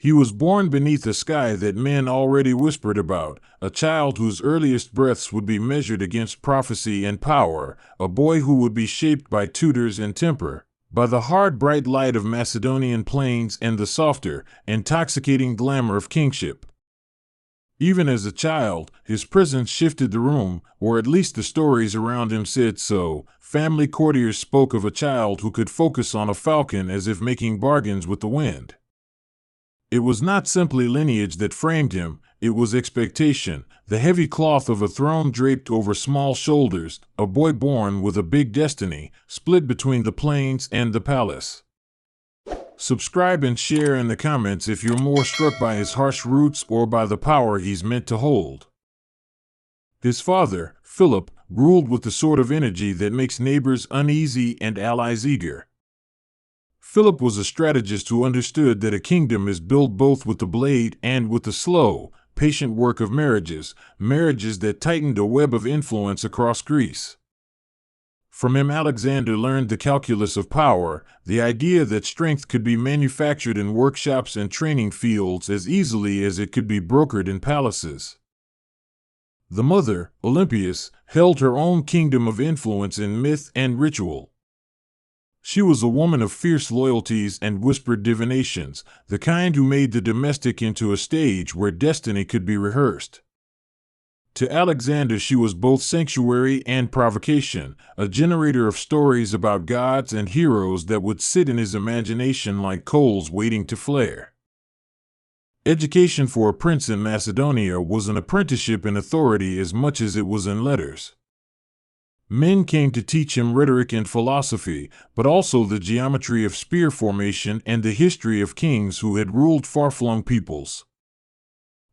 He was born beneath a sky that men already whispered about, a child whose earliest breaths would be measured against prophecy and power, a boy who would be shaped by tutors and temper, by the hard bright light of Macedonian plains and the softer, intoxicating glamour of kingship. Even as a child, his presence shifted the room, or at least the stories around him said so. Family courtiers spoke of a child who could focus on a falcon as if making bargains with the wind. It was not simply lineage that framed him, it was expectation, the heavy cloth of a throne draped over small shoulders, a boy born with a big destiny, split between the plains and the palace. Subscribe and share in the comments if you're more struck by his harsh roots or by the power he's meant to hold. His father, Philip, ruled with the sort of energy that makes neighbors uneasy and allies eager. Philip was a strategist who understood that a kingdom is built both with the blade and with the slow, patient work of marriages that tightened a web of influence across Greece. From him Alexander learned the calculus of power, the idea that strength could be manufactured in workshops and training fields as easily as it could be brokered in palaces. The mother, Olympias, held her own kingdom of influence in myth and ritual. She was a woman of fierce loyalties and whispered divinations, the kind who made the domestic into a stage where destiny could be rehearsed. To Alexander she was both sanctuary and provocation, a generator of stories about gods and heroes that would sit in his imagination like coals waiting to flare. Education for a prince in Macedonia was an apprenticeship in authority as much as it was in letters. Men came to teach him rhetoric and philosophy, but also the geometry of spear formation and the history of kings who had ruled far-flung peoples.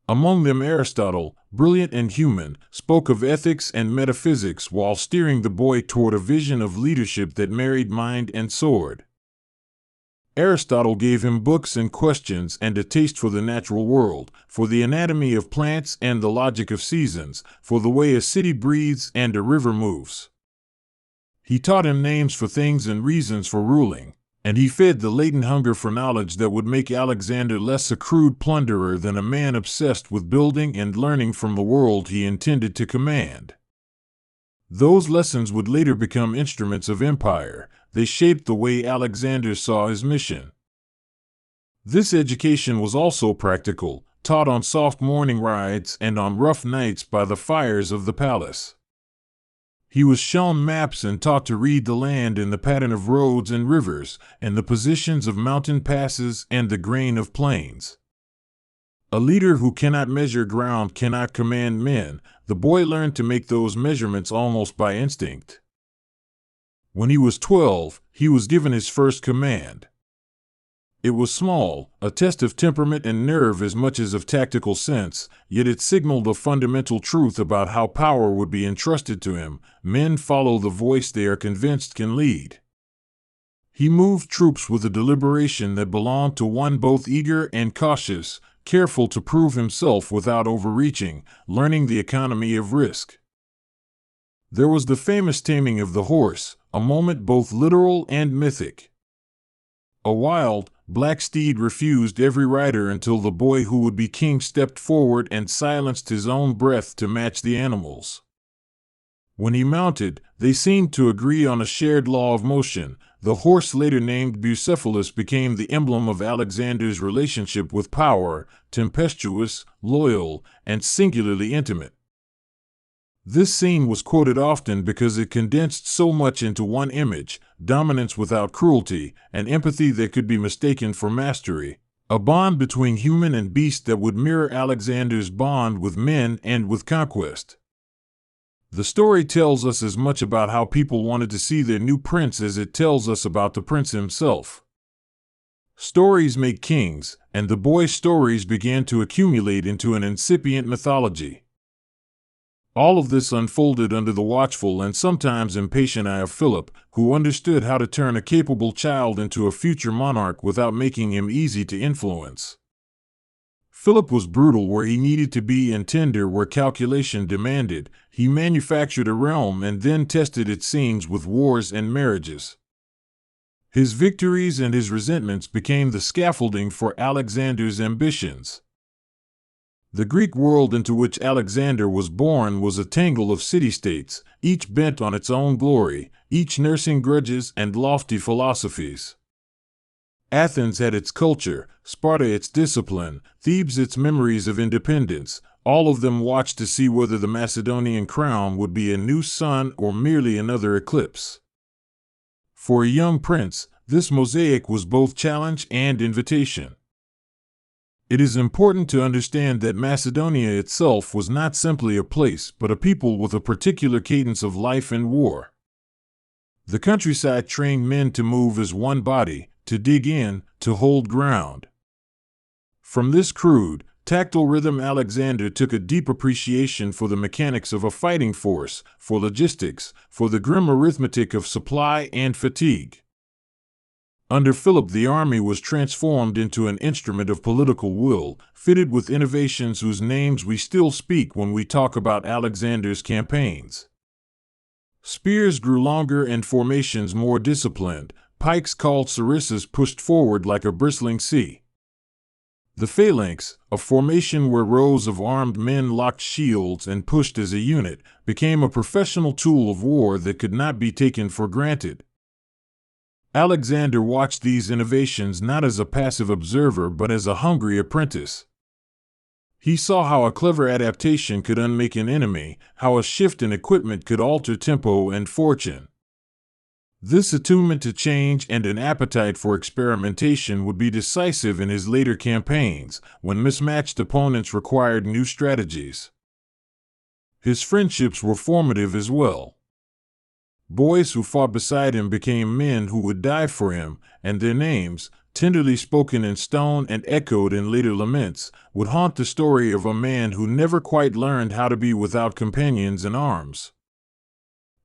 Among them Aristotle, brilliant and human, spoke of ethics and metaphysics while steering the boy toward a vision of leadership that married mind and sword. Aristotle gave him books and questions and a taste for the natural world, for the anatomy of plants and the logic of seasons, for the way a city breathes and a river moves. He taught him names for things and reasons for ruling, and he fed the latent hunger for knowledge that would make Alexander less a crude plunderer than a man obsessed with building and learning from the world he intended to command. Those lessons would later become instruments of empire. They shaped the way Alexander saw his mission. This education was also practical, taught on soft morning rides and on rough nights by the fires of the palace. He was shown maps and taught to read the land in the pattern of roads and rivers, and the positions of mountain passes and the grain of plains. A leader who cannot measure ground cannot command men. The boy learned to make those measurements almost by instinct. When he was 12, he was given his first command. It was small, a test of temperament and nerve as much as of tactical sense, yet it signaled a fundamental truth about how power would be entrusted to him. Men follow the voice they are convinced can lead. He moved troops with a deliberation that belonged to one both eager and cautious, careful to prove himself without overreaching, learning the economy of risk. There was the famous taming of the horse, a moment both literal and mythic. A wild, black steed refused every rider until the boy who would be king stepped forward and silenced his own breath to match the animal's. When he mounted, they seemed to agree on a shared law of motion. The horse, later named Bucephalus, became the emblem of Alexander's relationship with power, tempestuous, loyal, and singularly intimate. This scene was quoted often because it condensed so much into one image: dominance without cruelty, and empathy that could be mistaken for mastery, a bond between human and beast that would mirror Alexander's bond with men and with conquest. The story tells us as much about how people wanted to see their new prince as it tells us about the prince himself. Stories make kings, and the boy's stories began to accumulate into an incipient mythology. All of this unfolded under the watchful and sometimes impatient eye of Philip, who understood how to turn a capable child into a future monarch without making him easy to influence. Philip was brutal where he needed to be and tender where calculation demanded. He manufactured a realm and then tested its seams with wars and marriages. His victories and his resentments became the scaffolding for Alexander's ambitions. The Greek world into which Alexander was born was a tangle of city-states, each bent on its own glory, each nursing grudges and lofty philosophies. Athens had its culture, Sparta its discipline, Thebes its memories of independence. All of them watched to see whether the Macedonian crown would be a new sun or merely another eclipse. For a young prince, this mosaic was both challenge and invitation. It is important to understand that Macedonia itself was not simply a place, but a people with a particular cadence of life and war. The countryside trained men to move as one body, to dig in, to hold ground. From this crude, tactile rhythm, Alexander took a deep appreciation for the mechanics of a fighting force, for logistics, for the grim arithmetic of supply and fatigue. Under Philip, the army was transformed into an instrument of political will, fitted with innovations whose names we still speak when we talk about Alexander's campaigns. Spears grew longer and formations more disciplined. Pikes called sarissas pushed forward like a bristling sea. The phalanx, a formation where rows of armed men locked shields and pushed as a unit, became a professional tool of war that could not be taken for granted. Alexander watched these innovations not as a passive observer but as a hungry apprentice. He saw how a clever adaptation could unmake an enemy, how a shift in equipment could alter tempo and fortune. This attunement to change and an appetite for experimentation would be decisive in his later campaigns, when mismatched opponents required new strategies. His friendships were formative as well. Boys who fought beside him became men who would die for him, and their names, tenderly spoken in stone and echoed in later laments, would haunt the story of a man who never quite learned how to be without companions in arms.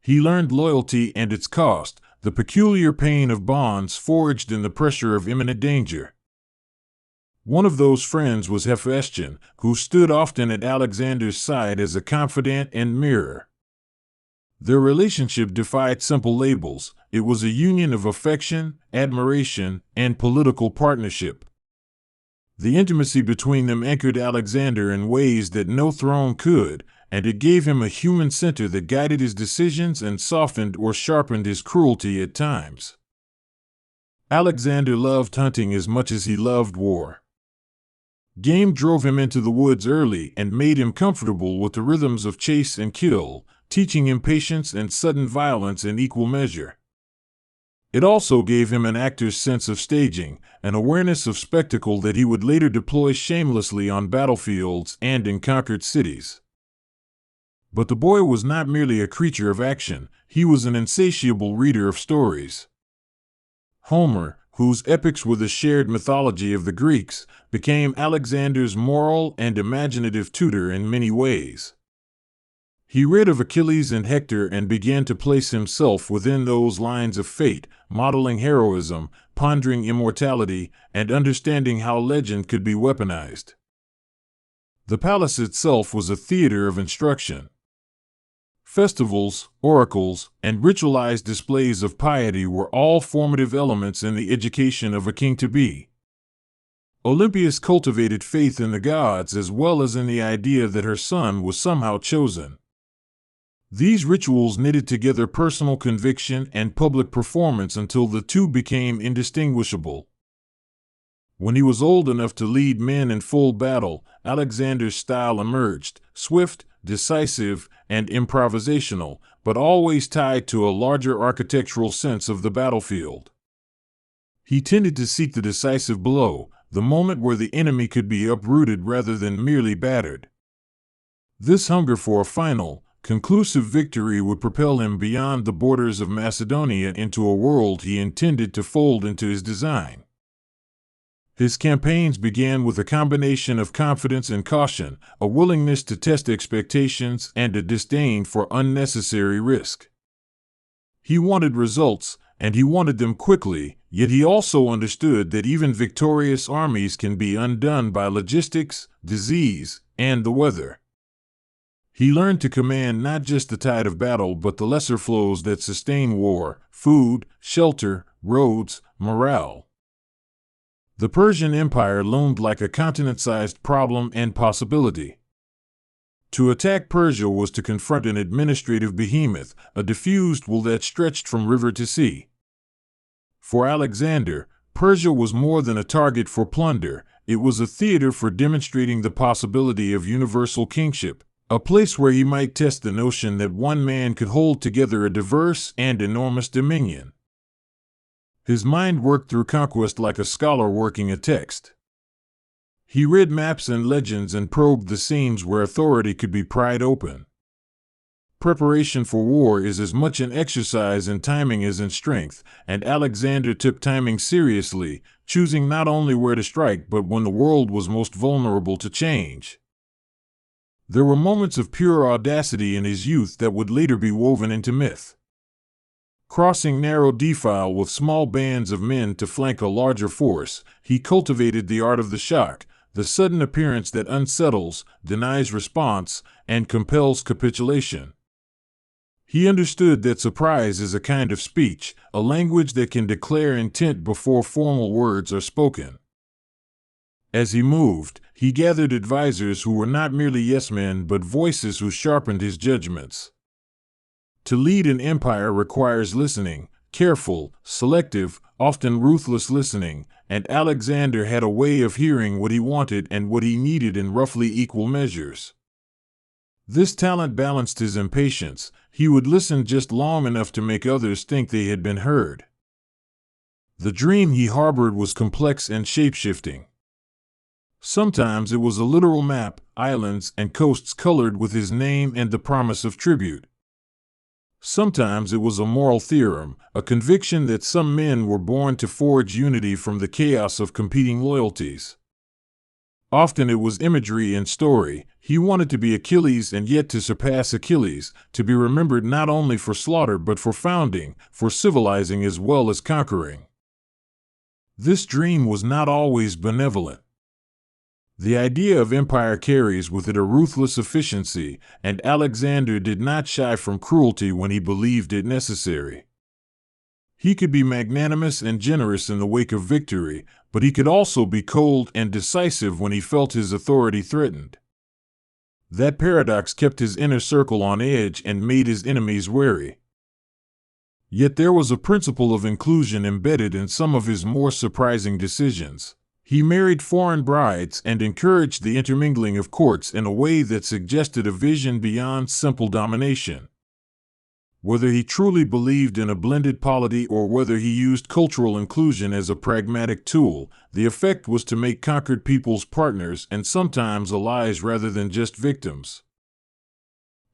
He learned loyalty and its cost, the peculiar pain of bonds forged in the pressure of imminent danger. One of those friends was Hephaestion, who stood often at Alexander's side as a confidant and mirror. Their relationship defied simple labels. It was a union of affection, admiration, and political partnership. The intimacy between them anchored Alexander in ways that no throne could, and it gave him a human center that guided his decisions and softened or sharpened his cruelty at times. Alexander loved hunting as much as he loved war. Game drove him into the woods early and made him comfortable with the rhythms of chase and kill, teaching him patience and sudden violence in equal measure. It also gave him an actor's sense of staging, an awareness of spectacle that he would later deploy shamelessly on battlefields and in conquered cities. But the boy was not merely a creature of action, he was an insatiable reader of stories. Homer, whose epics were the shared mythology of the Greeks, became Alexander's moral and imaginative tutor in many ways. He read of Achilles and Hector and began to place himself within those lines of fate, modeling heroism, pondering immortality, and understanding how legend could be weaponized. The palace itself was a theater of instruction. Festivals, oracles, and ritualized displays of piety were all formative elements in the education of a king-to-be. Olympias cultivated faith in the gods as well as in the idea that her son was somehow chosen. These rituals knitted together personal conviction and public performance until the two became indistinguishable. When he was old enough to lead men in full battle, Alexander's style emerged, swift, decisive, and improvisational, but always tied to a larger architectural sense of the battlefield. He tended to seek the decisive blow, the moment where the enemy could be uprooted rather than merely battered. This hunger for a final, conclusive victory would propel him beyond the borders of Macedonia into a world he intended to fold into his design. His campaigns began with a combination of confidence and caution, a willingness to test expectations, and a disdain for unnecessary risk. He wanted results, and he wanted them quickly, yet he also understood that even victorious armies can be undone by logistics, disease, and the weather. He learned to command not just the tide of battle but the lesser flows that sustain war: food, shelter, roads, morale. The Persian Empire loomed like a continent-sized problem and possibility. To attack Persia was to confront an administrative behemoth, a diffused will that stretched from river to sea. For Alexander, Persia was more than a target for plunder. It was a theater for demonstrating the possibility of universal kingship, a place where he might test the notion that one man could hold together a diverse and enormous dominion. His mind worked through conquest like a scholar working a text. He read maps and legends and probed the seams where authority could be pried open. Preparation for war is as much an exercise in timing as in strength, and Alexander took timing seriously, choosing not only where to strike but when the world was most vulnerable to change. There were moments of pure audacity in his youth that would later be woven into myth. Crossing narrow defile with small bands of men to flank a larger force, he cultivated the art of the shock, the sudden appearance that unsettles, denies response, and compels capitulation. He understood that surprise is a kind of speech, a language that can declare intent before formal words are spoken. As he moved, he gathered advisors who were not merely yes-men but voices who sharpened his judgments. To lead an empire requires listening, careful, selective, often ruthless listening, and Alexander had a way of hearing what he wanted and what he needed in roughly equal measures. This talent balanced his impatience. He would listen just long enough to make others think they had been heard. The dream he harbored was complex and shape-shifting. Sometimes it was a literal map, islands and coasts colored with his name and the promise of tribute. Sometimes it was a moral theorem, a conviction that some men were born to forge unity from the chaos of competing loyalties. Often it was imagery and story. He wanted to be Achilles and yet to surpass Achilles, to be remembered not only for slaughter but for founding, for civilizing as well as conquering. This dream was not always benevolent. The idea of empire carries with it a ruthless efficiency, and Alexander did not shy from cruelty when he believed it necessary. He could be magnanimous and generous in the wake of victory, but he could also be cold and decisive when he felt his authority threatened. That paradox kept his inner circle on edge and made his enemies wary. Yet there was a principle of inclusion embedded in some of his more surprising decisions. He married foreign brides and encouraged the intermingling of courts in a way that suggested a vision beyond simple domination. Whether he truly believed in a blended polity or whether he used cultural inclusion as a pragmatic tool, the effect was to make conquered peoples partners and sometimes allies rather than just victims.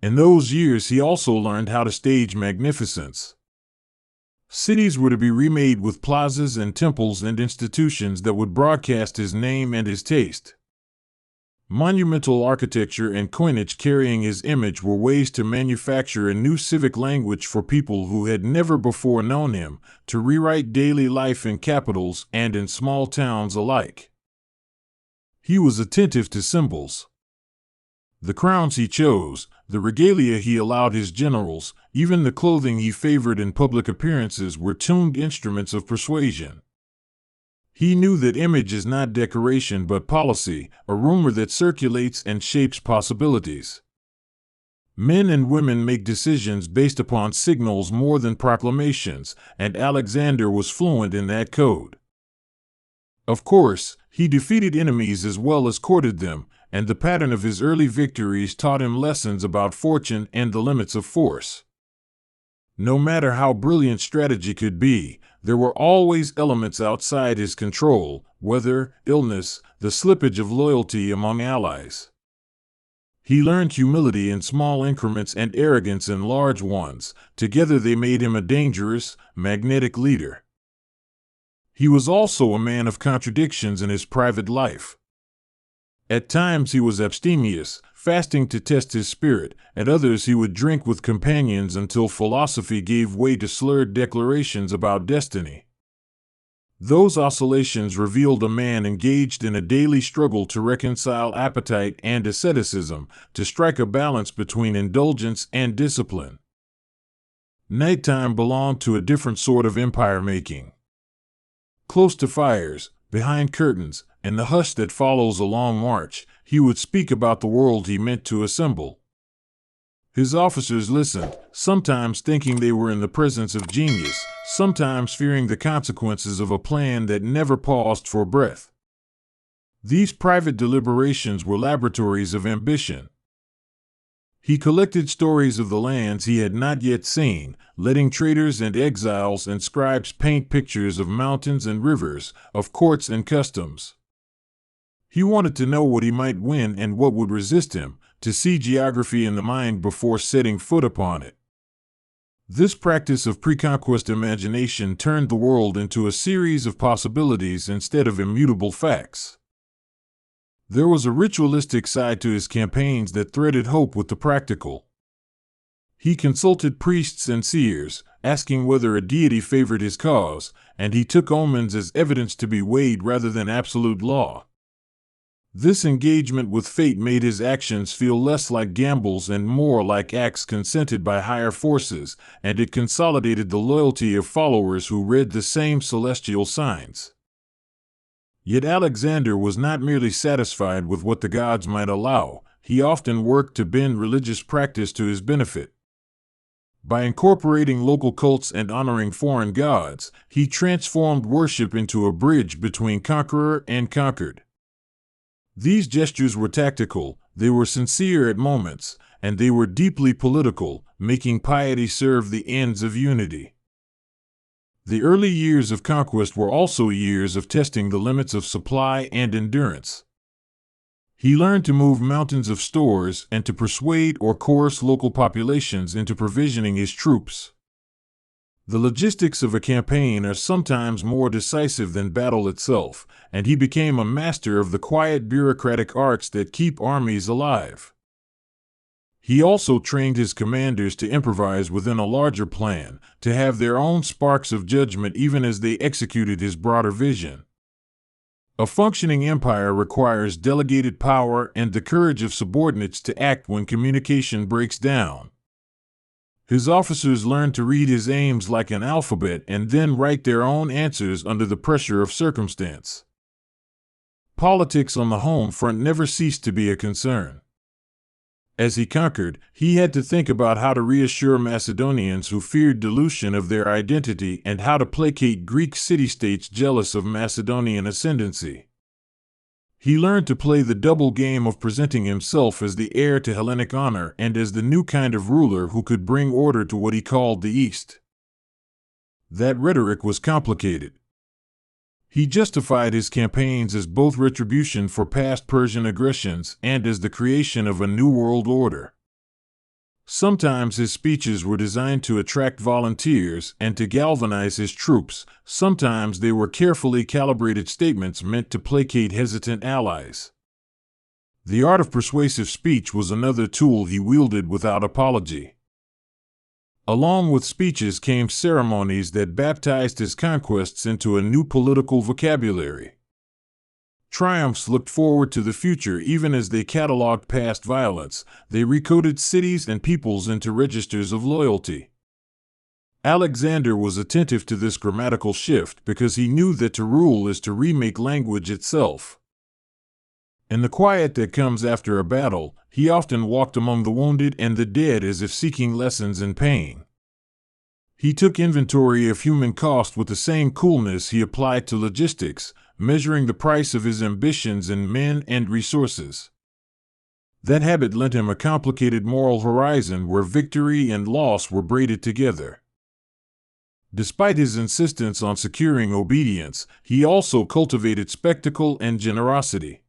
In those years he also learned how to stage magnificence. Cities were to be remade with plazas and temples and institutions that would broadcast his name and his taste. Monumental architecture and coinage carrying his image were ways to manufacture a new civic language for people who had never before known him, to rewrite daily life in capitals and in small towns alike. He was attentive to symbols. The crowns he chose, the regalia he allowed his generals, even the clothing he favored in public appearances were tuned instruments of persuasion. He knew that image is not decoration but policy, a rumor that circulates and shapes possibilities. Men and women make decisions based upon signals more than proclamations, and Alexander was fluent in that code. Of course, he defeated enemies as well as courted them, and the pattern of his early victories taught him lessons about fortune and the limits of force. No matter how brilliant strategy could be, there were always elements outside his control: weather, illness, the slippage of loyalty among allies. He learned humility in small increments and arrogance in large ones. Together they made him a dangerous, magnetic leader. He was also a man of contradictions in his private life. At times he was abstemious, fasting to test his spirit. At others he would drink with companions until philosophy gave way to slurred declarations about destiny. Those oscillations revealed a man engaged in a daily struggle to reconcile appetite and asceticism, to strike a balance between indulgence and discipline. Nighttime belonged to a different sort of empire-making. Close to fires, behind curtains, and the hush that follows a long march, he would speak about the world he meant to assemble. His officers listened, sometimes thinking they were in the presence of genius, sometimes fearing the consequences of a plan that never paused for breath. These private deliberations were laboratories of ambition. He collected stories of the lands he had not yet seen, letting traders and exiles and scribes paint pictures of mountains and rivers, of courts and customs. He wanted to know what he might win and what would resist him, to see geography in the mind before setting foot upon it. This practice of pre-conquest imagination turned the world into a series of possibilities instead of immutable facts. There was a ritualistic side to his campaigns that threaded hope with the practical. He consulted priests and seers, asking whether a deity favored his cause, and he took omens as evidence to be weighed rather than absolute law. This engagement with fate made his actions feel less like gambles and more like acts consented by higher forces, and it consolidated the loyalty of followers who read the same celestial signs. Yet Alexander was not merely satisfied with what the gods might allow. He often worked to bend religious practice to his benefit. By incorporating local cults and honoring foreign gods, he transformed worship into a bridge between conqueror and conquered. These gestures were tactical, they were sincere at moments, and they were deeply political, making piety serve the ends of unity. The early years of conquest were also years of testing the limits of supply and endurance. He learned to move mountains of stores and to persuade or coerce local populations into provisioning his troops. The logistics of a campaign are sometimes more decisive than battle itself, and he became a master of the quiet bureaucratic arts that keep armies alive. He also trained his commanders to improvise within a larger plan, to have their own sparks of judgment even as they executed his broader vision. A functioning empire requires delegated power and the courage of subordinates to act when communication breaks down. His officers learned to read his aims like an alphabet and then write their own answers under the pressure of circumstance. Politics on the home front never ceased to be a concern. As he conquered, he had to think about how to reassure Macedonians who feared dilution of their identity and how to placate Greek city-states jealous of Macedonian ascendancy. He learned to play the double game of presenting himself as the heir to Hellenic honor and as the new kind of ruler who could bring order to what he called the East. That rhetoric was complicated. He justified his campaigns as both retribution for past Persian aggressions and as the creation of a new world order. Sometimes his speeches were designed to attract volunteers and to galvanize his troops, sometimes they were carefully calibrated statements meant to placate hesitant allies. The art of persuasive speech was another tool he wielded without apology. Along with speeches came ceremonies that baptized his conquests into a new political vocabulary. Triumphs looked forward to the future even as they cataloged past violence. They recoded cities and peoples into registers of loyalty. Alexander was attentive to this grammatical shift because he knew that to rule is to remake language itself. In the quiet that comes after a battle, he often walked among the wounded and the dead as if seeking lessons in pain. He took inventory of human cost with the same coolness he applied to logistics, measuring the price of his ambitions in men and resources. That habit lent him a complicated moral horizon where victory and loss were braided together. Despite his insistence on securing obedience, he also cultivated spectacle and generosity.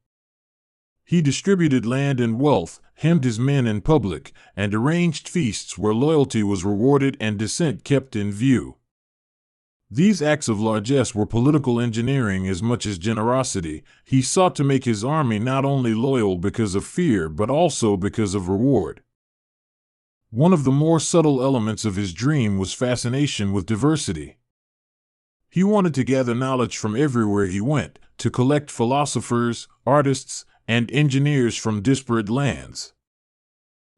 He distributed land and wealth, hemmed his men in public, and arranged feasts where loyalty was rewarded and dissent kept in view. These acts of largesse were political engineering as much as generosity. He sought to make his army not only loyal because of fear but also because of reward. One of the more subtle elements of his dream was fascination with diversity. He wanted to gather knowledge from everywhere he went, to collect philosophers, artists, and engineers from disparate lands.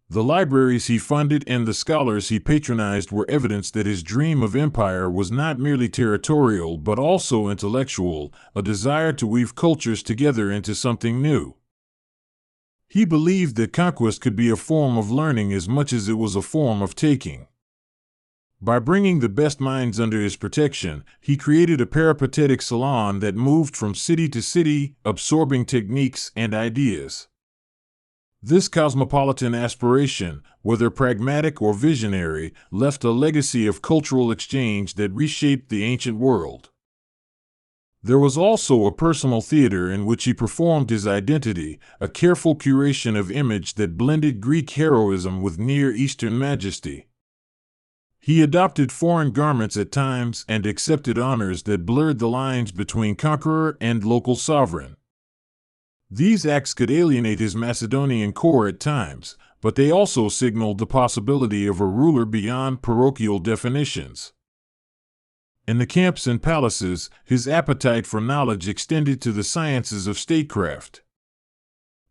The libraries he funded and the scholars he patronized were evidence that his dream of empire was not merely territorial but also intellectual, a desire to weave cultures together into something new. He believed that conquest could be a form of learning as much as it was a form of taking. By bringing the best minds under his protection, he created a peripatetic salon that moved from city to city, absorbing techniques and ideas. This cosmopolitan aspiration, whether pragmatic or visionary, left a legacy of cultural exchange that reshaped the ancient world. There was also a personal theater in which he performed his identity, a careful curation of image that blended Greek heroism with Near Eastern majesty. He adopted foreign garments at times and accepted honors that blurred the lines between conqueror and local sovereign. These acts could alienate his Macedonian core at times, but they also signaled the possibility of a ruler beyond parochial definitions. In the camps and palaces, his appetite for knowledge extended to the sciences of statecraft.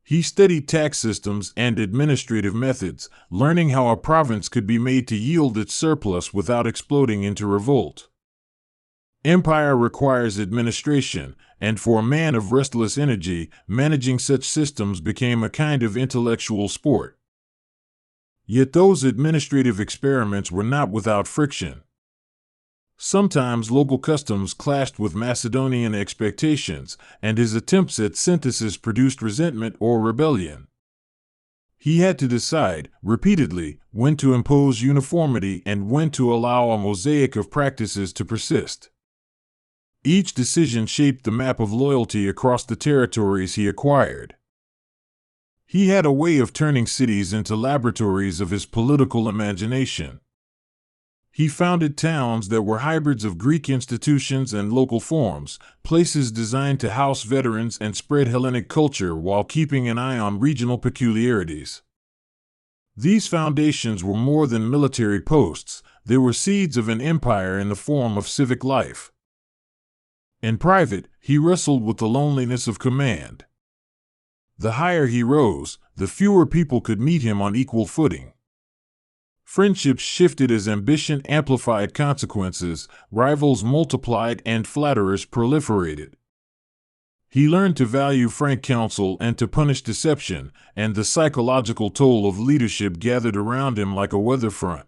He studied tax systems and administrative methods, learning how a province could be made to yield its surplus without exploding into revolt. Empire requires administration, and for a man of restless energy, managing such systems became a kind of intellectual sport. Yet those administrative experiments were not without friction. Sometimes local customs clashed with Macedonian expectations, and his attempts at synthesis produced resentment or rebellion. He had to decide, repeatedly, when to impose uniformity and when to allow a mosaic of practices to persist. Each decision shaped the map of loyalty across the territories he acquired. He had a way of turning cities into laboratories of his political imagination. He founded towns that were hybrids of Greek institutions and local forms, places designed to house veterans and spread Hellenic culture while keeping an eye on regional peculiarities. These foundations were more than military posts, they were seeds of an empire in the form of civic life. In private, he wrestled with the loneliness of command. The higher he rose, the fewer people could meet him on equal footing. Friendships shifted as ambition amplified consequences, rivals multiplied, and flatterers proliferated. He learned to value frank counsel and to punish deception, and the psychological toll of leadership gathered around him like a weather front.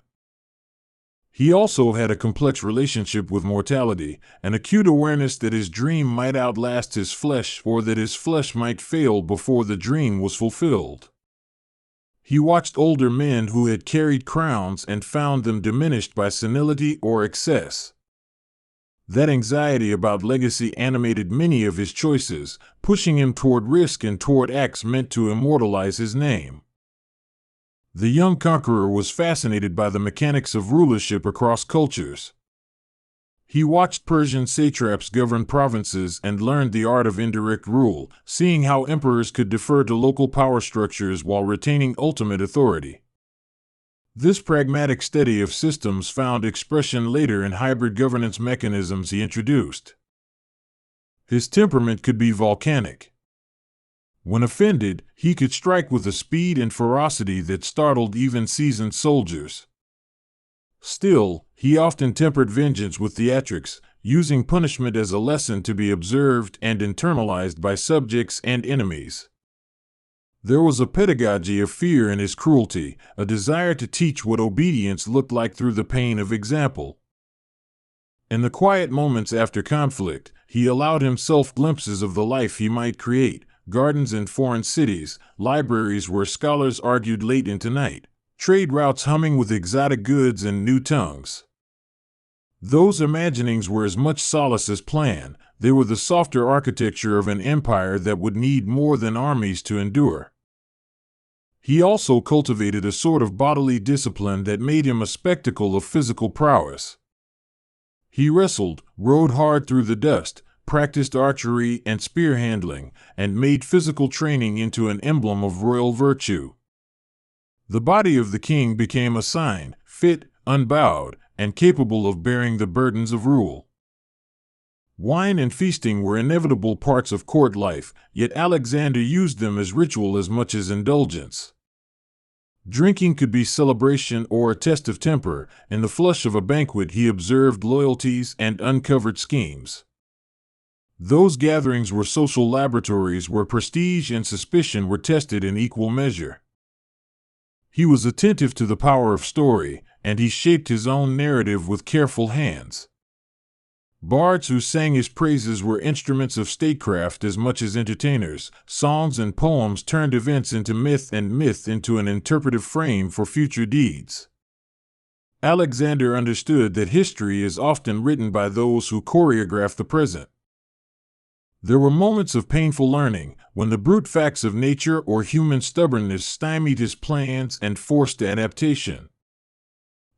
He also had a complex relationship with mortality, an acute awareness that his dream might outlast his flesh or that his flesh might fail before the dream was fulfilled. He watched older men who had carried crowns and found them diminished by senility or excess. That anxiety about legacy animated many of his choices, pushing him toward risk and toward acts meant to immortalize his name. The young conqueror was fascinated by the mechanics of rulership across cultures. He watched Persian satraps govern provinces and learned the art of indirect rule, seeing how emperors could defer to local power structures while retaining ultimate authority. This pragmatic study of systems found expression later in hybrid governance mechanisms he introduced. His temperament could be volcanic. When offended, he could strike with a speed and ferocity that startled even seasoned soldiers. Still, he often tempered vengeance with theatrics, using punishment as a lesson to be observed and internalized by subjects and enemies. There was a pedagogy of fear in his cruelty, a desire to teach what obedience looked like through the pain of example. In the quiet moments after conflict, he allowed himself glimpses of the life he might create: gardens in foreign cities, libraries where scholars argued late into night, trade routes humming with exotic goods and new tongues. Those imaginings were as much solace as plan. They were the softer architecture of an empire that would need more than armies to endure. He also cultivated a sort of bodily discipline that made him a spectacle of physical prowess. He wrestled, rode hard through the dust, practiced archery and spear handling, and made physical training into an emblem of royal virtue. The body of the king became a sign, fit, unbowed, and capable of bearing the burdens of rule. Wine and feasting were inevitable parts of court life, yet Alexander used them as ritual as much as indulgence. Drinking could be celebration or a test of temper. In the flush of a banquet, he observed loyalties and uncovered schemes. Those gatherings were social laboratories where prestige and suspicion were tested in equal measure. He was attentive to the power of story, and he shaped his own narrative with careful hands. Bards who sang his praises were instruments of statecraft as much as entertainers. Songs and poems turned events into myth and myth into an interpretive frame for future deeds. Alexander understood that history is often written by those who choreograph the present. There were moments of painful learning, when the brute facts of nature or human stubbornness stymied his plans and forced adaptation.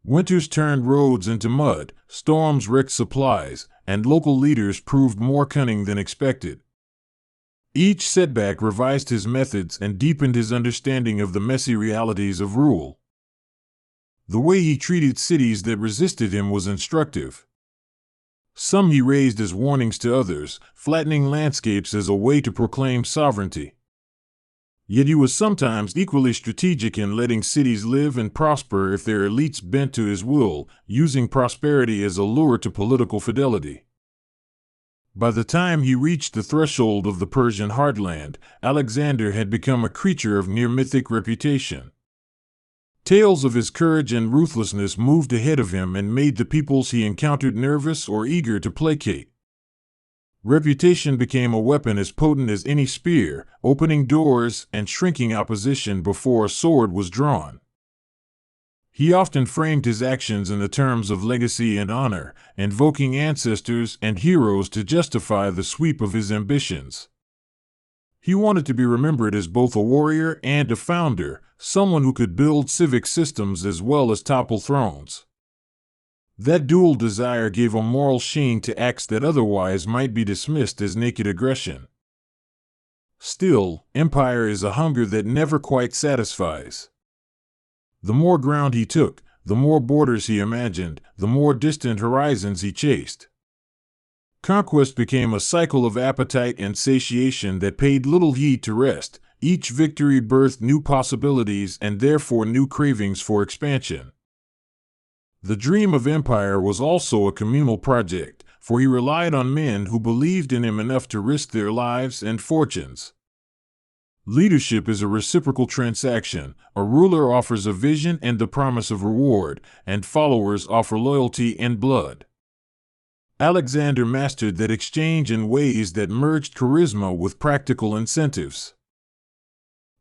Winters turned roads into mud, storms wrecked supplies, and local leaders proved more cunning than expected. Each setback revised his methods and deepened his understanding of the messy realities of rule. The way he treated cities that resisted him was instructive. Some he raised as warnings to others, flattening landscapes as a way to proclaim sovereignty. Yet he was sometimes equally strategic in letting cities live and prosper if their elites bent to his will, using prosperity as a lure to political fidelity. By the time he reached the threshold of the Persian heartland, Alexander had become a creature of near-mythic reputation. Tales of his courage and ruthlessness moved ahead of him and made the peoples he encountered nervous or eager to placate. Reputation became a weapon as potent as any spear, opening doors and shrinking opposition before a sword was drawn. He often framed his actions in the terms of legacy and honor, invoking ancestors and heroes to justify the sweep of his ambitions. He wanted to be remembered as both a warrior and a founder, someone who could build civic systems as well as topple thrones. That dual desire gave a moral sheen to acts that otherwise might be dismissed as naked aggression. Still, empire is a hunger that never quite satisfies. The more ground he took, the more borders he imagined, the more distant horizons he chased. Conquest became a cycle of appetite and satiation that paid little heed to rest. Each victory birthed new possibilities and therefore new cravings for expansion. The dream of empire was also a communal project, for he relied on men who believed in him enough to risk their lives and fortunes. Leadership is a reciprocal transaction. A ruler offers a vision and the promise of reward, and followers offer loyalty and blood. Alexander mastered that exchange in ways that merged charisma with practical incentives.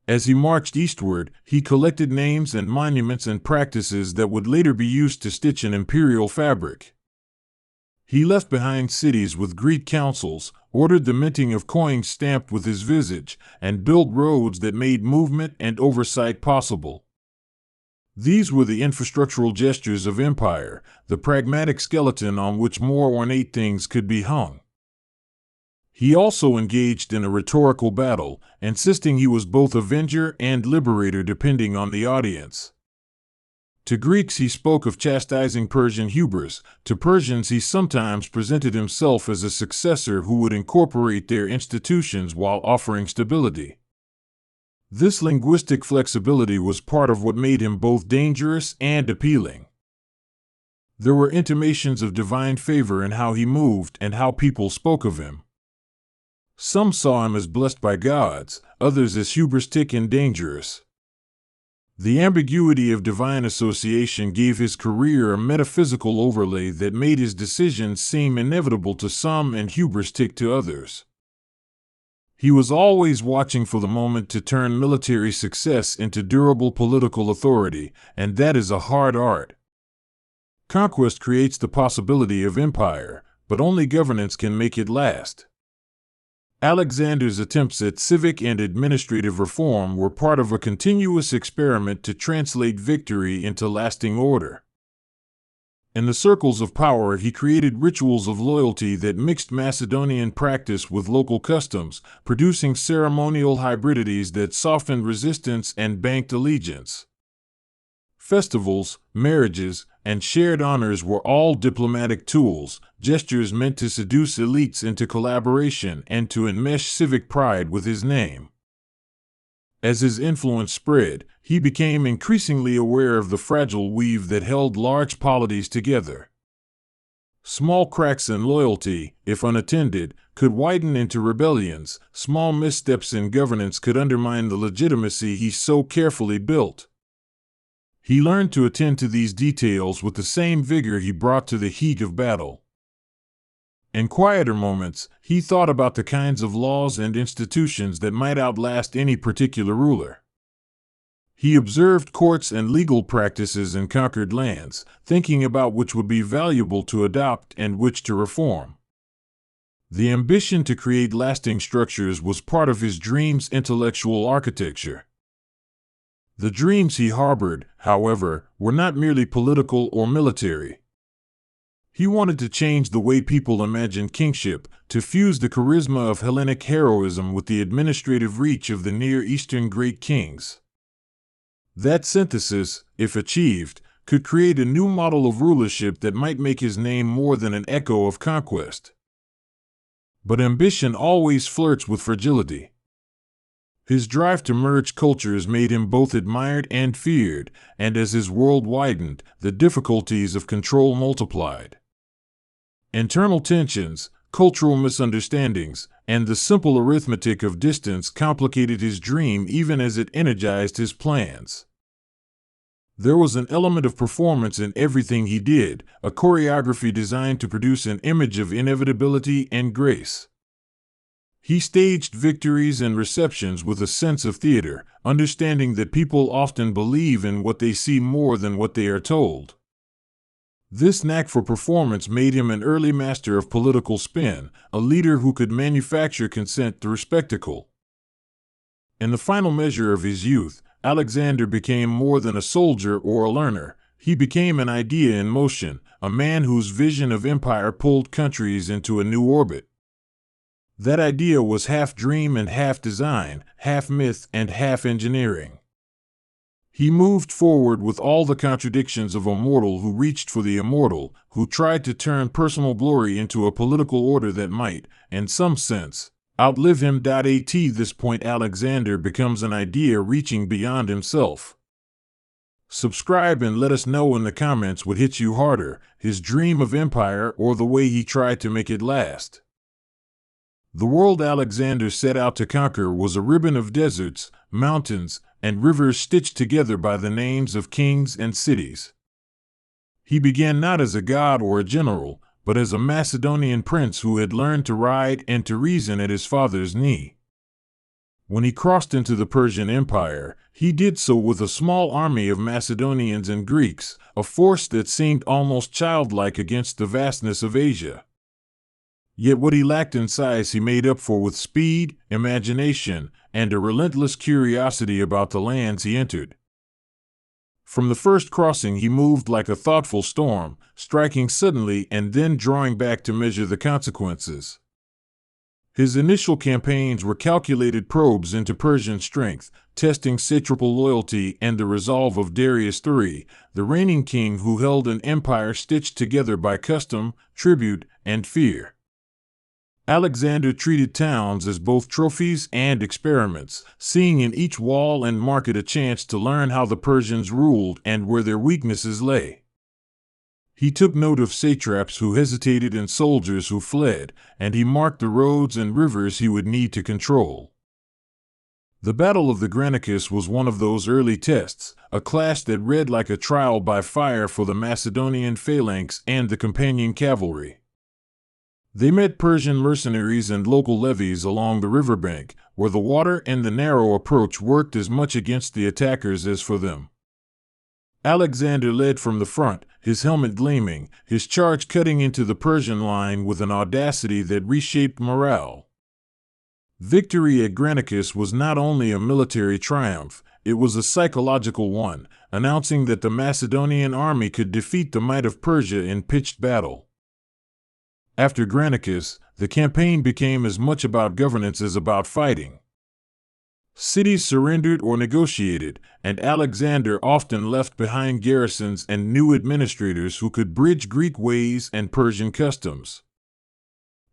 As he marched eastward, he collected names and monuments and practices that would later be used to stitch an imperial fabric. He left behind cities with Greek councils, ordered the minting of coins stamped with his visage, and built roads that made movement and oversight possible. These were the infrastructural gestures of empire, the pragmatic skeleton on which more ornate things could be hung. He also engaged in a rhetorical battle, insisting he was both avenger and liberator depending on the audience. To Greeks he spoke of chastising Persian hubris. To Persians he sometimes presented himself as a successor who would incorporate their institutions while offering stability. This linguistic flexibility was part of what made him both dangerous and appealing. There were intimations of divine favor in how he moved and how people spoke of him. Some saw him as blessed by gods, others as hubristic and dangerous. The ambiguity of divine association gave his career a metaphysical overlay that made his decisions seem inevitable to some and hubristic to others. He was always watching for the moment to turn military success into durable political authority, and that is a hard art. Conquest creates the possibility of empire, but only governance can make it last. Alexander's attempts at civic and administrative reform were part of a continuous experiment to translate victory into lasting order. In the circles of power, he created rituals of loyalty that mixed Macedonian practice with local customs, producing ceremonial hybridities that softened resistance and banked allegiance. Festivals, marriages, and shared honors were all diplomatic tools, gestures meant to seduce elites into collaboration and to enmesh civic pride with his name. As his influence spread, he became increasingly aware of the fragile weave that held large polities together. Small cracks in loyalty, if unattended, could widen into rebellions. Small missteps in governance could undermine the legitimacy he so carefully built. He learned to attend to these details with the same vigor he brought to the heat of battle. In quieter moments, he thought about the kinds of laws and institutions that might outlast any particular ruler. He observed courts and legal practices in conquered lands, thinking about which would be valuable to adopt and which to reform. The ambition to create lasting structures was part of his dream's intellectual architecture. The dreams he harbored, however, were not merely political or military. He wanted to change the way people imagined kingship, to fuse the charisma of Hellenic heroism with the administrative reach of the Near Eastern great kings. That synthesis, if achieved, could create a new model of rulership that might make his name more than an echo of conquest. But ambition always flirts with fragility. His drive to merge cultures made him both admired and feared, and as his world widened, the difficulties of control multiplied. Internal tensions, cultural misunderstandings, and the simple arithmetic of distance complicated his dream even as it energized his plans. There was an element of performance in everything he did, a choreography designed to produce an image of inevitability and grace. He staged victories and receptions with a sense of theater, understanding that people often believe in what they see more than what they are told. This knack for performance made him an early master of political spin, a leader who could manufacture consent through spectacle. In the final measure of his youth, Alexander became more than a soldier or a learner. He became an idea in motion, a man whose vision of empire pulled countries into a new orbit. That idea was half dream and half design, half myth and half engineering. He moved forward with all the contradictions of a mortal who reached for the immortal, who tried to turn personal glory into a political order that might, in some sense, outlive him. At this point, Alexander becomes an idea reaching beyond himself. Subscribe and let us know in the comments what hits you harder, his dream of empire or the way he tried to make it last. The world Alexander set out to conquer was a ribbon of deserts, mountains, and rivers stitched together by the names of kings and cities. He began not as a god or a general, but as a Macedonian prince who had learned to ride and to reason at his father's knee. When he crossed into the Persian Empire, he did so with a small army of Macedonians and Greeks, a force that seemed almost childlike against the vastness of Asia. Yet what he lacked in size he made up for with speed, imagination, and a relentless curiosity about the lands he entered. From the first crossing he moved like a thoughtful storm, striking suddenly and then drawing back to measure the consequences. His initial campaigns were calculated probes into Persian strength, testing satrapal loyalty and the resolve of Darius III, the reigning king who held an empire stitched together by custom, tribute, and fear. Alexander treated towns as both trophies and experiments, seeing in each wall and market a chance to learn how the Persians ruled and where their weaknesses lay. He took note of satraps who hesitated and soldiers who fled, and he marked the roads and rivers he would need to control. The Battle of the Granicus was one of those early tests, a clash that read like a trial by fire for the Macedonian phalanx and the companion cavalry. They met Persian mercenaries and local levies along the riverbank, where the water and the narrow approach worked as much against the attackers as for them. Alexander led from the front, his helmet gleaming, his charge cutting into the Persian line with an audacity that reshaped morale. Victory at Granicus was not only a military triumph, it was a psychological one, announcing that the Macedonian army could defeat the might of Persia in pitched battle. After Granicus, the campaign became as much about governance as about fighting. Cities surrendered or negotiated, and Alexander often left behind garrisons and new administrators who could bridge Greek ways and Persian customs.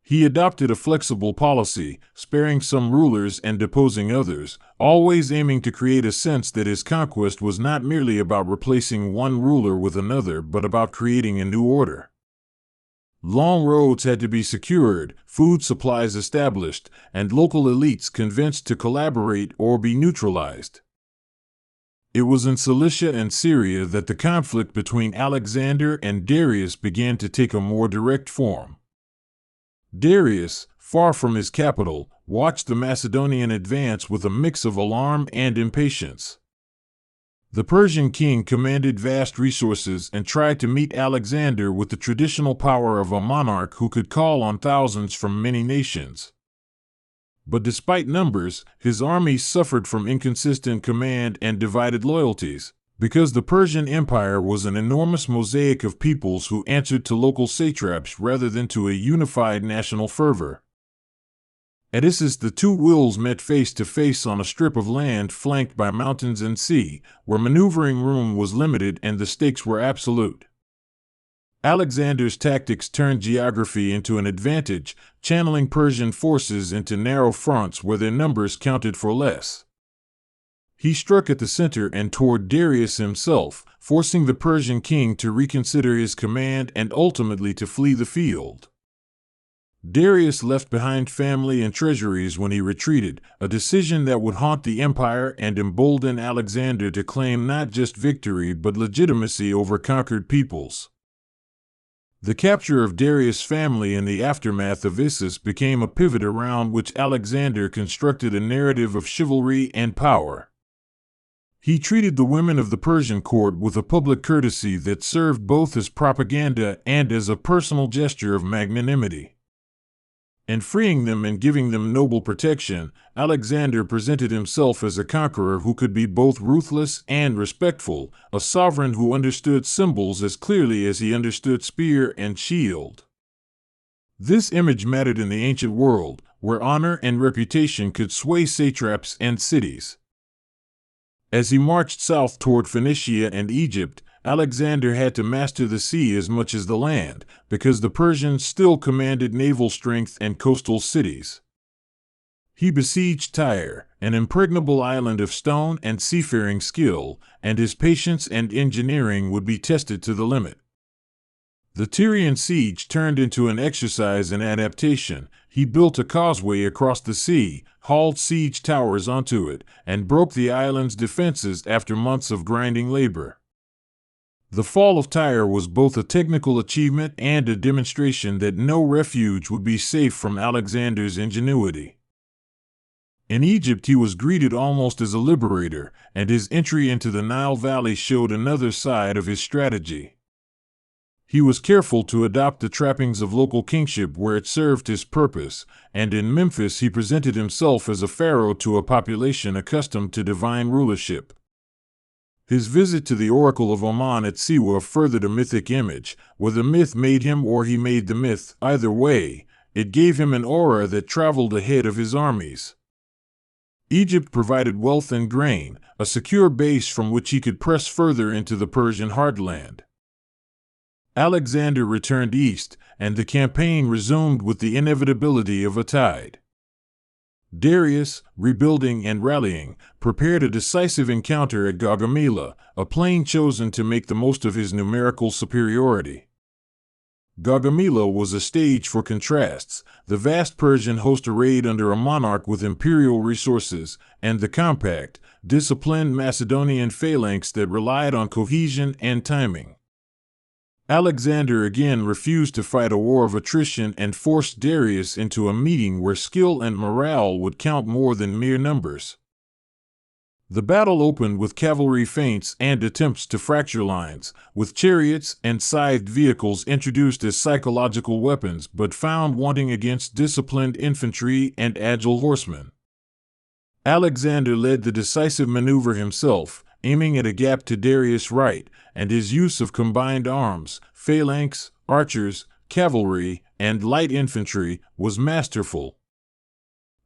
He adopted a flexible policy, sparing some rulers and deposing others, always aiming to create a sense that his conquest was not merely about replacing one ruler with another, but about creating a new order. Long roads had to be secured, food supplies established, and local elites convinced to collaborate or be neutralized. It was in Cilicia and Syria that the conflict between Alexander and Darius began to take a more direct form. Darius, far from his capital, watched the Macedonian advance with a mix of alarm and impatience. The Persian king commanded vast resources and tried to meet Alexander with the traditional power of a monarch who could call on thousands from many nations. But despite numbers, his armies suffered from inconsistent command and divided loyalties, because the Persian Empire was an enormous mosaic of peoples who answered to local satraps rather than to a unified national fervor. At Issus, the two wills met face to face on a strip of land flanked by mountains and sea, where maneuvering room was limited and the stakes were absolute. Alexander's tactics turned geography into an advantage, channeling Persian forces into narrow fronts where their numbers counted for less. He struck at the center and toward Darius himself, forcing the Persian king to reconsider his command and ultimately to flee the field. Darius left behind family and treasuries when he retreated, a decision that would haunt the empire and embolden Alexander to claim not just victory but legitimacy over conquered peoples. The capture of Darius' family in the aftermath of Issus became a pivot around which Alexander constructed a narrative of chivalry and power. He treated the women of the Persian court with a public courtesy that served both as propaganda and as a personal gesture of magnanimity. And freeing them and giving them noble protection, Alexander presented himself as a conqueror who could be both ruthless and respectful, a sovereign who understood symbols as clearly as he understood spear and shield. This image mattered in the ancient world, where honor and reputation could sway satraps and cities. As he marched south toward Phoenicia and Egypt, Alexander had to master the sea as much as the land, because the Persians still commanded naval strength and coastal cities. He besieged Tyre, an impregnable island of stone and seafaring skill, and his patience and engineering would be tested to the limit. The Tyrian siege turned into an exercise in adaptation. He built a causeway across the sea, hauled siege towers onto it, and broke the island's defenses after months of grinding labor. The fall of Tyre was both a technical achievement and a demonstration that no refuge would be safe from Alexander's ingenuity. In Egypt, he was greeted almost as a liberator, and his entry into the Nile Valley showed another side of his strategy. He was careful to adopt the trappings of local kingship where it served his purpose, and in Memphis he presented himself as a pharaoh to a population accustomed to divine rulership. His visit to the Oracle of Ammon at Siwa furthered a mythic image, whether myth made him or he made the myth. Either way, it gave him an aura that traveled ahead of his armies. Egypt provided wealth and grain, a secure base from which he could press further into the Persian heartland. Alexander returned east, and the campaign resumed with the inevitability of a tide. Darius, rebuilding and rallying, prepared a decisive encounter at Gaugamela, a plain chosen to make the most of his numerical superiority. Gaugamela was a stage for contrasts, the vast Persian host arrayed under a monarch with imperial resources, and the compact, disciplined Macedonian phalanx that relied on cohesion and timing. Alexander again refused to fight a war of attrition and forced Darius into a meeting where skill and morale would count more than mere numbers. The battle opened with cavalry feints and attempts to fracture lines, with chariots and scythed vehicles introduced as psychological weapons but found wanting against disciplined infantry and agile horsemen. Alexander led the decisive maneuver himself, aiming at a gap to Darius' right, and his use of combined arms, phalanx, archers, cavalry, and light infantry, was masterful.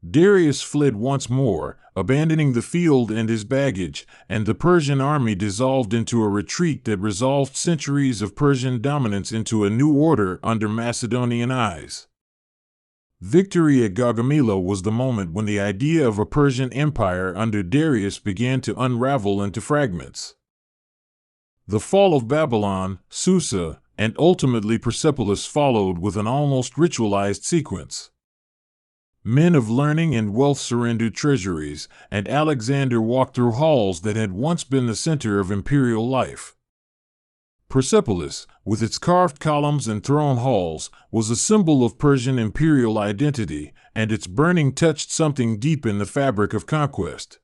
Darius fled once more, abandoning the field and his baggage, and the Persian army dissolved into a retreat that resolved centuries of Persian dominance into a new order under Macedonian eyes. Victory at Gaugamela was the moment when the idea of a Persian empire under Darius began to unravel into fragments. The fall of Babylon, Susa, and ultimately Persepolis followed with an almost ritualized sequence. Men of learning and wealth surrendered treasuries, and Alexander walked through halls that had once been the center of imperial life. Persepolis, with its carved columns and throne halls, was a symbol of Persian imperial identity, and its burning touched something deep in the fabric of conquest.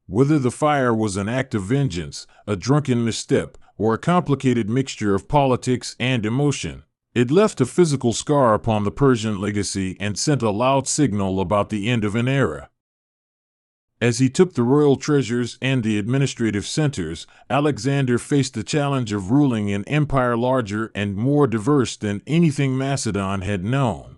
Whether the fire was an act of vengeance, a drunken misstep, or a complicated mixture of politics and emotion, it left a physical scar upon the Persian legacy and sent a loud signal about the end of an era. As he took the royal treasures and the administrative centers, Alexander faced the challenge of ruling an empire larger and more diverse than anything Macedon had known.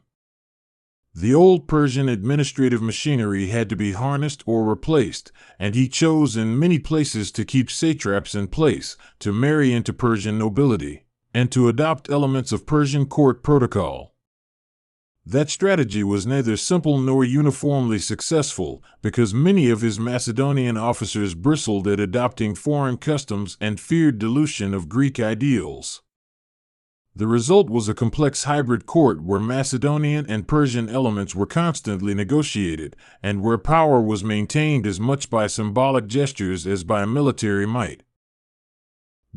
The old Persian administrative machinery had to be harnessed or replaced, and he chose in many places to keep satraps in place, to marry into Persian nobility, and to adopt elements of Persian court protocol. That strategy was neither simple nor uniformly successful, because many of his Macedonian officers bristled at adopting foreign customs and feared dilution of Greek ideals. The result was a complex hybrid court where Macedonian and Persian elements were constantly negotiated, and where power was maintained as much by symbolic gestures as by military might.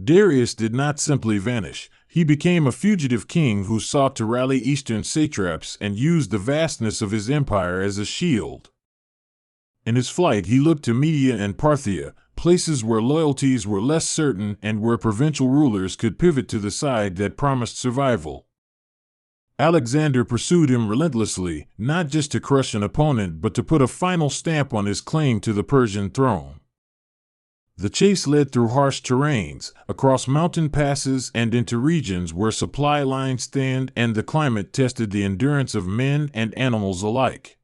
Darius did not simply vanish. He became a fugitive king who sought to rally eastern satraps and used the vastness of his empire as a shield. In his flight, he looked to Media and Parthia, places where loyalties were less certain and where provincial rulers could pivot to the side that promised survival. Alexander pursued him relentlessly, not just to crush an opponent but to put a final stamp on his claim to the Persian throne. The chase led through harsh terrains, across mountain passes and into regions where supply lines thinned and the climate tested the endurance of men and animals alike.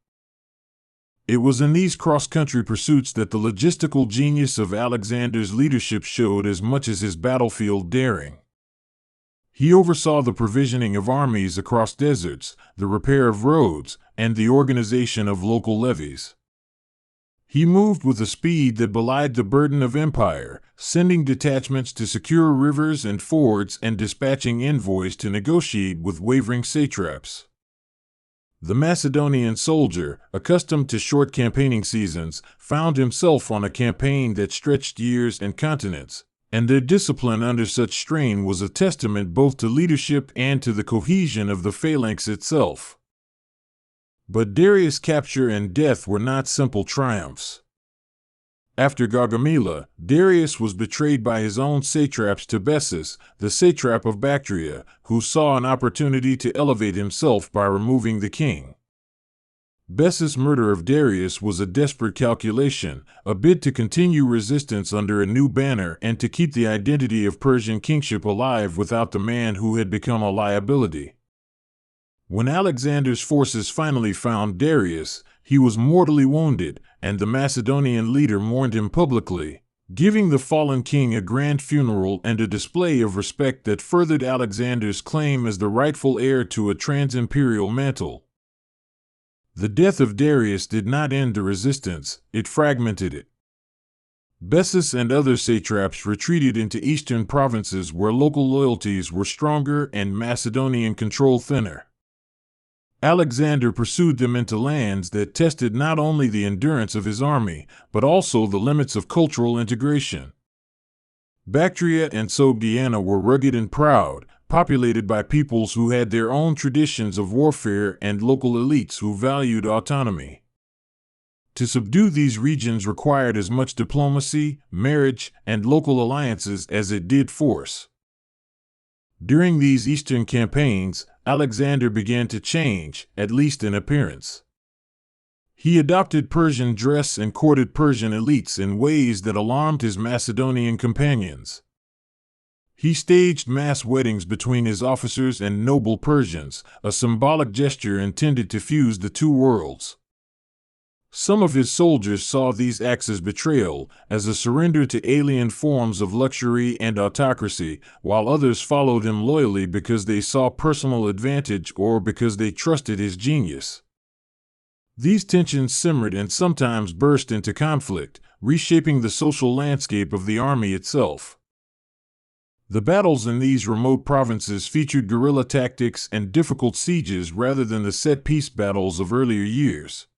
It was in these cross-country pursuits that the logistical genius of Alexander's leadership showed as much as his battlefield daring. He oversaw the provisioning of armies across deserts, the repair of roads, and the organization of local levies. He moved with a speed that belied the burden of empire, sending detachments to secure rivers and fords and dispatching envoys to negotiate with wavering satraps. The Macedonian soldier, accustomed to short campaigning seasons, found himself on a campaign that stretched years and continents, and their discipline under such strain was a testament both to leadership and to the cohesion of the phalanx itself. But Darius' capture and death were not simple triumphs. After Gaugamela, Darius was betrayed by his own satraps to Bessus, the satrap of Bactria, who saw an opportunity to elevate himself by removing the king. Bessus' murder of Darius was a desperate calculation, a bid to continue resistance under a new banner and to keep the identity of Persian kingship alive without the man who had become a liability. When Alexander's forces finally found Darius, he was mortally wounded, and the Macedonian leader mourned him publicly, giving the fallen king a grand funeral and a display of respect that furthered Alexander's claim as the rightful heir to a trans-imperial mantle. The death of Darius did not end the resistance, it fragmented it. Bessus and other satraps retreated into eastern provinces where local loyalties were stronger and Macedonian control thinner. Alexander pursued them into lands that tested not only the endurance of his army, but also the limits of cultural integration. Bactria and Sogdiana were rugged and proud, populated by peoples who had their own traditions of warfare and local elites who valued autonomy. To subdue these regions required as much diplomacy, marriage, and local alliances as it did force. During these eastern campaigns, Alexander began to change, at least in appearance. He adopted Persian dress and courted Persian elites in ways that alarmed his Macedonian companions. He staged mass weddings between his officers and noble Persians, a symbolic gesture intended to fuse the two worlds. Some of his soldiers saw these acts as betrayal, as a surrender to alien forms of luxury and autocracy, while others followed him loyally because they saw personal advantage or because they trusted his genius. These tensions simmered and sometimes burst into conflict, reshaping the social landscape of the army itself. The battles in these remote provinces featured guerrilla tactics and difficult sieges rather than the set-piece battles of earlier years.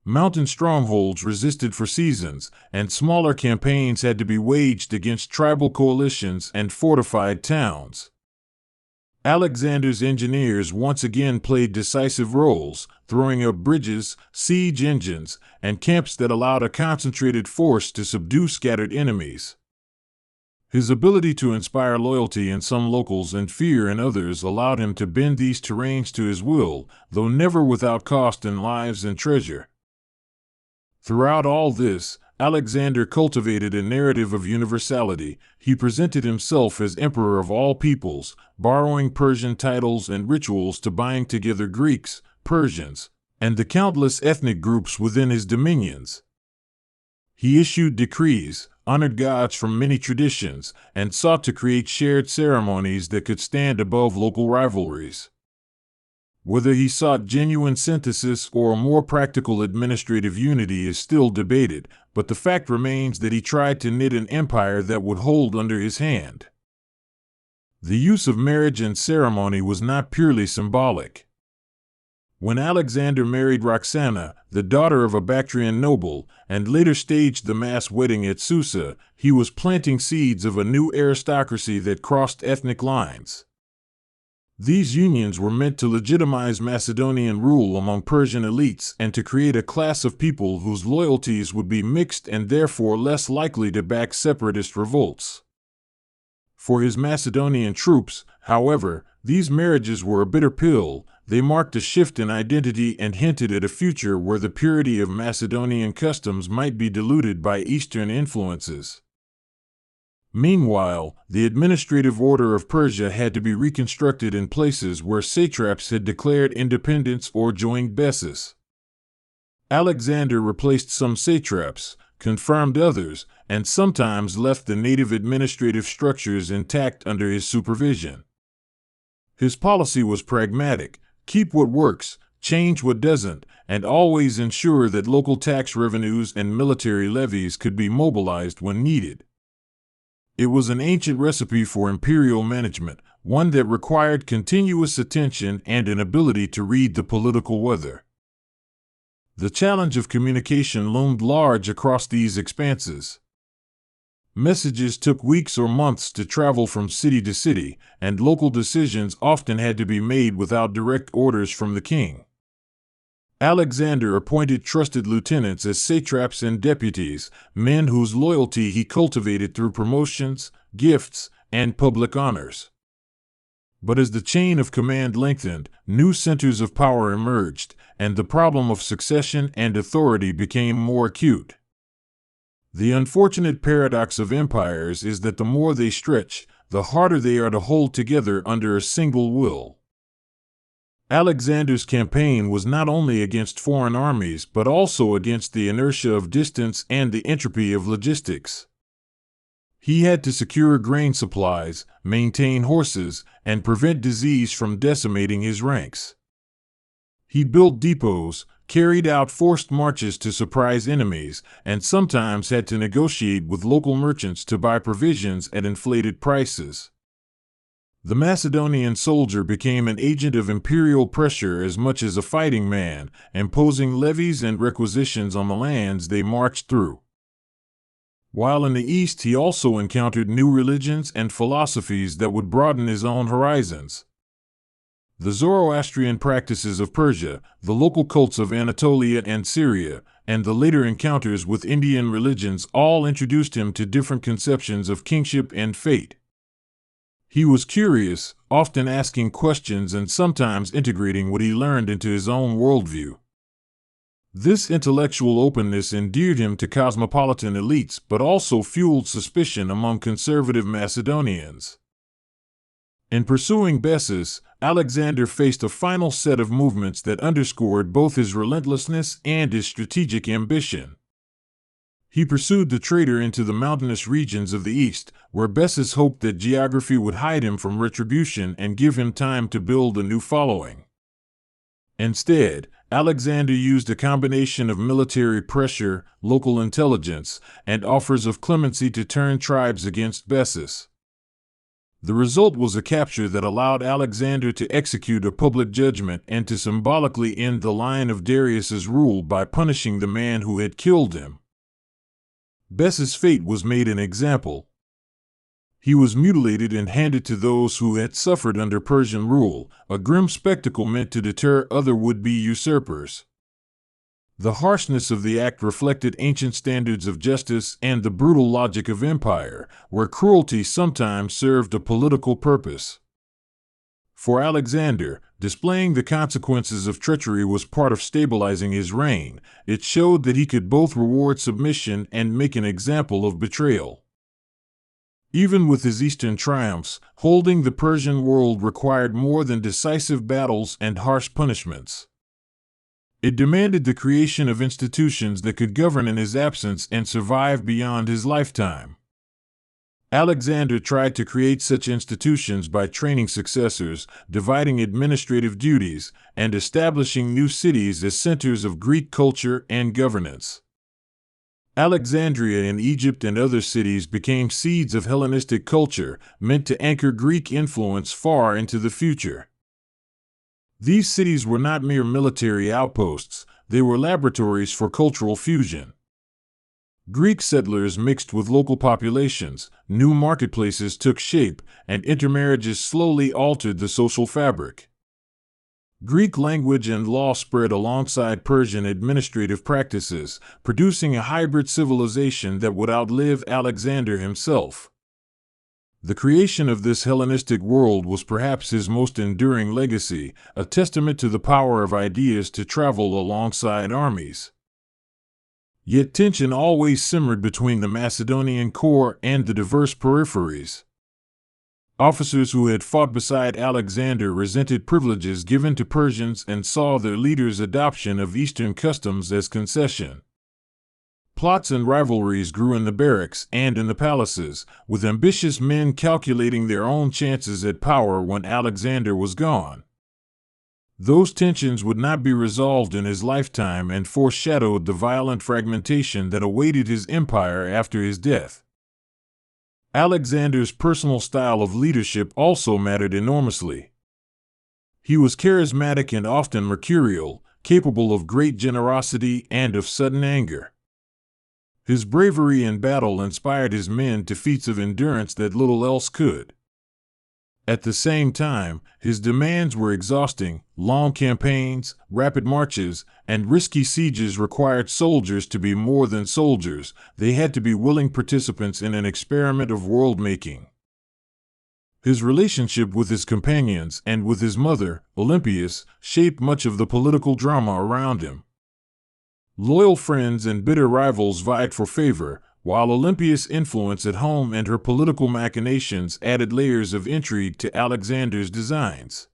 Mountain strongholds resisted for seasons, and smaller campaigns had to be waged against tribal coalitions and fortified towns. Alexander's engineers once again played decisive roles, throwing up bridges, siege engines, and camps that allowed a concentrated force to subdue scattered enemies. His ability to inspire loyalty in some locals and fear in others allowed him to bend these terrains to his will, though never without cost in lives and treasure. Throughout all this, Alexander cultivated a narrative of universality. He presented himself as emperor of all peoples, borrowing Persian titles and rituals to bind together Greeks, Persians, and the countless ethnic groups within his dominions. He issued decrees, honored gods from many traditions, and sought to create shared ceremonies that could stand above local rivalries. Whether he sought genuine synthesis or a more practical administrative unity is still debated, but the fact remains that he tried to knit an empire that would hold under his hand. The use of marriage and ceremony was not purely symbolic. When Alexander married Roxana, the daughter of a Bactrian noble, and later staged the mass wedding at Susa, he was planting seeds of a new aristocracy that crossed ethnic lines. These unions were meant to legitimize Macedonian rule among Persian elites and to create a class of people whose loyalties would be mixed and therefore less likely to back separatist revolts. For his Macedonian troops, however, these marriages were a bitter pill. They marked a shift in identity and hinted at a future where the purity of Macedonian customs might be diluted by Eastern influences. Meanwhile, the administrative order of Persia had to be reconstructed in places where satraps had declared independence or joined Bessus. Alexander replaced some satraps, confirmed others, and sometimes left the native administrative structures intact under his supervision. His policy was pragmatic: keep what works, change what doesn't, and always ensure that local tax revenues and military levies could be mobilized when needed. It was an ancient recipe for imperial management, one that required continuous attention and an ability to read the political weather. The challenge of communication loomed large across these expanses. Messages took weeks or months to travel from city to city, and local decisions often had to be made without direct orders from the king. Alexander appointed trusted lieutenants as satraps and deputies, men whose loyalty he cultivated through promotions, gifts, and public honors. But as the chain of command lengthened, new centers of power emerged, and the problem of succession and authority became more acute. The unfortunate paradox of empires is that the more they stretch, the harder they are to hold together under a single will. Alexander's campaign was not only against foreign armies but also against the inertia of distance and the entropy of logistics. He had to secure grain supplies, maintain horses, and prevent disease from decimating his ranks. He built depots, carried out forced marches to surprise enemies, and sometimes had to negotiate with local merchants to buy provisions at inflated prices. The Macedonian soldier became an agent of imperial pressure as much as a fighting man, imposing levies and requisitions on the lands they marched through. While in the east, he also encountered new religions and philosophies that would broaden his own horizons. The Zoroastrian practices of Persia, the local cults of Anatolia and Syria, and the later encounters with Indian religions all introduced him to different conceptions of kingship and fate. He was curious, often asking questions and sometimes integrating what he learned into his own worldview. This intellectual openness endeared him to cosmopolitan elites but also fueled suspicion among conservative Macedonians. In pursuing Bessus, Alexander faced a final set of movements that underscored both his relentlessness and his strategic ambition. He pursued the traitor into the mountainous regions of the east, where Bessus hoped that geography would hide him from retribution and give him time to build a new following. Instead, Alexander used a combination of military pressure, local intelligence, and offers of clemency to turn tribes against Bessus. The result was a capture that allowed Alexander to execute a public judgment and to symbolically end the line of Darius's rule by punishing the man who had killed him. Bessus' fate was made an example. He was mutilated and handed to those who had suffered under Persian rule, a grim spectacle meant to deter other would-be usurpers. The harshness of the act reflected ancient standards of justice and the brutal logic of empire, where cruelty sometimes served a political purpose. For Alexander, displaying the consequences of treachery was part of stabilizing his reign. It showed that he could both reward submission and make an example of betrayal. Even with his eastern triumphs, holding the Persian world required more than decisive battles and harsh punishments. It demanded the creation of institutions that could govern in his absence and survive beyond his lifetime. Alexander tried to create such institutions by training successors, dividing administrative duties, and establishing new cities as centers of Greek culture and governance. Alexandria in Egypt and other cities became seeds of Hellenistic culture, meant to anchor Greek influence far into the future. These cities were not mere military outposts, they were laboratories for cultural fusion. Greek settlers mixed with local populations, new marketplaces took shape, and intermarriages slowly altered the social fabric. Greek language and law spread alongside Persian administrative practices, producing a hybrid civilization that would outlive Alexander himself. The creation of this Hellenistic world was perhaps his most enduring legacy, a testament to the power of ideas to travel alongside armies. Yet tension always simmered between the Macedonian core and the diverse peripheries. Officers who had fought beside Alexander resented privileges given to Persians and saw their leaders' adoption of Eastern customs as concession. Plots and rivalries grew in the barracks and in the palaces, with ambitious men calculating their own chances at power when Alexander was gone. Those tensions would not be resolved in his lifetime and foreshadowed the violent fragmentation that awaited his empire after his death. Alexander's personal style of leadership also mattered enormously. He was charismatic and often mercurial, capable of great generosity and of sudden anger. His bravery in battle inspired his men to feats of endurance that little else could. At the same time, his demands were exhausting. Long campaigns, rapid marches, and risky sieges required soldiers to be more than soldiers. They had to be willing participants in an experiment of world-making. His relationship with his companions and with his mother, Olympias, shaped much of the political drama around him. Loyal friends and bitter rivals vied for favor, while Olympias' influence at home and her political machinations added layers of intrigue to Alexander's designs.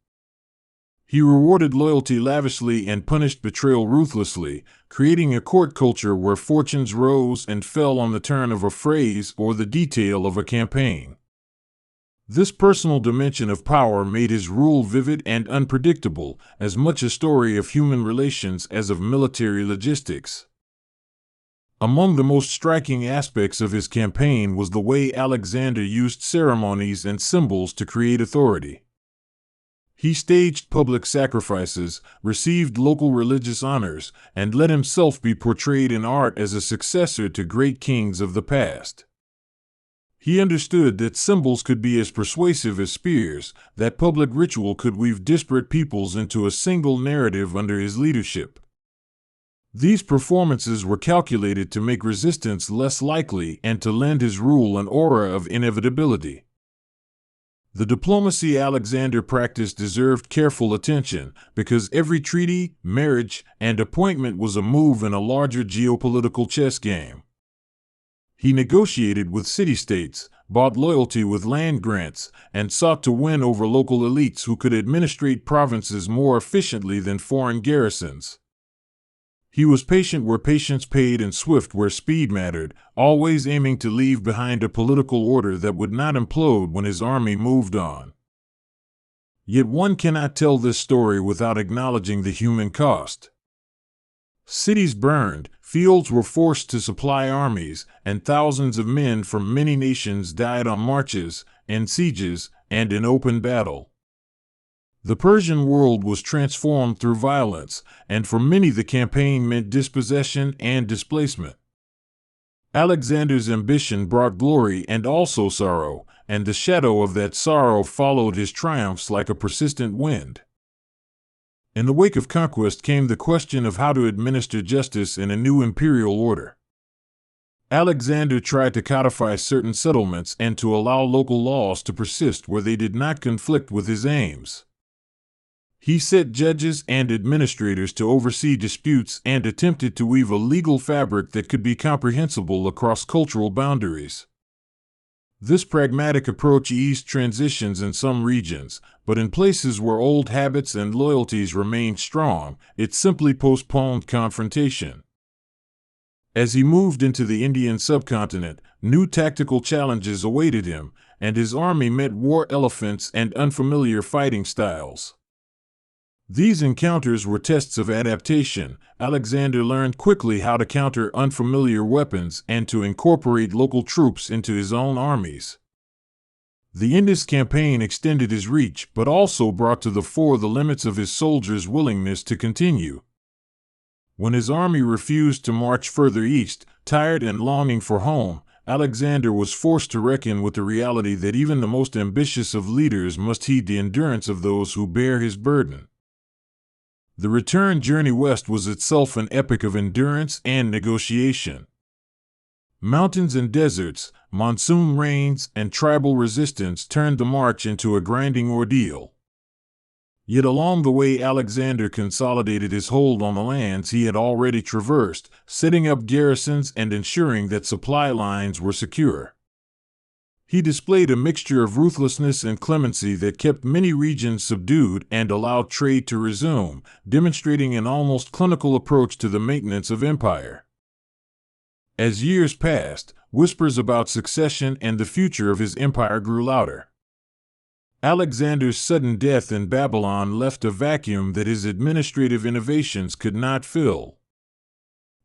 He rewarded loyalty lavishly and punished betrayal ruthlessly, creating a court culture where fortunes rose and fell on the turn of a phrase or the detail of a campaign. This personal dimension of power made his rule vivid and unpredictable, as much a story of human relations as of military logistics. Among the most striking aspects of his campaign was the way Alexander used ceremonies and symbols to create authority. He staged public sacrifices, received local religious honors, and let himself be portrayed in art as a successor to great kings of the past. He understood that symbols could be as persuasive as spears, that public ritual could weave disparate peoples into a single narrative under his leadership. These performances were calculated to make resistance less likely and to lend his rule an aura of inevitability. The diplomacy Alexander practiced deserved careful attention, because every treaty, marriage, and appointment was a move in a larger geopolitical chess game. He negotiated with city-states, bought loyalty with land grants, and sought to win over local elites who could administrate provinces more efficiently than foreign garrisons. He was patient where patience paid and swift where speed mattered, always aiming to leave behind a political order that would not implode when his army moved on. Yet one cannot tell this story without acknowledging the human cost. Cities burned, fields were forced to supply armies, and thousands of men from many nations died on marches, in sieges, and in open battle. The Persian world was transformed through violence, and for many the campaign meant dispossession and displacement. Alexander's ambition brought glory and also sorrow, and the shadow of that sorrow followed his triumphs like a persistent wind. In the wake of conquest came the question of how to administer justice in a new imperial order. Alexander tried to codify certain settlements and to allow local laws to persist where they did not conflict with his aims. He set judges and administrators to oversee disputes and attempted to weave a legal fabric that could be comprehensible across cultural boundaries. This pragmatic approach eased transitions in some regions, but in places where old habits and loyalties remained strong, it simply postponed confrontation. As he moved into the Indian subcontinent, new tactical challenges awaited him, and his army met war elephants and unfamiliar fighting styles. These encounters were tests of adaptation. Alexander learned quickly how to counter unfamiliar weapons and to incorporate local troops into his own armies. The Indus campaign extended his reach, but also brought to the fore the limits of his soldiers' willingness to continue. When his army refused to march further east, tired and longing for home, Alexander was forced to reckon with the reality that even the most ambitious of leaders must heed the endurance of those who bear his burden. The return journey west was itself an epic of endurance and negotiation. Mountains and deserts, monsoon rains, and tribal resistance turned the march into a grinding ordeal. Yet along the way Alexander consolidated his hold on the lands he had already traversed, setting up garrisons and ensuring that supply lines were secure. He displayed a mixture of ruthlessness and clemency that kept many regions subdued and allowed trade to resume, demonstrating an almost clinical approach to the maintenance of empire. As years passed, whispers about succession and the future of his empire grew louder. Alexander's sudden death in Babylon left a vacuum that his administrative innovations could not fill.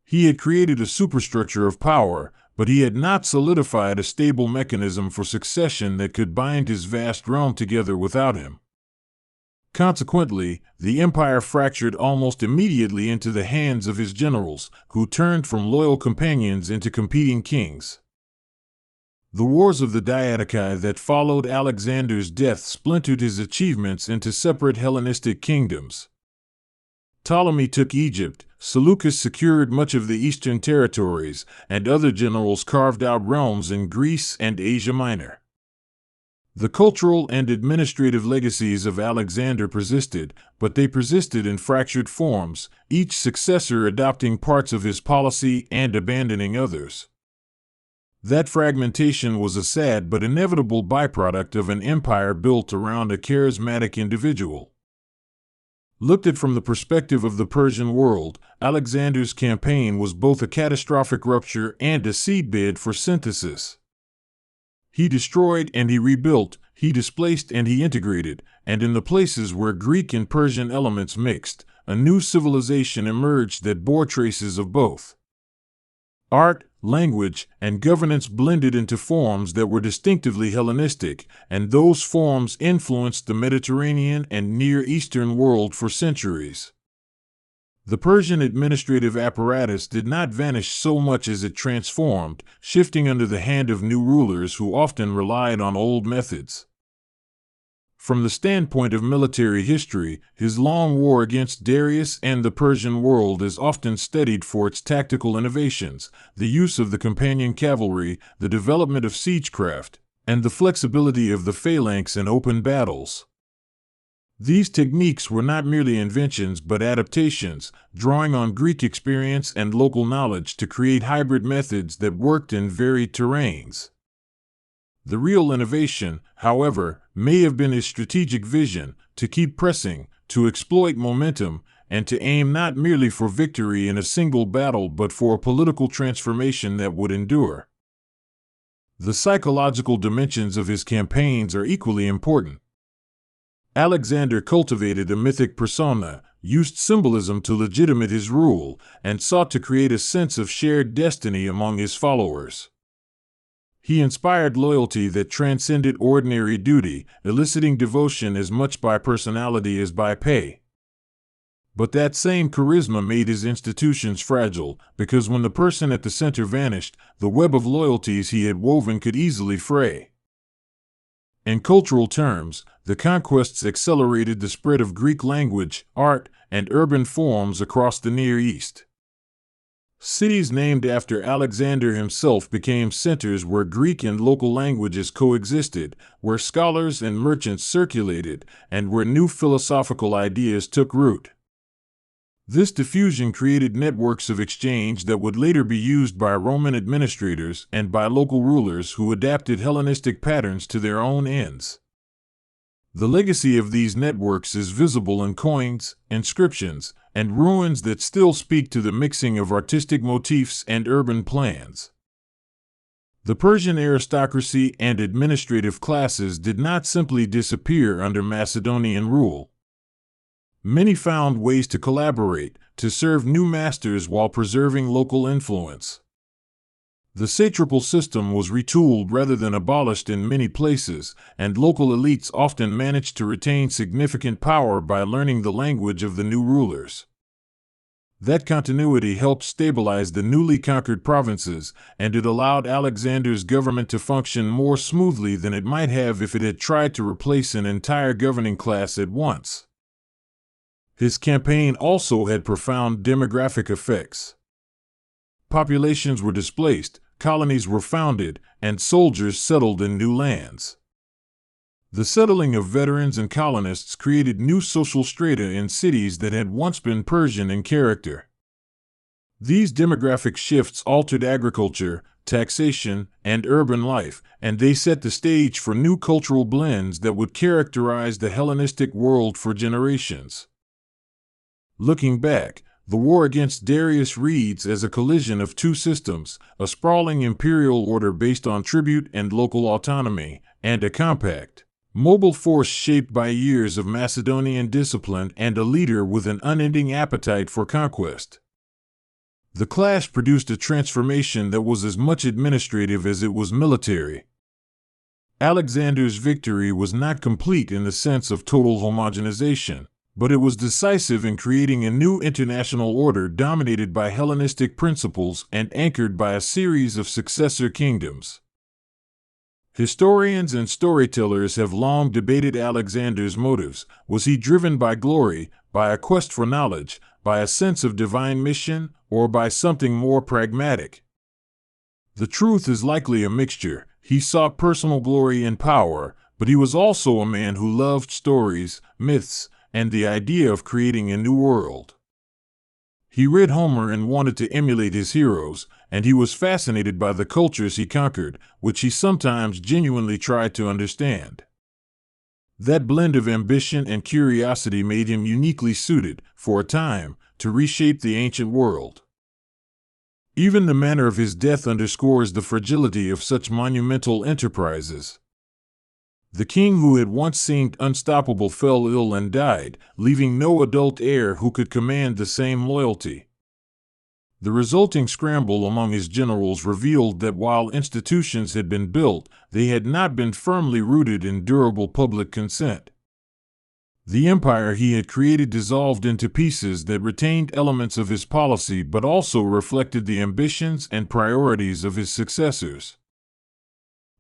He had created a superstructure of power, but he had not solidified a stable mechanism for succession that could bind his vast realm together without him. Consequently, the empire fractured almost immediately into the hands of his generals, who turned from loyal companions into competing kings. The wars of the Diadochi that followed Alexander's death splintered his achievements into separate Hellenistic kingdoms. Ptolemy took Egypt, Seleucus secured much of the eastern territories, and other generals carved out realms in Greece and Asia Minor. The cultural and administrative legacies of Alexander persisted, but they persisted in fractured forms, each successor adopting parts of his policy and abandoning others. That fragmentation was a sad but inevitable byproduct of an empire built around a charismatic individual. Looked at from the perspective of the Persian world, Alexander's campaign was both a catastrophic rupture and a seedbed for synthesis. He destroyed and he rebuilt, he displaced and he integrated, and in the places where Greek and Persian elements mixed, a new civilization emerged that bore traces of both. Art, language, and governance blended into forms that were distinctively Hellenistic, and those forms influenced the Mediterranean and Near Eastern world for centuries. The Persian administrative apparatus did not vanish so much as it transformed, shifting under the hand of new rulers who often relied on old methods. From the standpoint of military history, his long war against Darius and the Persian world is often studied for its tactical innovations, the use of the companion cavalry, the development of siegecraft, and the flexibility of the phalanx in open battles. These techniques were not merely inventions but adaptations, drawing on Greek experience and local knowledge to create hybrid methods that worked in varied terrains. The real innovation, however, may have been his strategic vision, to keep pressing, to exploit momentum, and to aim not merely for victory in a single battle but for a political transformation that would endure. The psychological dimensions of his campaigns are equally important. Alexander cultivated a mythic persona, used symbolism to legitimate his rule, and sought to create a sense of shared destiny among his followers. He inspired loyalty that transcended ordinary duty, eliciting devotion as much by personality as by pay. But that same charisma made his institutions fragile, because when the person at the center vanished, the web of loyalties he had woven could easily fray. In cultural terms, the conquests accelerated the spread of Greek language, art, and urban forms across the Near East. Cities named after Alexander himself became centers where Greek and local languages coexisted, where scholars and merchants circulated, and where new philosophical ideas took root. This diffusion created networks of exchange that would later be used by Roman administrators and by local rulers who adapted Hellenistic patterns to their own ends. The legacy of these networks is visible in coins, inscriptions, and ruins that still speak to the mixing of artistic motifs and urban plans. The Persian aristocracy and administrative classes did not simply disappear under Macedonian rule. Many found ways to collaborate, to serve new masters while preserving local influence. The satrapal system was retooled rather than abolished in many places, and local elites often managed to retain significant power by learning the language of the new rulers. That continuity helped stabilize the newly conquered provinces, and it allowed Alexander's government to function more smoothly than it might have if it had tried to replace an entire governing class at once. His campaign also had profound demographic effects. Populations were displaced, colonies were founded, and soldiers settled in new lands. The settling of veterans and colonists created new social strata in cities that had once been Persian in character. These demographic shifts altered agriculture, taxation, and urban life, and they set the stage for new cultural blends that would characterize the Hellenistic world for generations. Looking back, the war against Darius reads as a collision of two systems, a sprawling imperial order based on tribute and local autonomy, and a compact, mobile force shaped by years of Macedonian discipline and a leader with an unending appetite for conquest. The clash produced a transformation that was as much administrative as it was military. Alexander's victory was not complete in the sense of total homogenization, but it was decisive in creating a new international order dominated by Hellenistic principles and anchored by a series of successor kingdoms. Historians and storytellers have long debated Alexander's motives. Was he driven by glory, by a quest for knowledge, by a sense of divine mission, or by something more pragmatic? The truth is likely a mixture. He sought personal glory and power, but he was also a man who loved stories, myths, and the idea of creating a new world. He read Homer and wanted to emulate his heroes, and he was fascinated by the cultures he conquered, which he sometimes genuinely tried to understand. That blend of ambition and curiosity made him uniquely suited, for a time, to reshape the ancient world. Even the manner of his death underscores the fragility of such monumental enterprises. The king who had once seemed unstoppable fell ill and died, leaving no adult heir who could command the same loyalty. The resulting scramble among his generals revealed that while institutions had been built, they had not been firmly rooted in durable public consent. The empire he had created dissolved into pieces that retained elements of his policy but also reflected the ambitions and priorities of his successors.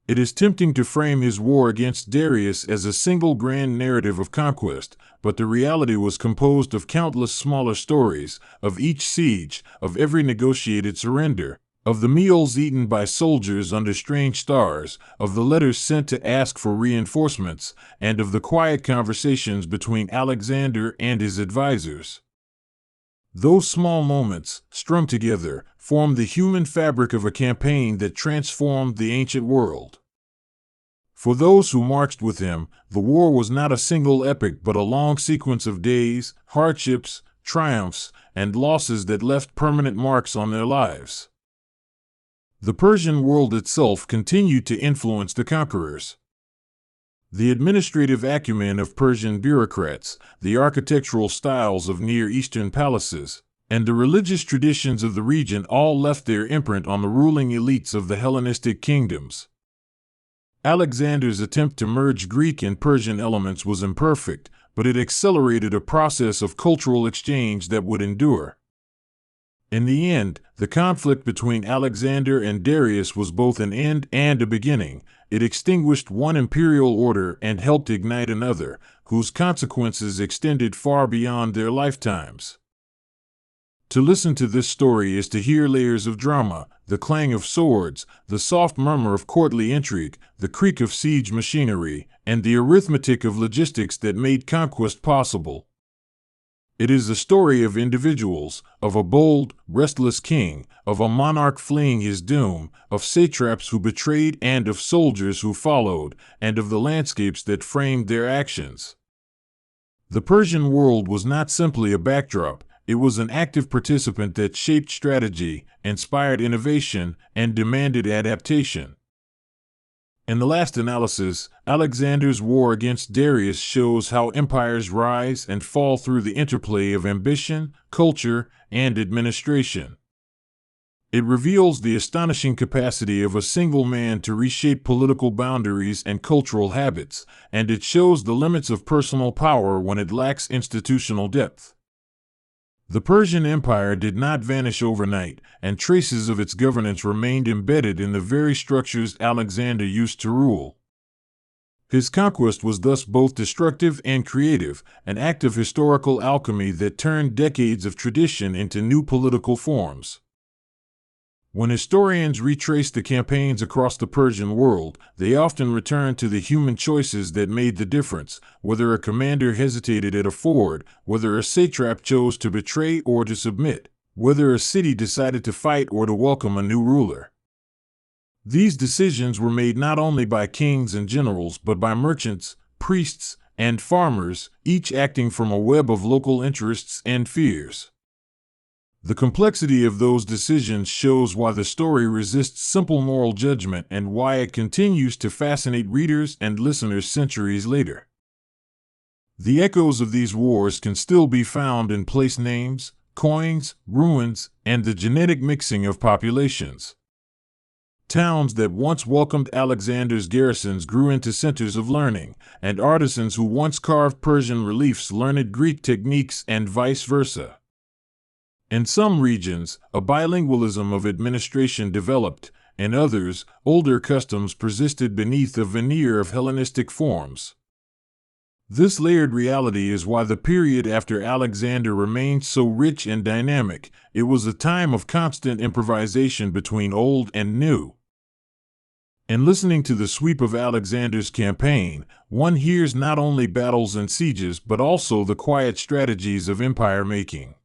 It is tempting to frame his war against Darius as a single grand narrative of conquest, but the reality was composed of countless smaller stories, of each siege, of every negotiated surrender, Of the meals eaten by soldiers under strange stars, of the letters sent to ask for reinforcements, and of the quiet conversations between Alexander and his advisors. Those small moments, strung together, formed the human fabric of a campaign that transformed the ancient world. For those who marched with him, the war was not a single epic but a long sequence of days, hardships, triumphs, and losses that left permanent marks on their lives. The Persian world itself continued to influence the conquerors. The administrative acumen of Persian bureaucrats, the architectural styles of Near Eastern palaces, and the religious traditions of the region all left their imprint on the ruling elites of the Hellenistic kingdoms. Alexander's attempt to merge Greek and Persian elements was imperfect, but it accelerated a process of cultural exchange that would endure. In the end, the conflict between Alexander and Darius was both an end and a beginning. It extinguished one imperial order and helped ignite another, whose consequences extended far beyond their lifetimes. To listen to this story is to hear layers of drama, the clang of swords, the soft murmur of courtly intrigue, the creak of siege machinery, and the arithmetic of logistics that made conquest possible. It is the story of individuals, of a bold, restless king, of a monarch fleeing his doom, of satraps who betrayed and of soldiers who followed, and of the landscapes that framed their actions. The Persian world was not simply a backdrop, it was an active participant that shaped strategy, inspired innovation, and demanded adaptation. In the last analysis, Alexander's war against Darius shows how empires rise and fall through the interplay of ambition, culture, and administration. It reveals the astonishing capacity of a single man to reshape political boundaries and cultural habits, and it shows the limits of personal power when it lacks institutional depth. The Persian Empire did not vanish overnight, and traces of its governance remained embedded in the very structures Alexander used to rule. His conquest was thus both destructive and creative, an act of historical alchemy that turned decades of tradition into new political forms. When historians retrace the campaigns across the Persian world, they often return to the human choices that made the difference, whether a commander hesitated at a ford, whether a satrap chose to betray or to submit, whether a city decided to fight or to welcome a new ruler. These decisions were made not only by kings and generals but by merchants, priests, and farmers, each acting from a web of local interests and fears. The complexity of those decisions shows why the story resists simple moral judgment and why it continues to fascinate readers and listeners centuries later. The echoes of these wars can still be found in place names, coins, ruins, and the genetic mixing of populations. Towns that once welcomed Alexander's garrisons grew into centers of learning, and artisans who once carved Persian reliefs learned Greek techniques and vice versa. In some regions, a bilingualism of administration developed. In others, older customs persisted beneath a veneer of Hellenistic forms. This layered reality is why the period after Alexander remained so rich and dynamic. It was a time of constant improvisation between old and new. In listening to the sweep of Alexander's campaign, one hears not only battles and sieges but also the quiet strategies of empire making.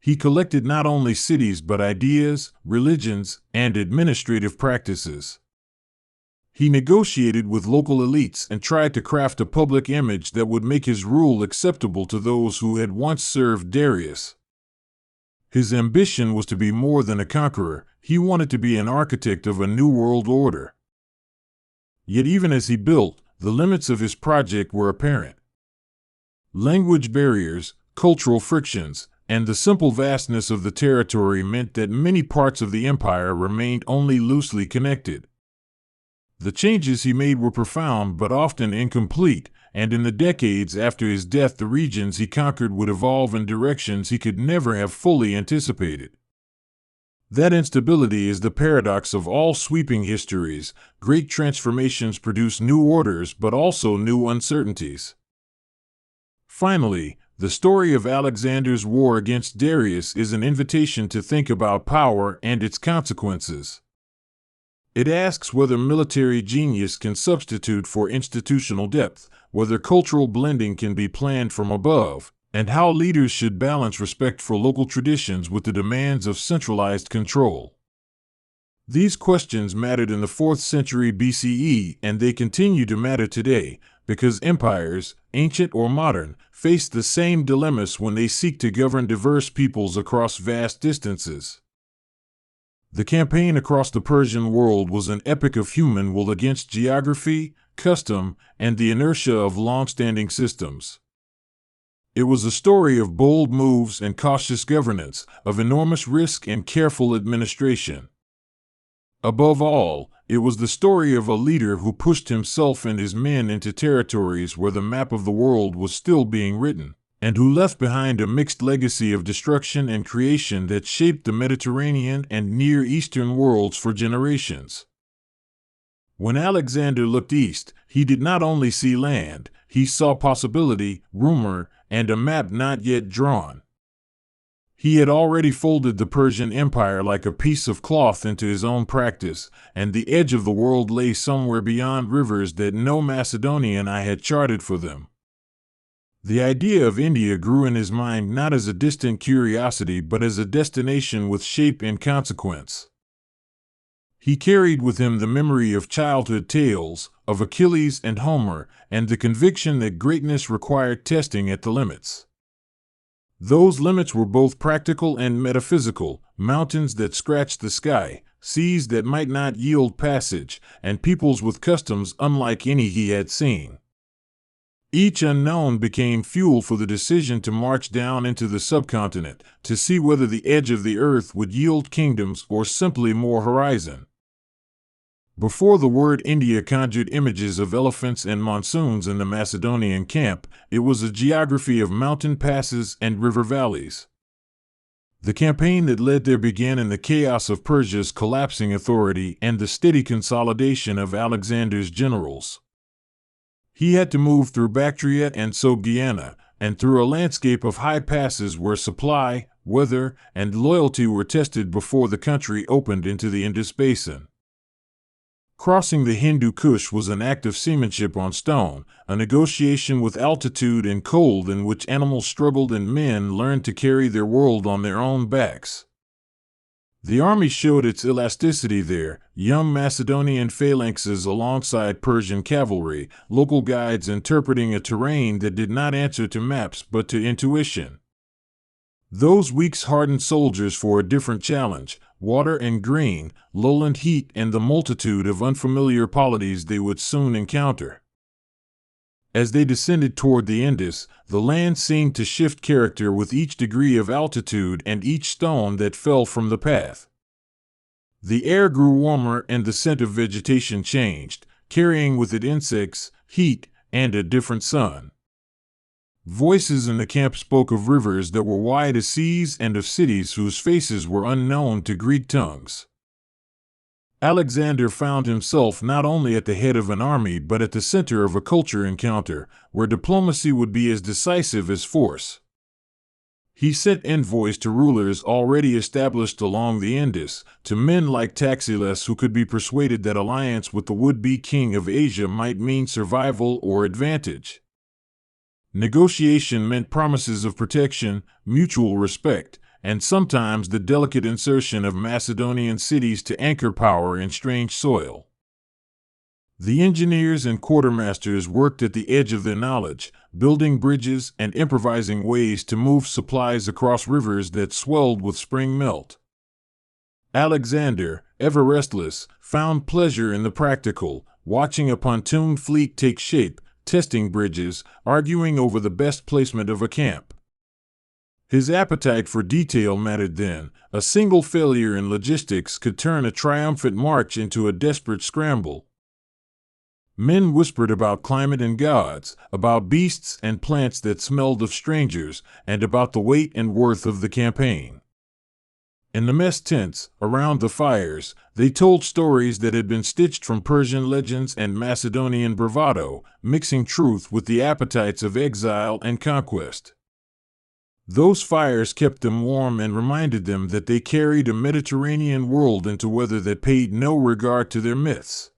He collected not only cities but ideas, religions, and administrative practices. He negotiated with local elites and tried to craft a public image that would make his rule acceptable to those who had once served Darius. His ambition was to be more than a conqueror. He wanted to be an architect of a new world order. Yet even as he built, the limits of his project were apparent. Language barriers, cultural frictions, and the simple vastness of the territory meant that many parts of the empire remained only loosely connected. The changes he made were profound but often incomplete, and in the decades after his death the regions he conquered would evolve in directions he could never have fully anticipated. That instability is the paradox of all sweeping histories. Great transformations produce new orders but also new uncertainties. Finally, The story of Alexander's war against Darius is an invitation to think about power and its consequences. It asks whether military genius can substitute for institutional depth, whether cultural blending can be planned from above, and how leaders should balance respect for local traditions with the demands of centralized control. These questions mattered in the 4th century BCE, and they continue to matter today, because empires, ancient or modern, face the same dilemmas when they seek to govern diverse peoples across vast distances. The campaign across the Persian world was an epic of human will against geography, custom, and the inertia of long-standing systems. It was a story of bold moves and cautious governance, of enormous risk and careful administration. Above all, it was the story of a leader who pushed himself and his men into territories where the map of the world was still being written, and who left behind a mixed legacy of destruction and creation that shaped the Mediterranean and Near Eastern worlds for generations. When Alexander looked east, he did not only see land, he saw possibility, rumor, and a map not yet drawn. He had already folded the Persian Empire like a piece of cloth into his own practice, and the edge of the world lay somewhere beyond rivers that no Macedonian eye had charted for them. The idea of India grew in his mind not as a distant curiosity but as a destination with shape and consequence. He carried with him the memory of childhood tales, of Achilles and Homer, and the conviction that greatness required testing at the limits. Those limits were both practical and metaphysical, mountains that scratched the sky, seas that might not yield passage, and peoples with customs unlike any he had seen. Each unknown became fuel for the decision to march down into the subcontinent, to see whether the edge of the earth would yield kingdoms or simply more horizon. Before the word India conjured images of elephants and monsoons in the Macedonian camp, it was a geography of mountain passes and river valleys. The campaign that led there began in the chaos of Persia's collapsing authority and the steady consolidation of Alexander's generals. He had to move through Bactria and Sogdiana, and through a landscape of high passes where supply, weather, and loyalty were tested before the country opened into the Indus Basin. Crossing the Hindu Kush was an act of seamanship on stone, a negotiation with altitude and cold in which animals struggled and men learned to carry their world on their own backs. The army showed its elasticity there, young Macedonian phalanxes alongside Persian cavalry, local guides interpreting a terrain that did not answer to maps but to intuition. Those weeks hardened soldiers for a different challenge: water and green, lowland heat, and the multitude of unfamiliar polities they would soon encounter. As they descended toward the Indus, the land seemed to shift character with each degree of altitude and each stone that fell from the path. The air grew warmer and the scent of vegetation changed, carrying with it insects, heat, and a different sun. Voices in the camp spoke of rivers that were wide as seas and of cities whose faces were unknown to Greek tongues. Alexander found himself not only at the head of an army but at the center of a culture encounter, where diplomacy would be as decisive as force. He sent envoys to rulers already established along the Indus, to men like Taxiles who could be persuaded that alliance with the would-be king of Asia might mean survival or advantage. Negotiation meant promises of protection, mutual respect, and sometimes the delicate insertion of Macedonian cities to anchor power in strange soil. The engineers and quartermasters worked at the edge of their knowledge, building bridges and improvising ways to move supplies across rivers that swelled with spring melt. Alexander, ever restless, found pleasure in the practical, watching a pontoon fleet take shape, testing bridges, arguing over the best placement of a camp. His appetite for detail mattered then. A single failure in logistics could turn a triumphant march into a desperate scramble. Men whispered about climate and gods, about beasts and plants that smelled of strangers, and about the weight and worth of the campaign. In the mess tents, around the fires, they told stories that had been stitched from Persian legends and Macedonian bravado, mixing truth with the appetites of exile and conquest. Those fires kept them warm and reminded them that they carried a Mediterranean world into weather that paid no regard to their myths.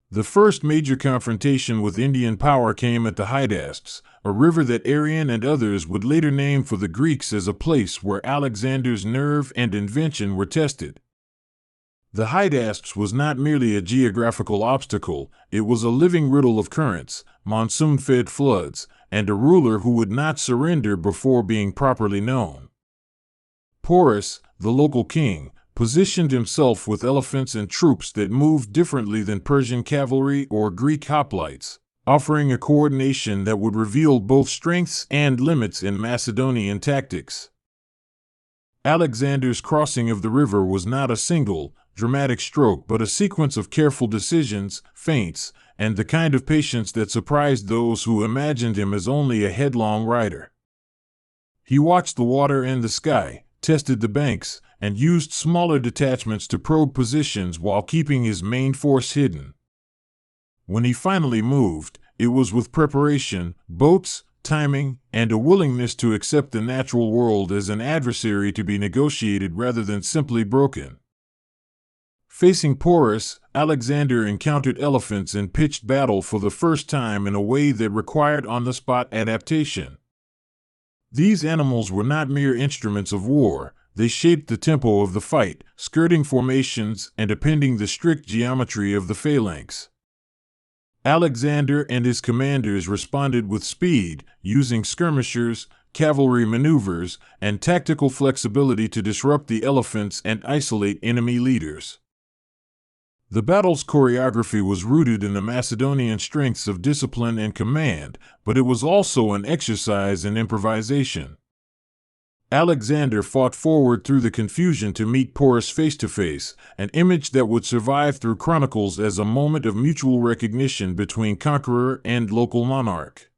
The first major confrontation with Indian power came at the Hydaspes, a river that Arian and others would later name for the Greeks as a place where Alexander's nerve and invention were tested. The Hydaspes was not merely a geographical obstacle, it was a living riddle of currents, monsoon-fed floods, and a ruler who would not surrender before being properly known. Porus, the local king, positioned himself with elephants and troops that moved differently than Persian cavalry or Greek hoplites, offering a coordination that would reveal both strengths and limits in Macedonian tactics. Alexander's crossing of the river was not a single, dramatic stroke but a sequence of careful decisions, feints, and the kind of patience that surprised those who imagined him as only a headlong rider. He watched the water and the sky, tested the banks, and used smaller detachments to probe positions while keeping his main force hidden. When he finally moved, it was with preparation, boats, timing, and a willingness to accept the natural world as an adversary to be negotiated rather than simply broken. Facing Porus, Alexander encountered elephants in pitched battle for the first time in a way that required on-the-spot adaptation. These animals were not mere instruments of war, they shaped the tempo of the fight, skirting formations and appending the strict geometry of the phalanx. Alexander and his commanders responded with speed, using skirmishers, cavalry maneuvers, and tactical flexibility to disrupt the elephants and isolate enemy leaders. The battle's choreography was rooted in the Macedonian strengths of discipline and command, but it was also an exercise in improvisation. Alexander fought forward through the confusion to meet Porus face to face, an image that would survive through chronicles as a moment of mutual recognition between conqueror and local monarch.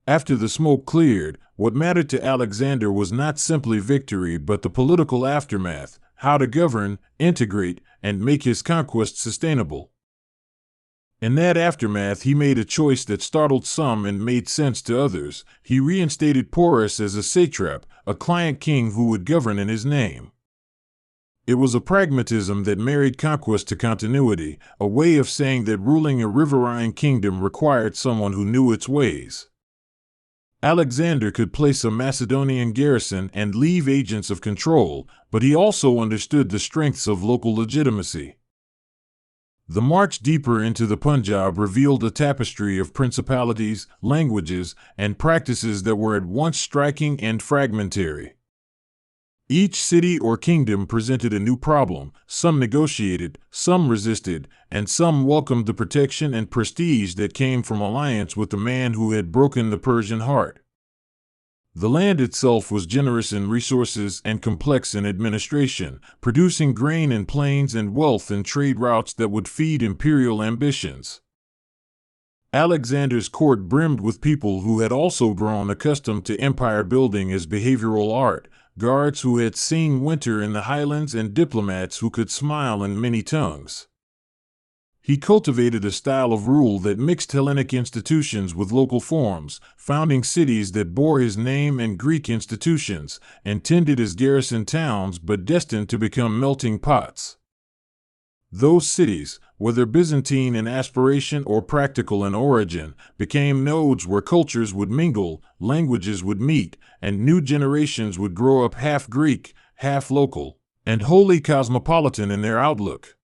After the smoke cleared, what mattered to Alexander was not simply victory but the political aftermath, how to govern, integrate, and make his conquest sustainable. In that aftermath, he made a choice that startled some and made sense to others. He reinstated Porus as a satrap, a client king who would govern in his name. It was a pragmatism that married conquest to continuity, a way of saying that ruling a riverine kingdom required someone who knew its ways. Alexander could place a Macedonian garrison and leave agents of control, but he also understood the strengths of local legitimacy. The march deeper into the Punjab revealed a tapestry of principalities, languages, and practices that were at once striking and fragmentary. Each city or kingdom presented a new problem. Some negotiated, some resisted, and some welcomed the protection and prestige that came from alliance with the man who had broken the Persian heart. The land itself was generous in resources and complex in administration, producing grain in plains and wealth in trade routes that would feed imperial ambitions. Alexander's court brimmed with people who had also grown accustomed to empire building as behavioral art, guards who had seen winter in the highlands and diplomats who could smile in many tongues. He cultivated a style of rule that mixed Hellenic institutions with local forms, founding cities that bore his name and Greek institutions, intended as garrison towns but destined to become melting pots. Those cities, whether Byzantine in aspiration or practical in origin, became nodes where cultures would mingle, languages would meet, and new generations would grow up half Greek, half local, and wholly cosmopolitan in their outlook.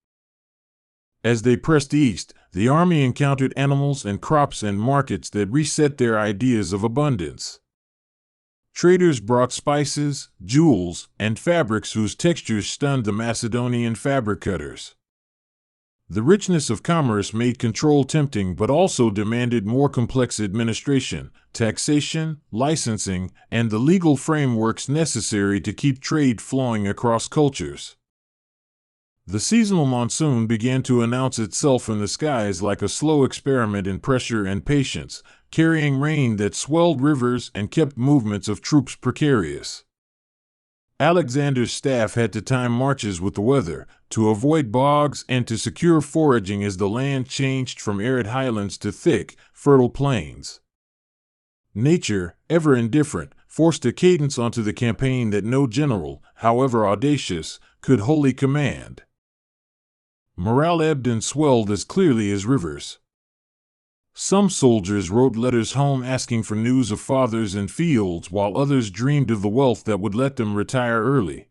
As they pressed east, the army encountered animals and crops and markets that reset their ideas of abundance. Traders brought spices, jewels, and fabrics whose textures stunned the Macedonian fabric cutters. The richness of commerce made control tempting but also demanded more complex administration, taxation, licensing, and the legal frameworks necessary to keep trade flowing across cultures. The seasonal monsoon began to announce itself in the skies like a slow experiment in pressure and patience, carrying rain that swelled rivers and kept movements of troops precarious. Alexander's staff had to time marches with the weather, to avoid bogs and to secure foraging as the land changed from arid highlands to thick, fertile plains. Nature, ever indifferent, forced a cadence onto the campaign that no general, however audacious, could wholly command. Morale ebbed and swelled as clearly as rivers. Some soldiers wrote letters home asking for news of fathers and fields, while others dreamed of the wealth that would let them retire early.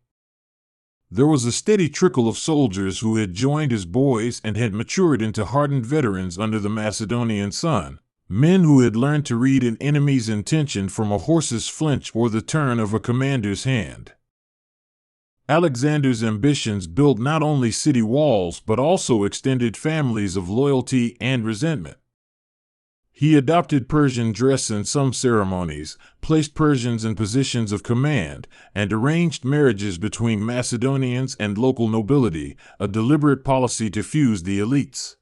There was a steady trickle of soldiers who had joined as boys and had matured into hardened veterans under the Macedonian sun, men who had learned to read an enemy's intention from a horse's flinch or the turn of a commander's hand. Alexander's ambitions built not only city walls but also extended families of loyalty and resentment. He adopted Persian dress in some ceremonies, placed Persians in positions of command, and arranged marriages between Macedonians and local nobility, a deliberate policy to fuse the elites.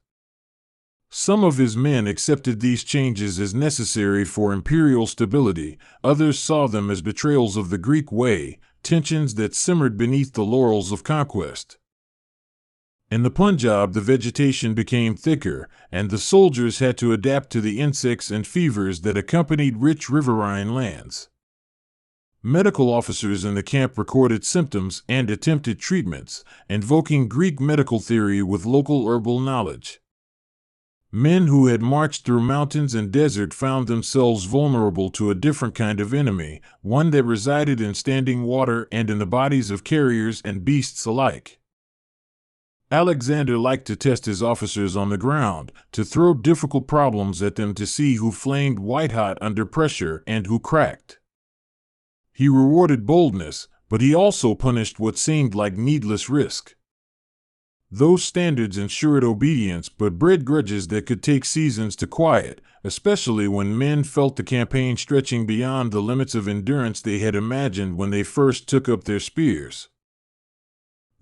Some of his men accepted these changes as necessary for imperial stability, others saw them as betrayals of the Greek way, tensions that simmered beneath the laurels of conquest. In the Punjab, the vegetation became thicker, and the soldiers had to adapt to the insects and fevers that accompanied rich riverine lands. Medical officers in the camp recorded symptoms and attempted treatments, invoking Greek medical theory with local herbal knowledge. Men who had marched through mountains and desert found themselves vulnerable to a different kind of enemy, one that resided in standing water and in the bodies of carriers and beasts alike. Alexander liked to test his officers on the ground, to throw difficult problems at them to see who flamed white-hot under pressure and who cracked. He rewarded boldness, but he also punished what seemed like needless risk. Those standards ensured obedience but bred grudges that could take seasons to quiet, especially when men felt the campaign stretching beyond the limits of endurance they had imagined when they first took up their spears.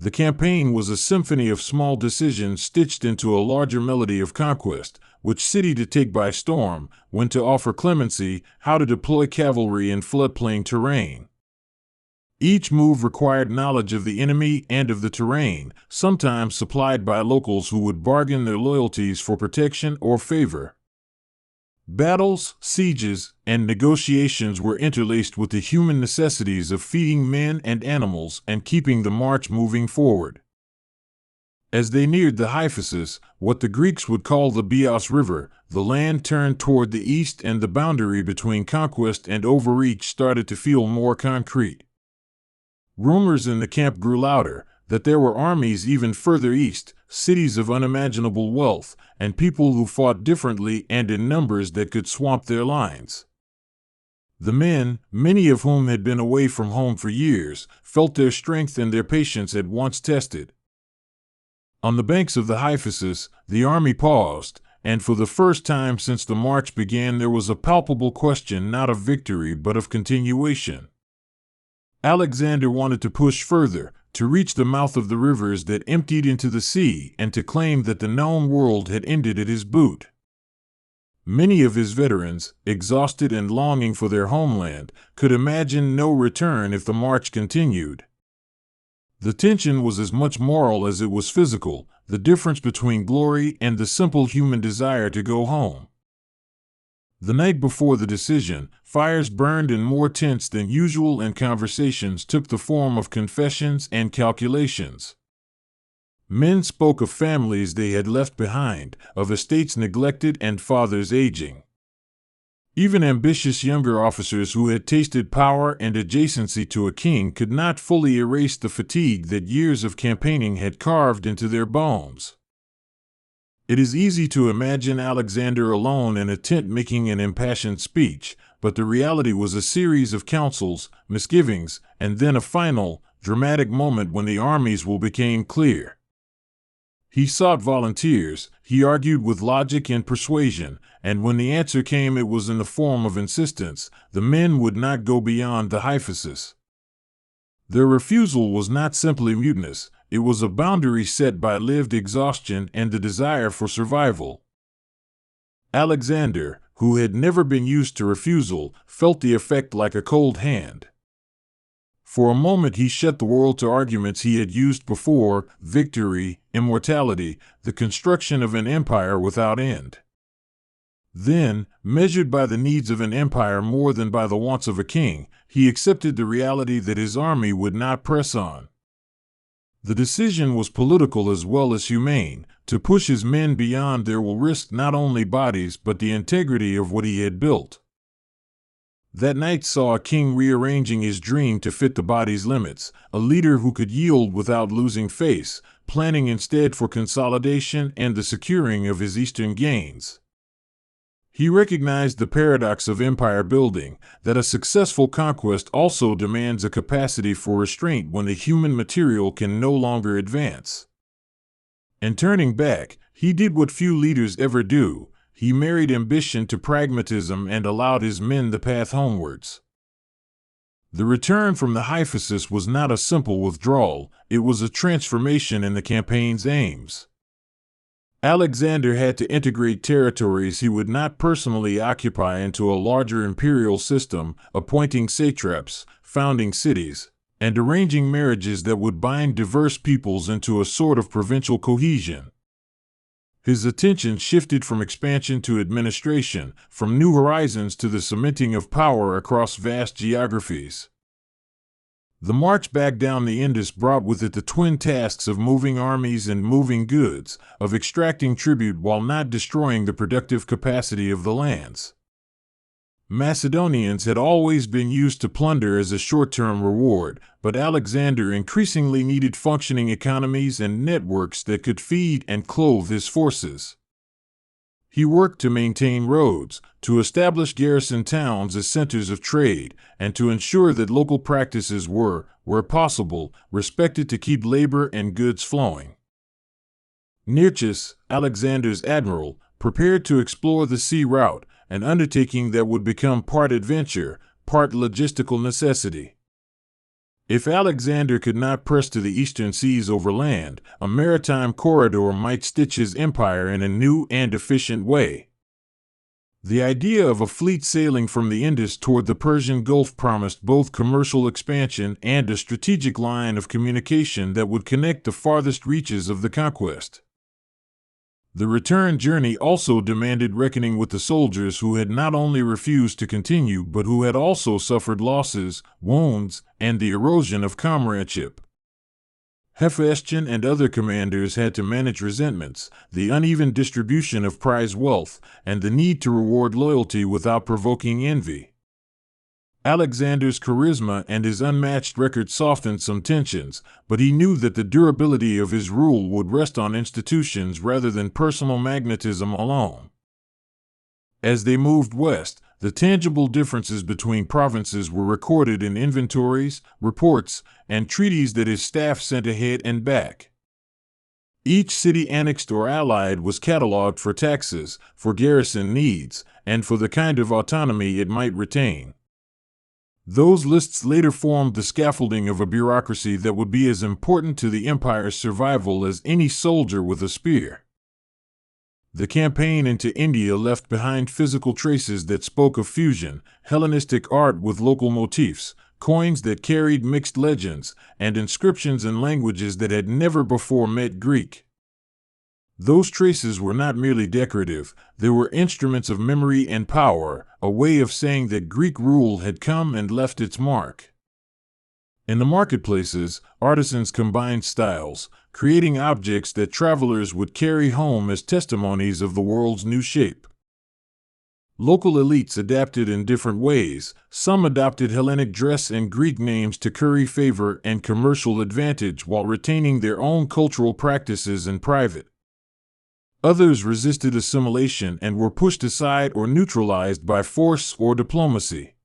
The campaign was a symphony of small decisions stitched into a larger melody of conquest: which city to take by storm, when to offer clemency, how to deploy cavalry in floodplain terrain. Each move required knowledge of the enemy and of the terrain, sometimes supplied by locals who would bargain their loyalties for protection or favor. Battles, sieges, and negotiations were interlaced with the human necessities of feeding men and animals and keeping the march moving forward. As they neared the Hyphasis, what the Greeks would call the Bios River, the land turned toward the east and the boundary between conquest and overreach started to feel more concrete. Rumors in the camp grew louder, that there were armies even further east, cities of unimaginable wealth, and people who fought differently and in numbers that could swamp their lines. The men, many of whom had been away from home for years, felt their strength and their patience at once tested. On the banks of the Hyphasis, the army paused, and for the first time since the march began there was a palpable question not of victory but of continuation. Alexander wanted to push further, to reach the mouth of the rivers that emptied into the sea, and to claim that the known world had ended at his boot. Many of his veterans, exhausted and longing for their homeland, could imagine no return if the march continued. The tension was as much moral as it was physical, the difference between glory and the simple human desire to go home. The night before the decision, fires burned in more tents than usual and conversations took the form of confessions and calculations. Men spoke of families they had left behind, of estates neglected and fathers aging. Even ambitious younger officers who had tasted power and adjacency to a king could not fully erase the fatigue that years of campaigning had carved into their bones. It is easy to imagine Alexander alone in a tent making an impassioned speech, but the reality was a series of counsels, misgivings, and then a final, dramatic moment when the armies will became clear. He sought volunteers, he argued with logic and persuasion, and when the answer came it was in the form of insistence: the men would not go beyond the Hyphasis. Their refusal was not simply mutinous, it was a boundary set by lived exhaustion and the desire for survival. Alexander, who had never been used to refusal, felt the effect like a cold hand. For a moment he shut the world to arguments he had used before: victory, immortality, the construction of an empire without end. Then, measured by the needs of an empire more than by the wants of a king, he accepted the reality that his army would not press on. The decision was political as well as humane. To push his men beyond their will risk not only bodies but the integrity of what he had built. That night saw a king rearranging his dream to fit the body's limits, a leader who could yield without losing face, planning instead for consolidation and the securing of his eastern gains. He recognized the paradox of empire building, that a successful conquest also demands a capacity for restraint when the human material can no longer advance. And turning back, he did what few leaders ever do. He married ambition to pragmatism and allowed his men the path homewards. The return from the hyphasis was not a simple withdrawal, it was a transformation in the campaign's aims. Alexander had to integrate territories he would not personally occupy into a larger imperial system, appointing satraps, founding cities, and arranging marriages that would bind diverse peoples into a sort of provincial cohesion. His attention shifted from expansion to administration, from new horizons to the cementing of power across vast geographies. The march back down the Indus brought with it the twin tasks of moving armies and moving goods, of extracting tribute while not destroying the productive capacity of the lands. Macedonians had always been used to plunder as a short-term reward, but Alexander increasingly needed functioning economies and networks that could feed and clothe his forces. He worked to maintain roads, to establish garrison towns as centers of trade, and to ensure that local practices were, where possible, respected to keep labor and goods flowing. Nearchus, Alexander's admiral, prepared to explore the sea route, an undertaking that would become part adventure, part logistical necessity. If Alexander could not press to the eastern seas overland, a maritime corridor might stitch his empire in a new and efficient way. The idea of a fleet sailing from the Indus toward the Persian Gulf promised both commercial expansion and a strategic line of communication that would connect the farthest reaches of the conquest. The return journey also demanded reckoning with the soldiers who had not only refused to continue but who had also suffered losses, wounds, and the erosion of comradeship. Hephaestion and other commanders had to manage resentments, the uneven distribution of prize wealth, and the need to reward loyalty without provoking envy. Alexander's charisma and his unmatched record softened some tensions, but he knew that the durability of his rule would rest on institutions rather than personal magnetism alone. As they moved west, the tangible differences between provinces were recorded in inventories, reports, and treaties that his staff sent ahead and back. Each city annexed or allied was catalogued for taxes, for garrison needs, and for the kind of autonomy it might retain. Those lists later formed the scaffolding of a bureaucracy that would be as important to the empire's survival as any soldier with a spear. The campaign into India left behind physical traces that spoke of fusion, Hellenistic art with local motifs, coins that carried mixed legends, and inscriptions in languages that had never before met Greek. Those traces were not merely decorative, they were instruments of memory and power, a way of saying that Greek rule had come and left its mark. In the marketplaces, artisans combined styles, creating objects that travelers would carry home as testimonies of the world's new shape. Local elites adapted in different ways. Some adopted Hellenic dress and Greek names to curry favor and commercial advantage while retaining their own cultural practices in private. Others resisted assimilation and were pushed aside or neutralized by force or diplomacy.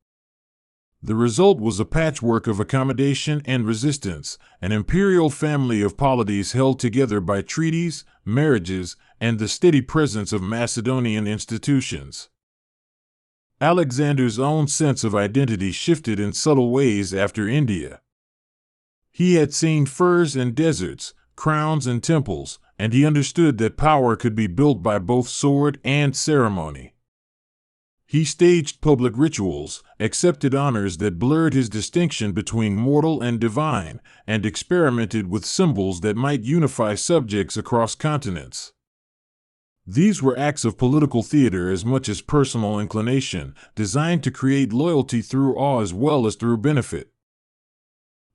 The result was a patchwork of accommodation and resistance, an imperial family of polities held together by treaties, marriages, and the steady presence of Macedonian institutions. Alexander's own sense of identity shifted in subtle ways after India. He had seen firs and deserts, crowns and temples, and he understood that power could be built by both sword and ceremony. He staged public rituals, accepted honors that blurred his distinction between mortal and divine, and experimented with symbols that might unify subjects across continents. These were acts of political theater as much as personal inclination, designed to create loyalty through awe as well as through benefit.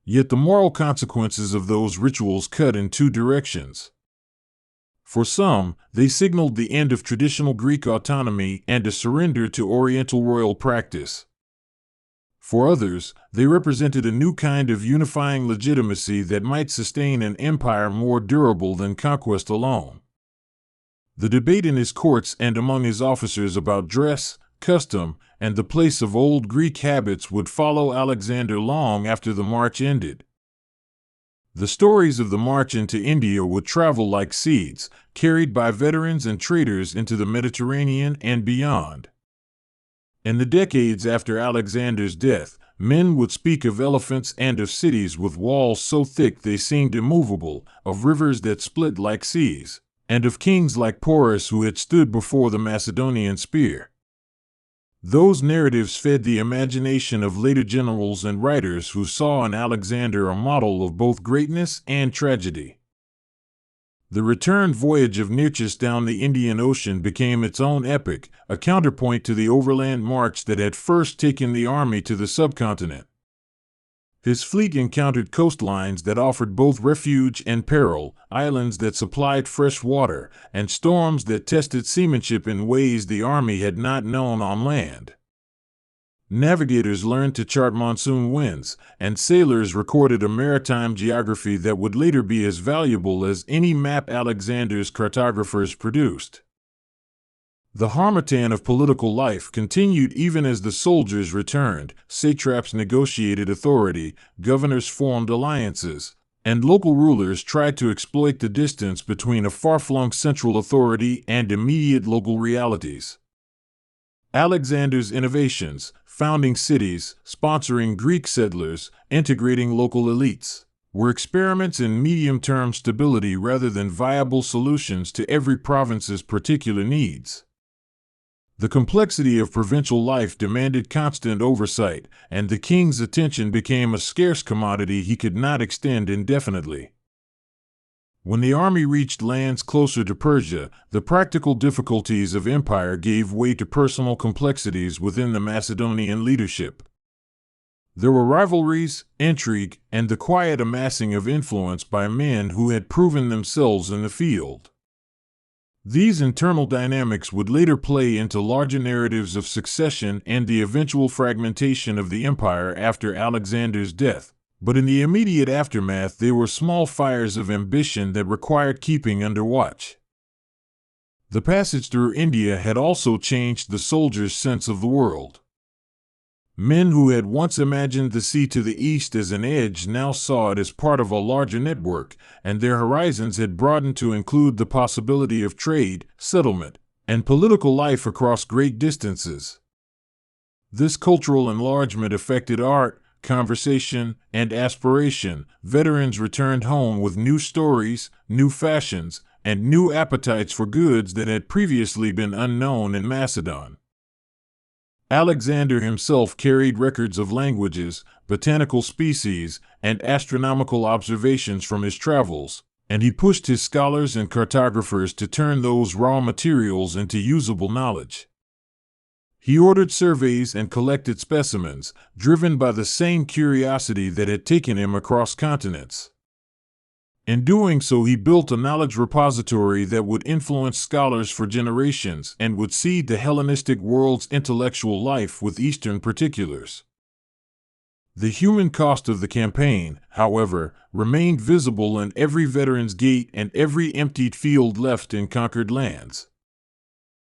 Yet the moral consequences of those rituals cut in two directions. For some, they signaled the end of traditional Greek autonomy and a surrender to Oriental royal practice. For others, they represented a new kind of unifying legitimacy that might sustain an empire more durable than conquest alone. The debate in his courts and among his officers about dress, custom, and the place of old Greek habits would follow Alexander long after the march ended. The stories of the march into India would travel like seeds, carried by veterans and traders into the Mediterranean and beyond. In the decades after Alexander's death, men would speak of elephants and of cities with walls so thick they seemed immovable, of rivers that split like seas, and of kings like Porus who had stood before the Macedonian spear. Those narratives fed the imagination of later generals and writers who saw in Alexander a model of both greatness and tragedy. The return voyage of Nearchus down the Indian Ocean became its own epic, a counterpoint to the overland march that had first taken the army to the subcontinent. His fleet encountered coastlines that offered both refuge and peril, islands that supplied fresh water, and storms that tested seamanship in ways the army had not known on land. Navigators learned to chart monsoon winds, and sailors recorded a maritime geography that would later be as valuable as any map Alexander's cartographers produced. The harmattan of political life continued even as the soldiers returned, satraps negotiated authority, governors formed alliances, and local rulers tried to exploit the distance between a far-flung central authority and immediate local realities. Alexander's innovations, founding cities, sponsoring Greek settlers, integrating local elites, were experiments in medium-term stability rather than viable solutions to every province's particular needs. The complexity of provincial life demanded constant oversight, and the king's attention became a scarce commodity he could not extend indefinitely. When the army reached lands closer to Persia, the practical difficulties of empire gave way to personal complexities within the Macedonian leadership. There were rivalries, intrigue, and the quiet amassing of influence by men who had proven themselves in the field. These internal dynamics would later play into larger narratives of succession and the eventual fragmentation of the empire after Alexander's death. But in the immediate aftermath, they were small fires of ambition that required keeping under watch. The passage through India had also changed the soldiers' sense of the world. Men who had once imagined the sea to the east as an edge now saw it as part of a larger network, and their horizons had broadened to include the possibility of trade, settlement, and political life across great distances. This cultural enlargement affected art, conversation, and aspiration. Veterans returned home with new stories, new fashions, and new appetites for goods that had previously been unknown in Macedon. Alexander himself carried records of languages, botanical species, and astronomical observations from his travels, and he pushed his scholars and cartographers to turn those raw materials into usable knowledge. He ordered surveys and collected specimens, driven by the same curiosity that had taken him across continents. In doing so, he built a knowledge repository that would influence scholars for generations and would seed the Hellenistic world's intellectual life with Eastern particulars. The human cost of the campaign, however, remained visible in every veteran's gait and every emptied field left in conquered lands.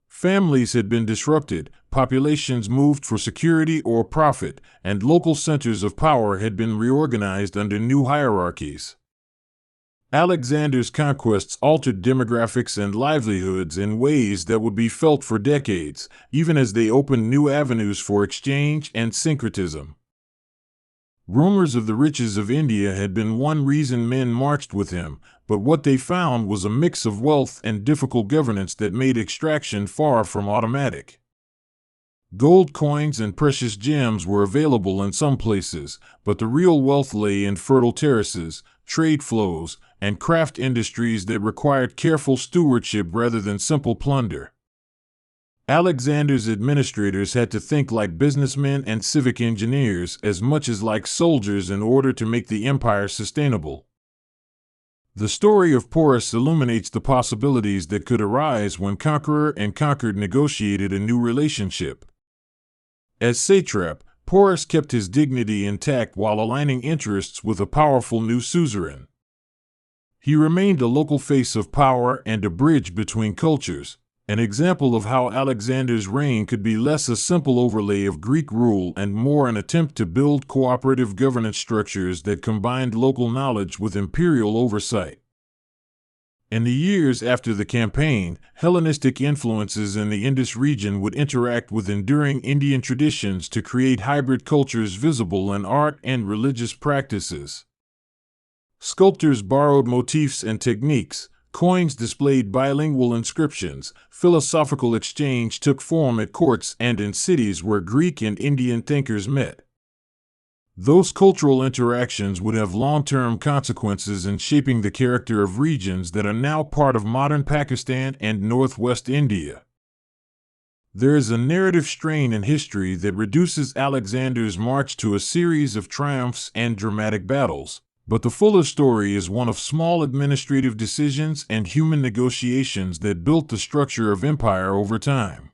Families had been disrupted, populations moved for security or profit, and local centers of power had been reorganized under new hierarchies. Alexander's conquests altered demographics and livelihoods in ways that would be felt for decades, even as they opened new avenues for exchange and syncretism. Rumors of the riches of India had been one reason men marched with him, but what they found was a mix of wealth and difficult governance that made extraction far from automatic. Gold coins and precious gems were available in some places, but the real wealth lay in fertile terraces, trade flows, and craft industries that required careful stewardship rather than simple plunder. Alexander's administrators had to think like businessmen and civic engineers as much as like soldiers in order to make the empire sustainable. The story of Porus illuminates the possibilities that could arise when conqueror and conquered negotiated a new relationship. As satrap, Porus kept his dignity intact while aligning interests with a powerful new suzerain. He remained a local face of power and a bridge between cultures, an example of how Alexander's reign could be less a simple overlay of Greek rule and more an attempt to build cooperative governance structures that combined local knowledge with imperial oversight. In the years after the campaign, Hellenistic influences in the Indus region would interact with enduring Indian traditions to create hybrid cultures visible in art and religious practices. Sculptors borrowed motifs and techniques, coins displayed bilingual inscriptions, philosophical exchange took form at courts and in cities where Greek and Indian thinkers met. Those cultural interactions would have long-term consequences in shaping the character of regions that are now part of modern Pakistan and northwest India. There is a narrative strain in history that reduces Alexander's march to a series of triumphs and dramatic battles, but the fuller story is one of small administrative decisions and human negotiations that built the structure of empire over time.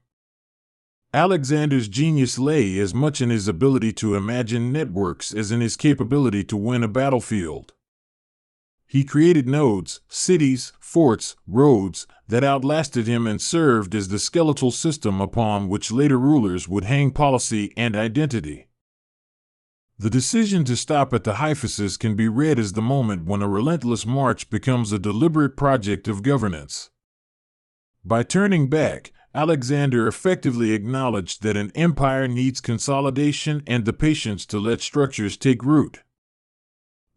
Alexander's genius lay as much in his ability to imagine networks as in his capability to win a battlefield. He created nodes, cities, forts, roads that outlasted him and served as the skeletal system upon which later rulers would hang policy and identity. The decision to stop at the hyphasis can be read as the moment when a relentless march becomes a deliberate project of governance. By turning back, Alexander effectively acknowledged that an empire needs consolidation and the patience to let structures take root.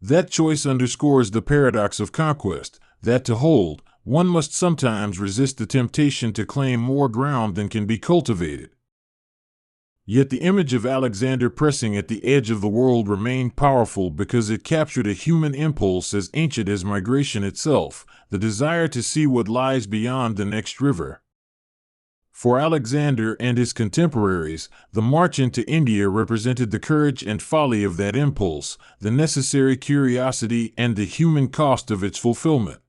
That choice underscores the paradox of conquest, that to hold, one must sometimes resist the temptation to claim more ground than can be cultivated. Yet the image of Alexander pressing at the edge of the world remained powerful because it captured a human impulse as ancient as migration itself, the desire to see what lies beyond the next river. For Alexander and his contemporaries, the march into India represented the courage and folly of that impulse, the necessary curiosity and the human cost of its fulfillment.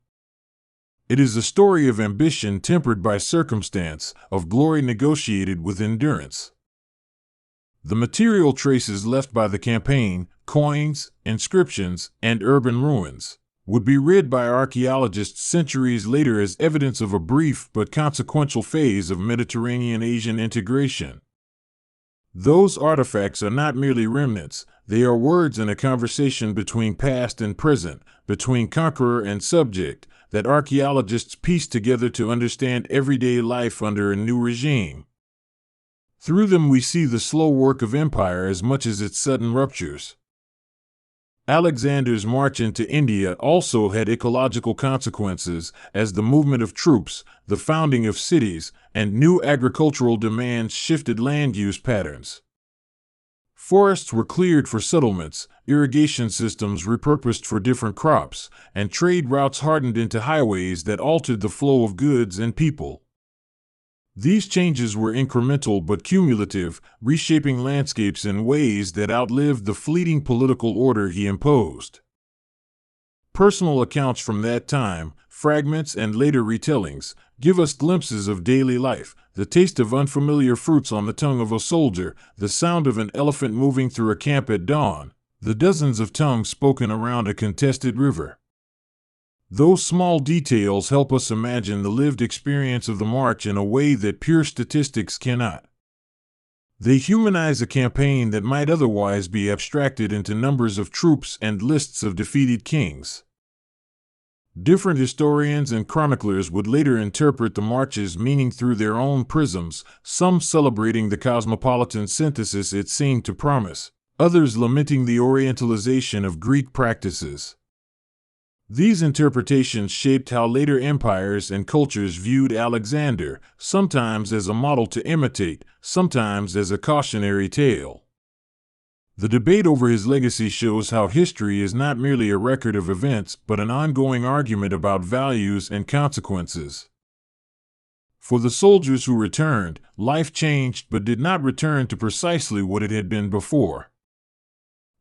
It is a story of ambition tempered by circumstance, of glory negotiated with endurance. The material traces left by the campaign, coins, inscriptions, and urban ruins, would be read by archaeologists centuries later as evidence of a brief but consequential phase of Mediterranean-Asian integration. Those artifacts are not merely remnants, they are words in a conversation between past and present, between conqueror and subject, that archaeologists piece together to understand everyday life under a new regime. Through them we see the slow work of empire as much as its sudden ruptures. Alexander's march into India also had ecological consequences, as the movement of troops, the founding of cities, and new agricultural demands shifted land use patterns. Forests were cleared for settlements, irrigation systems repurposed for different crops, and trade routes hardened into highways that altered the flow of goods and people. These changes were incremental but cumulative, reshaping landscapes in ways that outlived the fleeting political order he imposed. Personal accounts from that time, fragments and later retellings, give us glimpses of daily life, the taste of unfamiliar fruits on the tongue of a soldier, the sound of an elephant moving through a camp at dawn, the dozens of tongues spoken around a contested river. Those small details help us imagine the lived experience of the march in a way that pure statistics cannot. They humanize a campaign that might otherwise be abstracted into numbers of troops and lists of defeated kings. Different historians and chroniclers would later interpret the march's meaning through their own prisms, some celebrating the cosmopolitan synthesis it seemed to promise, others lamenting the orientalization of Greek practices. These interpretations shaped how later empires and cultures viewed Alexander, sometimes as a model to imitate, sometimes as a cautionary tale. The debate over his legacy shows how history is not merely a record of events, but an ongoing argument about values and consequences. For the soldiers who returned, life changed but did not return to precisely what it had been before.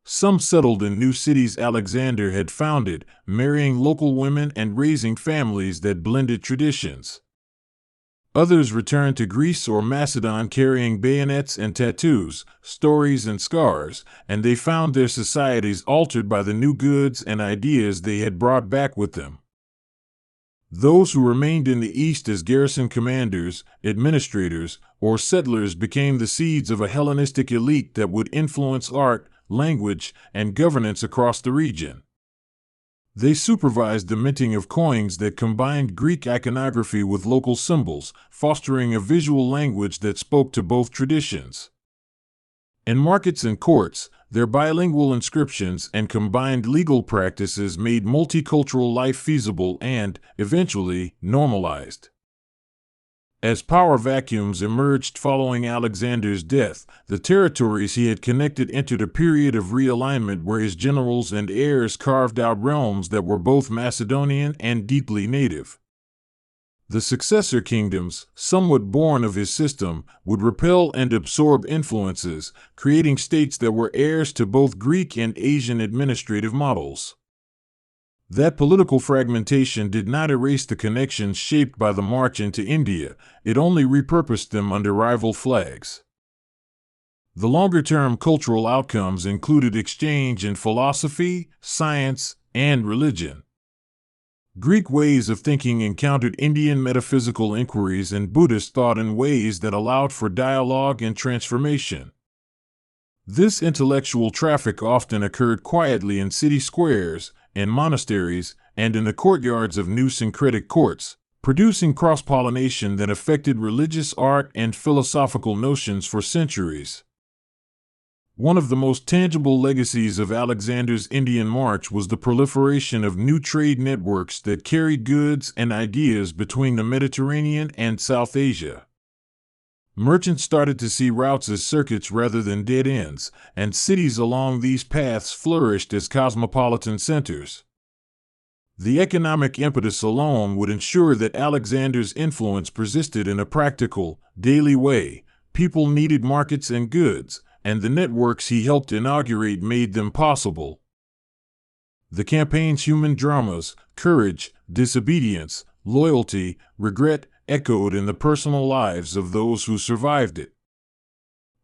Some settled in new cities Alexander had founded, marrying local women and raising families that blended traditions. Others returned to Greece or Macedon carrying bayonets and tattoos, stories and scars, and they found their societies altered by the new goods and ideas they had brought back with them. Those who remained in the East as garrison commanders, administrators, or settlers became the seeds of a Hellenistic elite that would influence art, language, and governance across the region. They supervised the minting of coins that combined Greek iconography with local symbols, fostering a visual language that spoke to both traditions. In markets and courts, their bilingual inscriptions and combined legal practices made multicultural life feasible and, eventually, normalized. As power vacuums emerged following Alexander's death, the territories he had connected entered a period of realignment where his generals and heirs carved out realms that were both Macedonian and deeply native. The successor kingdoms, somewhat born of his system, would repel and absorb influences, creating states that were heirs to both Greek and Asian administrative models. That political fragmentation did not erase the connections shaped by the march into India, it only repurposed them under rival flags. The longer-term cultural outcomes included exchange in philosophy, science, and religion. Greek ways of thinking encountered Indian metaphysical inquiries and Buddhist thought in ways that allowed for dialogue and transformation. This intellectual traffic often occurred quietly in city squares, in monasteries, and in the courtyards of new syncretic courts, producing cross-pollination that affected religious art and philosophical notions for centuries. One of the most tangible legacies of Alexander's Indian march was the proliferation of new trade networks that carried goods and ideas between the Mediterranean and South Asia. Merchants started to see routes as circuits rather than dead ends, and cities along these paths flourished as cosmopolitan centers. The economic impetus alone would ensure that Alexander's influence persisted in a practical, daily way. People needed markets and goods, and the networks he helped inaugurate made them possible. The campaign's human dramas, courage, disobedience, loyalty, regret, echoed in the personal lives of those who survived it.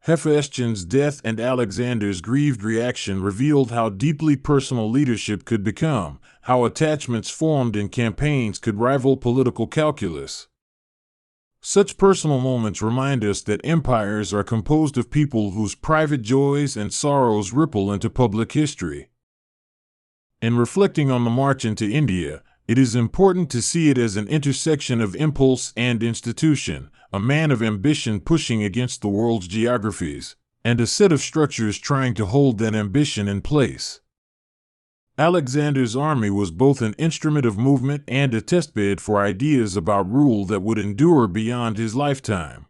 Hephaestion's death and Alexander's grieved reaction revealed how deeply personal leadership could become, how attachments formed in campaigns could rival political calculus. Such personal moments remind us that empires are composed of people whose private joys and sorrows ripple into public history. In reflecting on the march into India, it is important to see it as an intersection of impulse and institution, a man of ambition pushing against the world's geographies, and a set of structures trying to hold that ambition in place. Alexander's army was both an instrument of movement and a testbed for ideas about rule that would endure beyond his lifetime.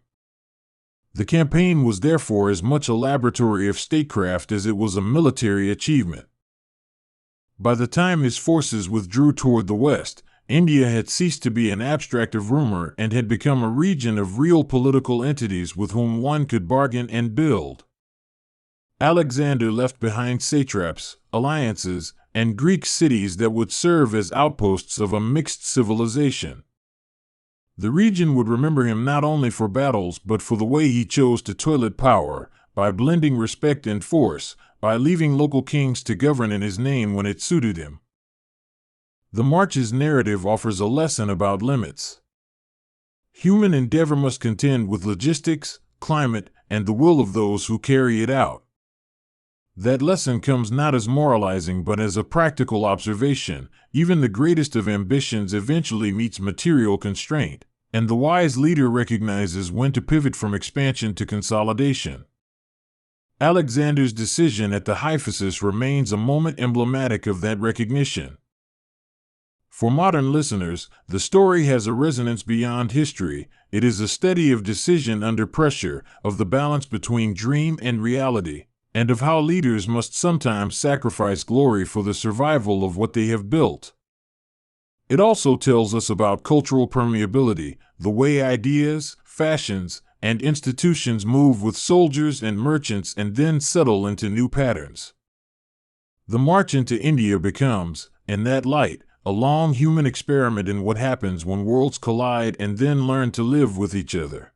The campaign was therefore as much a laboratory of statecraft as it was a military achievement. By the time his forces withdrew toward the west, India had ceased to be an abstract of rumor and had become a region of real political entities with whom one could bargain and build. Alexander left behind satraps, alliances, and Greek cities that would serve as outposts of a mixed civilization. The region would remember him not only for battles but for the way he chose to toilet power, by blending respect and force, by leaving local kings to govern in his name when it suited him. The march's narrative offers a lesson about limits. Human endeavor must contend with logistics, climate, and the will of those who carry it out. That lesson comes not as moralizing but as a practical observation. Even the greatest of ambitions eventually meets material constraint, and the wise leader recognizes when to pivot from expansion to consolidation. Alexander's decision at the Hyphasis remains a moment emblematic of that recognition. For modern listeners, the story has a resonance beyond history. It is a study of decision under pressure, of the balance between dream and reality, and of how leaders must sometimes sacrifice glory for the survival of what they have built. It also tells us about cultural permeability, the way ideas, fashions, and institutions move with soldiers and merchants and then settle into new patterns. The march into India becomes, in that light, a long human experiment in what happens when worlds collide and then learn to live with each other.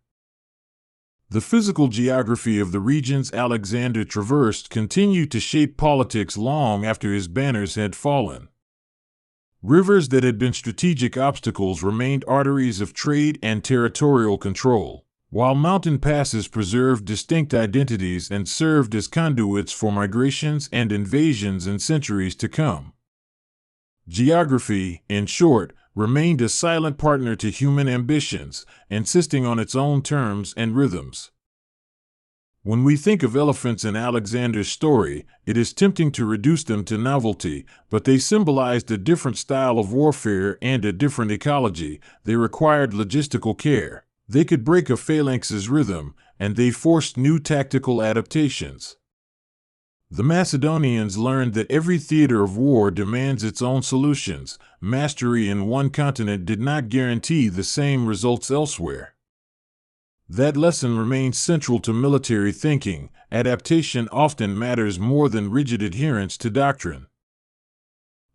The physical geography of the regions Alexander traversed continued to shape politics long after his banners had fallen. Rivers that had been strategic obstacles remained arteries of trade and territorial control, while mountain passes preserved distinct identities and served as conduits for migrations and invasions in centuries to come. Geography, in short, remained a silent partner to human ambitions, insisting on its own terms and rhythms. When we think of elephants in Alexander's story, it is tempting to reduce them to novelty, but they symbolized a different style of warfare and a different ecology. They required logistical care. They could break a phalanx's rhythm, and they forced new tactical adaptations. The Macedonians learned that every theater of war demands its own solutions. Mastery in one continent did not guarantee the same results elsewhere. That lesson remains central to military thinking. Adaptation often matters more than rigid adherence to doctrine.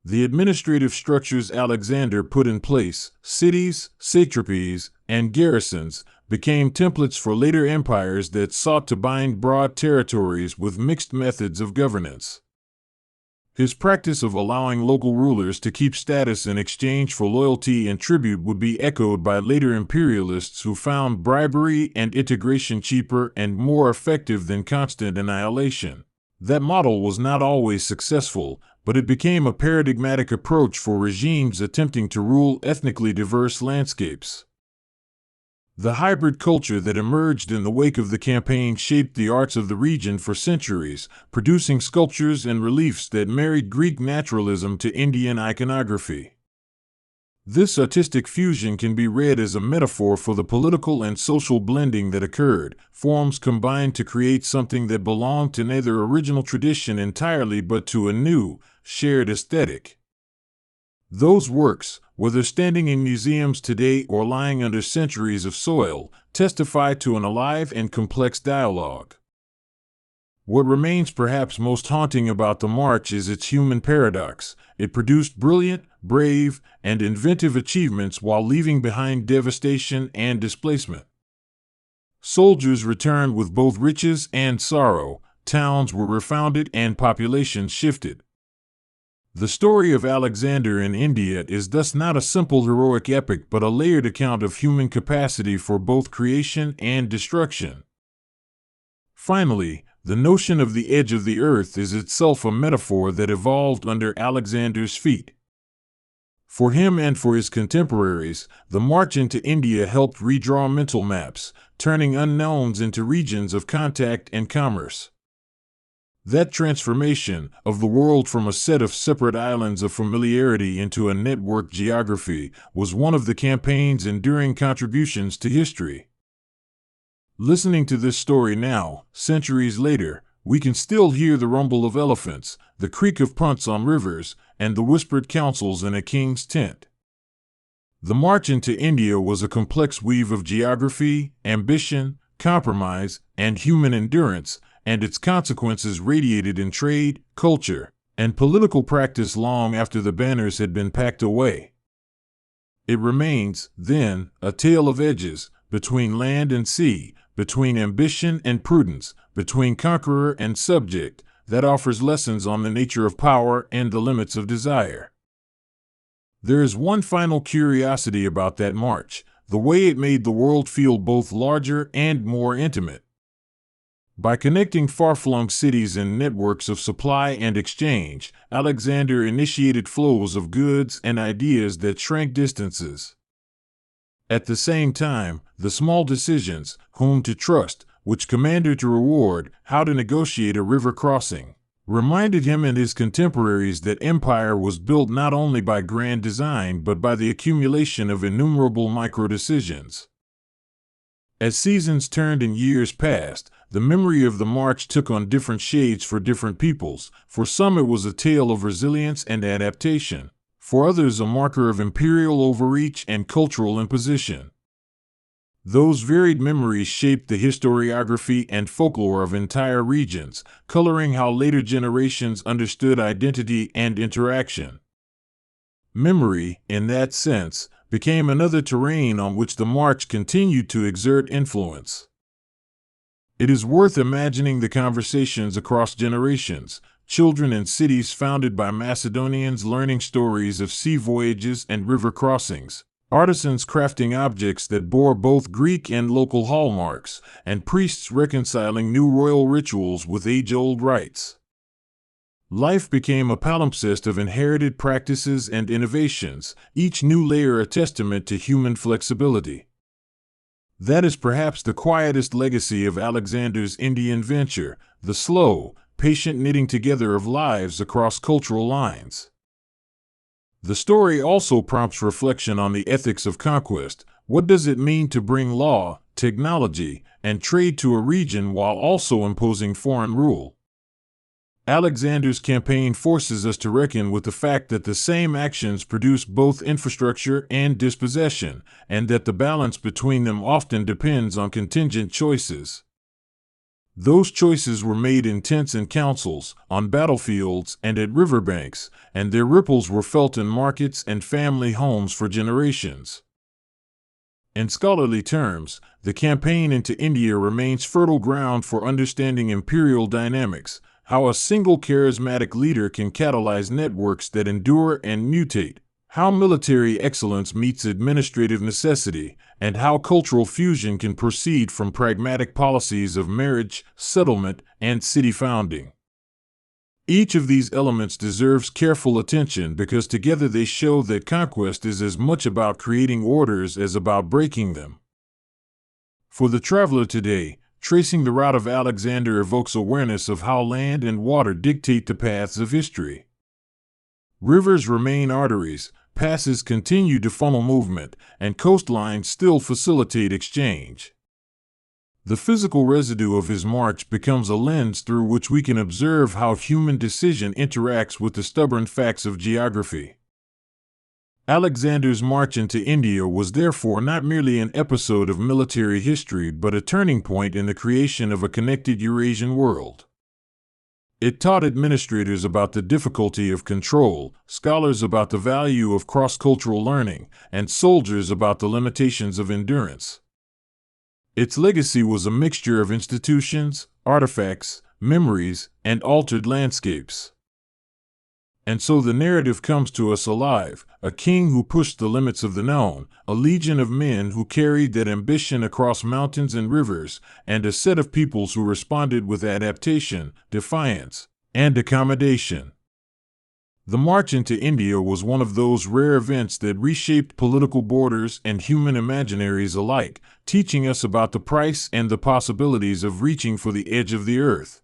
The administrative structures Alexander put in place, cities, satrapies, and garrisons, became templates for later empires that sought to bind broad territories with mixed methods of governance. His practice of allowing local rulers to keep status in exchange for loyalty and tribute would be echoed by later imperialists who found bribery and integration cheaper and more effective than constant annihilation. That model was not always successful, but it became a paradigmatic approach for regimes attempting to rule ethnically diverse landscapes. The hybrid culture that emerged in the wake of the campaign shaped the arts of the region for centuries, producing sculptures and reliefs that married Greek naturalism to Indian iconography. This artistic fusion can be read as a metaphor for the political and social blending that occurred. Forms combined to create something that belonged to neither original tradition entirely but to a new, shared aesthetic. Those works, whether standing in museums today or lying under centuries of soil, testify to an alive and complex dialogue. What remains perhaps most haunting about the march is its human paradox. It produced brilliant, brave, and inventive achievements while leaving behind devastation and displacement. Soldiers returned with both riches and sorrow, towns were refounded and populations shifted. The story of Alexander in India is thus not a simple heroic epic but a layered account of human capacity for both creation and destruction. Finally, the notion of the edge of the earth is itself a metaphor that evolved under Alexander's feet. For him and for his contemporaries, the march into India helped redraw mental maps, turning unknowns into regions of contact and commerce. That transformation of the world from a set of separate islands of familiarity into a networked geography was one of the campaign's enduring contributions to history. Listening to this story now, centuries later, we can still hear the rumble of elephants, the creak of punts on rivers, and the whispered counsels in a king's tent. The march into India was a complex weave of geography, ambition, compromise, and human endurance, and its consequences radiated in trade, culture, and political practice long after the banners had been packed away. It remains, then, a tale of edges, between land and sea, between ambition and prudence, between conqueror and subject, that offers lessons on the nature of power and the limits of desire. There is one final curiosity about that march, the way it made the world feel both larger and more intimate. By connecting far-flung cities and networks of supply and exchange, Alexander initiated flows of goods and ideas that shrank distances. At the same time, the small decisions, whom to trust, which commander to reward, how to negotiate a river crossing, reminded him and his contemporaries that empire was built not only by grand design but by the accumulation of innumerable micro-decisions. As seasons turned and years passed, the memory of the march took on different shades for different peoples. For some, it was a tale of resilience and adaptation. For others, a marker of imperial overreach and cultural imposition. Those varied memories shaped the historiography and folklore of entire regions, coloring how later generations understood identity and interaction. Memory, in that sense, became another terrain on which the march continued to exert influence. It is worth imagining the conversations across generations, children in cities founded by Macedonians learning stories of sea voyages and river crossings, artisans crafting objects that bore both Greek and local hallmarks, and priests reconciling new royal rituals with age-old rites. Life became a palimpsest of inherited practices and innovations, each new layer a testament to human flexibility. That is perhaps the quietest legacy of Alexander's Indian venture, the slow, patient knitting together of lives across cultural lines. The story also prompts reflection on the ethics of conquest. What does it mean to bring law, technology, and trade to a region while also imposing foreign rule? Alexander's campaign forces us to reckon with the fact that the same actions produce both infrastructure and dispossession, and that the balance between them often depends on contingent choices. Those choices were made in tents and councils, on battlefields, and at riverbanks, and their ripples were felt in markets and family homes for generations. In scholarly terms, the campaign into India remains fertile ground for understanding imperial dynamics, how a single charismatic leader can catalyze networks that endure and mutate, how military excellence meets administrative necessity, and how cultural fusion can proceed from pragmatic policies of marriage, settlement, and city founding. Each of these elements deserves careful attention because together they show that conquest is as much about creating orders as about breaking them. For the traveler today, tracing the route of Alexander evokes awareness of how land and water dictate the paths of history. Rivers remain arteries, passes continue to funnel movement, and coastlines still facilitate exchange. The physical residue of his march becomes a lens through which we can observe how human decision interacts with the stubborn facts of geography. Alexander's march into India was therefore not merely an episode of military history but a turning point in the creation of a connected Eurasian world. It taught administrators about the difficulty of control, scholars about the value of cross-cultural learning, and soldiers about the limitations of endurance. Its legacy was a mixture of institutions, artifacts, memories, and altered landscapes. And so the narrative comes to us alive, a king who pushed the limits of the known, a legion of men who carried that ambition across mountains and rivers, and a set of peoples who responded with adaptation, defiance, and accommodation. The march into India was one of those rare events that reshaped political borders and human imaginaries alike, teaching us about the price and the possibilities of reaching for the edge of the earth.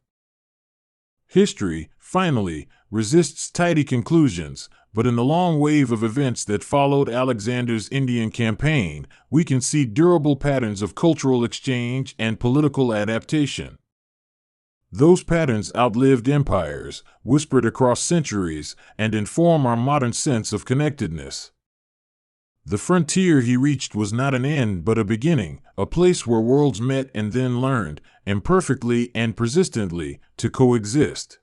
History, finally, resists tidy conclusions, but in the long wave of events that followed Alexander's Indian campaign, we can see durable patterns of cultural exchange and political adaptation. Those patterns outlived empires, whispered across centuries, and inform our modern sense of connectedness. The frontier he reached was not an end but a beginning, a place where worlds met and then learned, imperfectly and persistently, to coexist.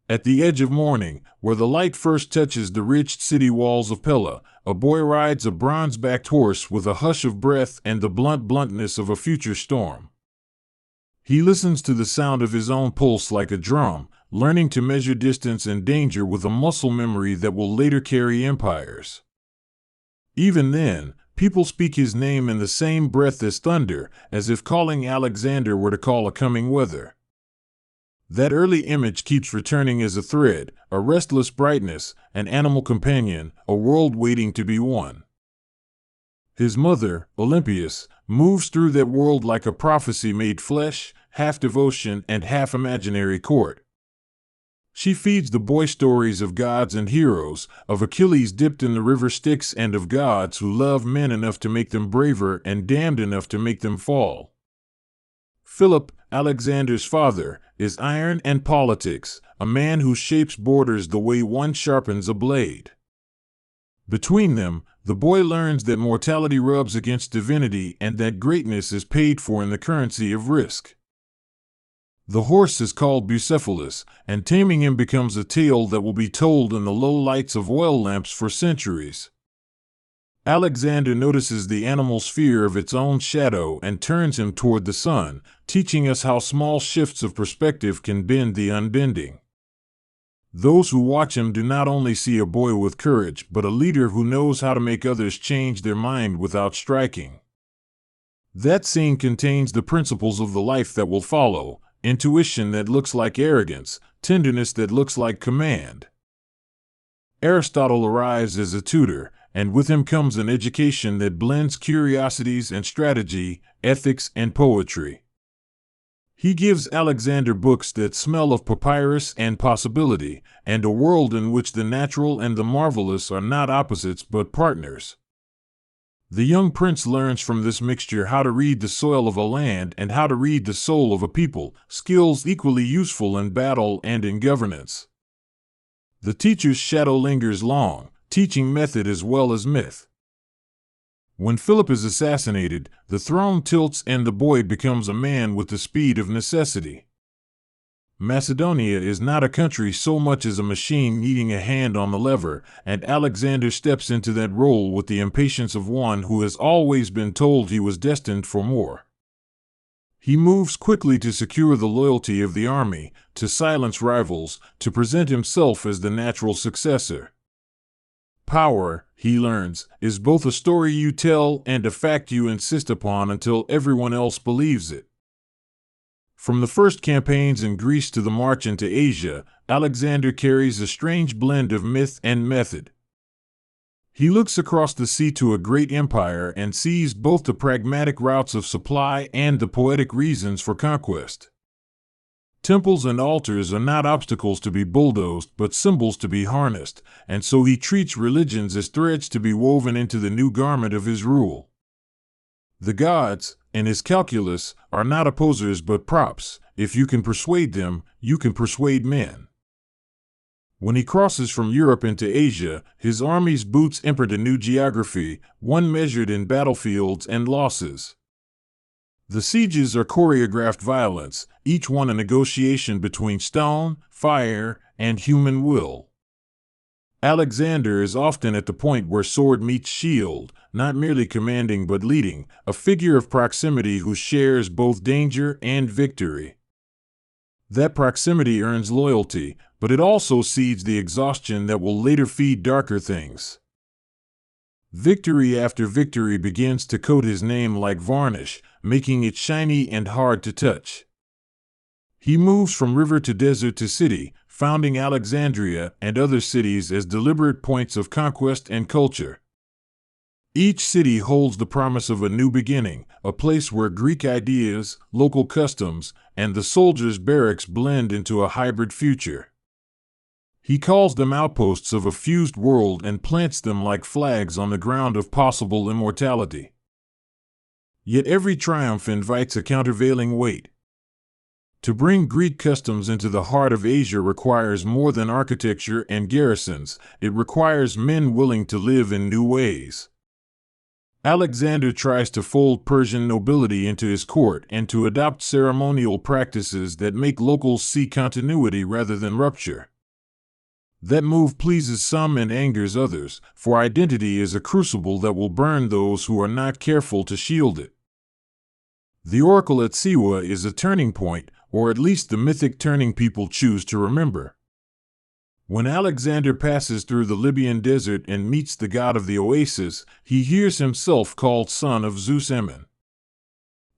At the edge of morning, where the light first touches the ridged city walls of Pella, a boy rides a bronze-backed horse with a hush of breath and the bluntness of a future storm. He listens to the sound of his own pulse like a drum, learning to measure distance and danger with a muscle memory that will later carry empires. Even then, people speak his name in the same breath as thunder, as if calling Alexander were to call a coming weather. That early image keeps returning as a thread, a restless brightness, an animal companion, a world waiting to be won. His mother, Olympias, moves through that world like a prophecy made flesh, half devotion and half imaginary court. She feeds the boy stories of gods and heroes, of Achilles dipped in the river Styx, and of gods who love men enough to make them braver and damned enough to make them fall. Philip, Alexander's father, is iron and politics, a man who shapes borders the way one sharpens a blade. Between them, the boy learns that mortality rubs against divinity and that greatness is paid for in the currency of risk. The horse is called Bucephalus, and taming him becomes a tale that will be told in the low lights of oil lamps for centuries. Alexander notices the animal's fear of its own shadow and turns him toward the sun, teaching us how small shifts of perspective can bend the unbending. Those who watch him do not only see a boy with courage, but a leader who knows how to make others change their mind without striking. That scene contains the principles of the life that will follow: intuition that looks like arrogance, tenderness that looks like command. Aristotle arrives as a tutor, and with him comes an education that blends curiosities and strategy, ethics and poetry. He gives Alexander books that smell of papyrus and possibility, and a world in which the natural and the marvelous are not opposites but partners. The young prince learns from this mixture how to read the soil of a land and how to read the soul of a people, skills equally useful in battle and in governance. The teacher's shadow lingers long, teaching method as well as myth. When Philip is assassinated, the throne tilts and the boy becomes a man with the speed of necessity. Macedonia is not a country so much as a machine needing a hand on the lever, and Alexander steps into that role with the impatience of one who has always been told he was destined for more. He moves quickly to secure the loyalty of the army, to silence rivals, to present himself as the natural successor. Power, he learns, is both a story you tell and a fact you insist upon until everyone else believes it. From the first campaigns in Greece to the march into Asia, Alexander carries a strange blend of myth and method. He looks across the sea to a great empire and sees both the pragmatic routes of supply and the poetic reasons for conquest. Temples and altars are not obstacles to be bulldozed, but symbols to be harnessed, and so he treats religions as threads to be woven into the new garment of his rule. The gods, in his calculus, are not opposers but props. If you can persuade them, you can persuade men. When he crosses from Europe into Asia, his army's boots imprint a new geography, one measured in battlefields and losses. The sieges are choreographed violence, each one a negotiation between stone, fire, and human will. Alexander is often at the point where sword meets shield, not merely commanding but leading, a figure of proximity who shares both danger and victory. That proximity earns loyalty, but it also seeds the exhaustion that will later feed darker things. Victory after victory begins to coat his name like varnish, making it shiny and hard to touch. He moves from river to desert to city, founding Alexandria and other cities as deliberate points of conquest and culture. Each city holds the promise of a new beginning, a place where Greek ideas, local customs, and the soldiers' barracks blend into a hybrid future. He calls them outposts of a fused world and plants them like flags on the ground of possible immortality. Yet every triumph invites a countervailing weight. To bring Greek customs into the heart of Asia requires more than architecture and garrisons, it requires men willing to live in new ways. Alexander tries to fold Persian nobility into his court and to adopt ceremonial practices that make locals see continuity rather than rupture. That move pleases some and angers others, for identity is a crucible that will burn those who are not careful to shield it. The oracle at Siwa is a turning point, or at least the mythic turning people choose to remember. When Alexander passes through the Libyan desert and meets the god of the oasis, he hears himself called son of Zeus Emin.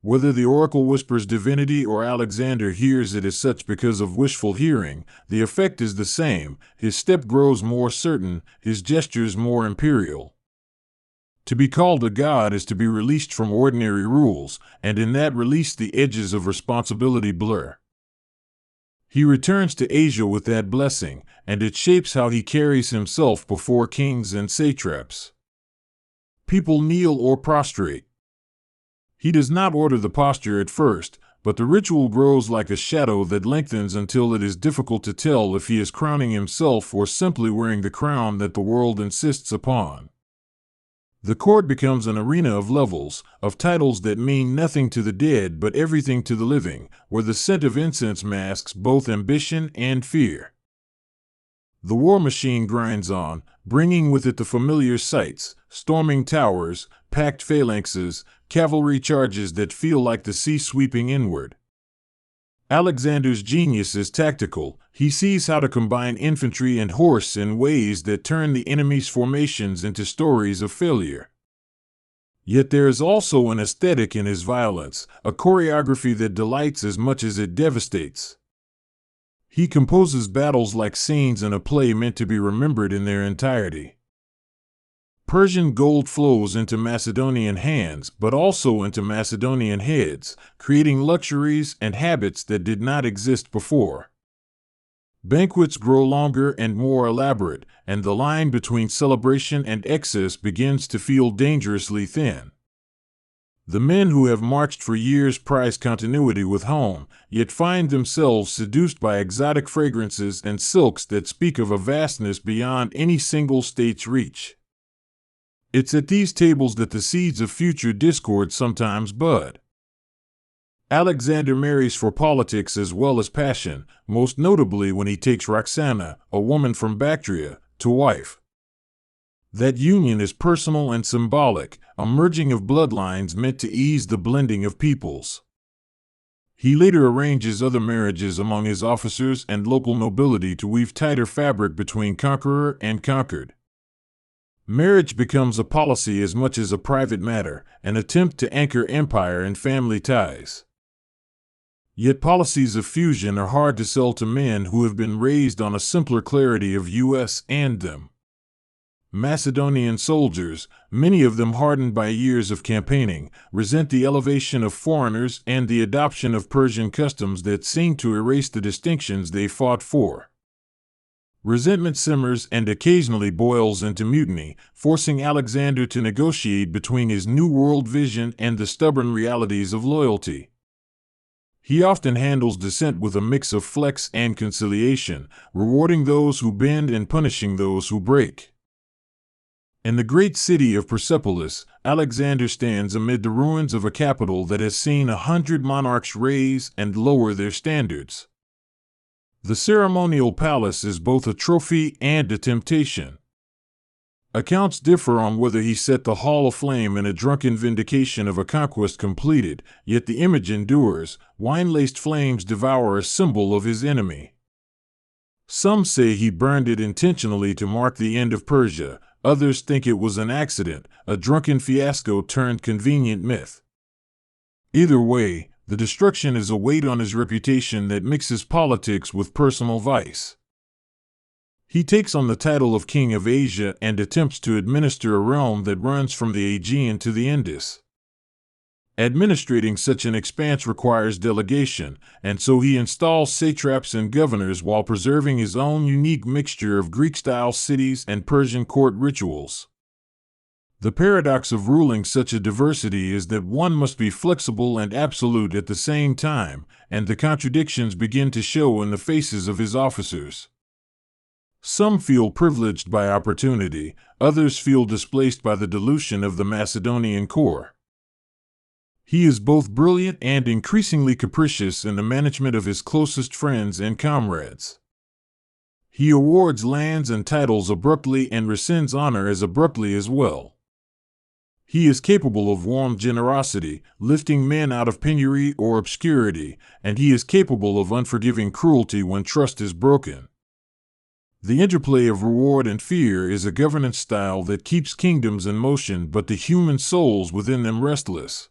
Whether the oracle whispers divinity or Alexander hears it as such because of wishful hearing, the effect is the same. His step grows more certain, his gestures more imperial. To be called a god is to be released from ordinary rules, and in that release the edges of responsibility blur. He returns to Asia with that blessing, and it shapes how he carries himself before kings and satraps. People kneel or prostrate. He does not order the posture at first, but the ritual grows like a shadow that lengthens until it is difficult to tell if he is crowning himself or simply wearing the crown that the world insists upon. The court becomes an arena of levels, of titles that mean nothing to the dead but everything to the living, where the scent of incense masks both ambition and fear. The war machine grinds on, bringing with it the familiar sights: storming towers, packed phalanxes, cavalry charges that feel like the sea sweeping inward. Alexander's genius is tactical. He sees how to combine infantry and horse in ways that turn the enemy's formations into stories of failure. Yet there is also an aesthetic in his violence, a choreography that delights as much as it devastates. He composes battles like scenes in a play meant to be remembered in their entirety. Persian gold flows into Macedonian hands, but also into Macedonian heads, creating luxuries and habits that did not exist before. Banquets grow longer and more elaborate, and the line between celebration and excess begins to feel dangerously thin. The men who have marched for years prize continuity with home, yet find themselves seduced by exotic fragrances and silks that speak of a vastness beyond any single state's reach. It's at these tables that the seeds of future discord sometimes bud. Alexander marries for politics as well as passion, most notably when he takes Roxana, a woman from Bactria, to wife. That union is personal and symbolic, a merging of bloodlines meant to ease the blending of peoples. He later arranges other marriages among his officers and local nobility to weave tighter fabric between conqueror and conquered. Marriage becomes a policy as much as a private matter, an attempt to anchor empire and family ties. Yet policies of fusion are hard to sell to men who have been raised on a simpler clarity of us and them. Macedonian soldiers, many of them hardened by years of campaigning, resent the elevation of foreigners and the adoption of Persian customs that seem to erase the distinctions they fought for. Resentment simmers and occasionally boils into mutiny, forcing Alexander to negotiate between his new world vision and the stubborn realities of loyalty. He often handles dissent with a mix of flex and conciliation, rewarding those who bend and punishing those who break. In the great city of Persepolis, Alexander stands amid the ruins of a capital that has seen 100 monarchs raise and lower their standards. The ceremonial palace is both a trophy and a temptation. Accounts differ on whether he set the hall aflame in a drunken vindication of a conquest completed, yet the image endures. Wine-laced flames devour a symbol of his enemy. Some say he burned it intentionally to mark the end of Persia. Others think it was an accident, a drunken fiasco turned convenient myth. Either way, the destruction is a weight on his reputation that mixes politics with personal vice. He takes on the title of King of Asia and attempts to administer a realm that runs from the Aegean to the Indus. Administrating such an expanse requires delegation, and so he installs satraps and governors while preserving his own unique mixture of Greek-style cities and Persian court rituals. The paradox of ruling such a diversity is that one must be flexible and absolute at the same time, and the contradictions begin to show in the faces of his officers. Some feel privileged by opportunity, others feel displaced by the dilution of the Macedonian core. He is both brilliant and increasingly capricious in the management of his closest friends and comrades. He awards lands and titles abruptly and rescinds honor as abruptly as well. He is capable of warm generosity, lifting men out of penury or obscurity, and he is capable of unforgiving cruelty when trust is broken. The interplay of reward and fear is a governance style that keeps kingdoms in motion but the human souls within them restless.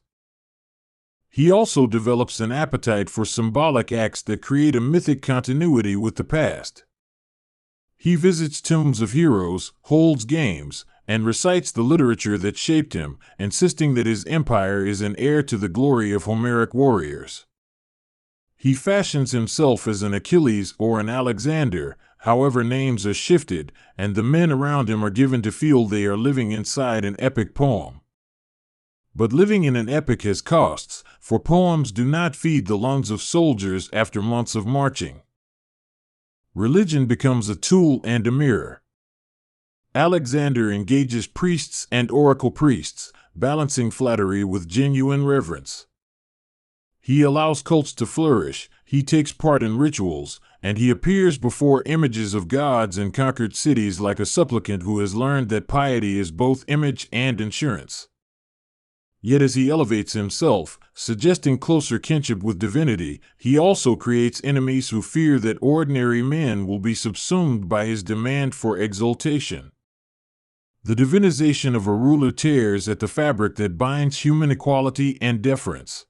He also develops an appetite for symbolic acts that create a mythic continuity with the past. He visits tombs of heroes, holds games, and recites the literature that shaped him, insisting that his empire is an heir to the glory of Homeric warriors. He fashions himself as an Achilles or an Alexander, however names are shifted, and the men around him are given to feel they are living inside an epic poem. But living in an epic has costs, for poems do not feed the lungs of soldiers after months of marching. Religion becomes a tool and a mirror. Alexander engages priests and oracle priests, balancing flattery with genuine reverence. He allows cults to flourish, he takes part in rituals, and he appears before images of gods in conquered cities like a supplicant who has learned that piety is both image and insurance. Yet as he elevates himself, suggesting closer kinship with divinity, he also creates enemies who fear that ordinary men will be subsumed by his demand for exaltation. The divinization of a ruler tears at the fabric that binds human equality and deference.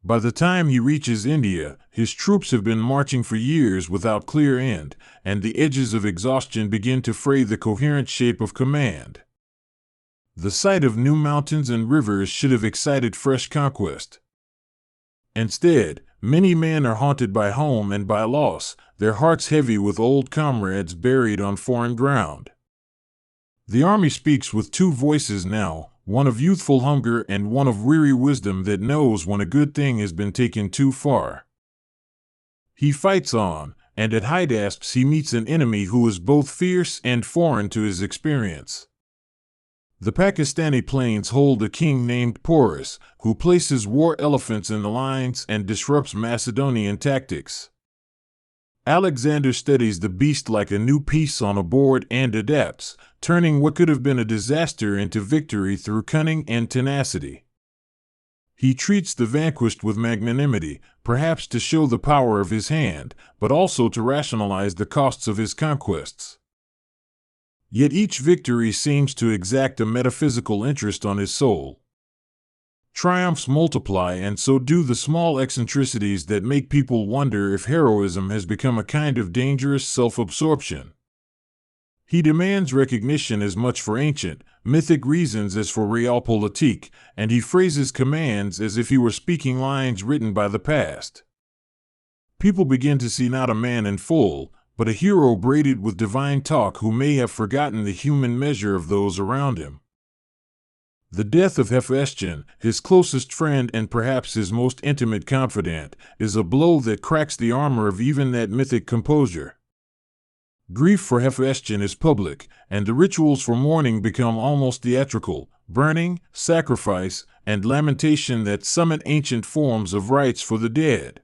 By the time he reaches India, his troops have been marching for years without clear end, and the edges of exhaustion begin to fray the coherent shape of command. The sight of new mountains and rivers should have excited fresh conquest. Instead, many men are haunted by home and by loss, their hearts heavy with old comrades buried on foreign ground. The army speaks with two voices now, one of youthful hunger and one of weary wisdom that knows when a good thing has been taken too far. He fights on, and at Hydaspes he meets an enemy who is both fierce and foreign to his experience. The Pakistani plains hold a king named Porus, who places war elephants in the lines and disrupts Macedonian tactics. Alexander studies the beast like a new piece on a board and adapts, turning what could have been a disaster into victory through cunning and tenacity. He treats the vanquished with magnanimity, perhaps to show the power of his hand, but also to rationalize the costs of his conquests. Yet each victory seems to exact a metaphysical interest on his soul. Triumphs multiply, and so do the small eccentricities that make people wonder if heroism has become a kind of dangerous self-absorption. He demands recognition as much for ancient, mythic reasons as for realpolitik, and he phrases commands as if he were speaking lines written by the past. People begin to see not a man in full, but a hero braided with divine talk who may have forgotten the human measure of those around him. The death of Hephaestion, his closest friend and perhaps his most intimate confidant, is a blow that cracks the armor of even that mythic composure. Grief for Hephaestion is public, and the rituals for mourning become almost theatrical, burning, sacrifice, and lamentation that summon ancient forms of rites for the dead.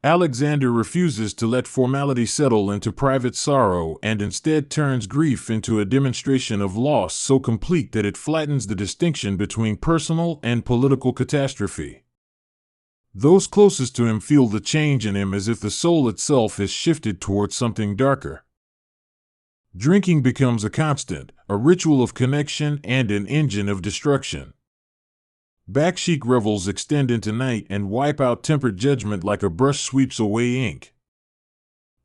Alexander refuses to let formality settle into private sorrow and instead turns grief into a demonstration of loss so complete that it flattens the distinction between personal and political catastrophe. Those closest to him feel the change in him as if the soul itself has shifted towards something darker. Drinking becomes a constant, a ritual of connection and an engine of destruction. Backchic revels extend into night and wipe out tempered judgment like a brush sweeps away ink.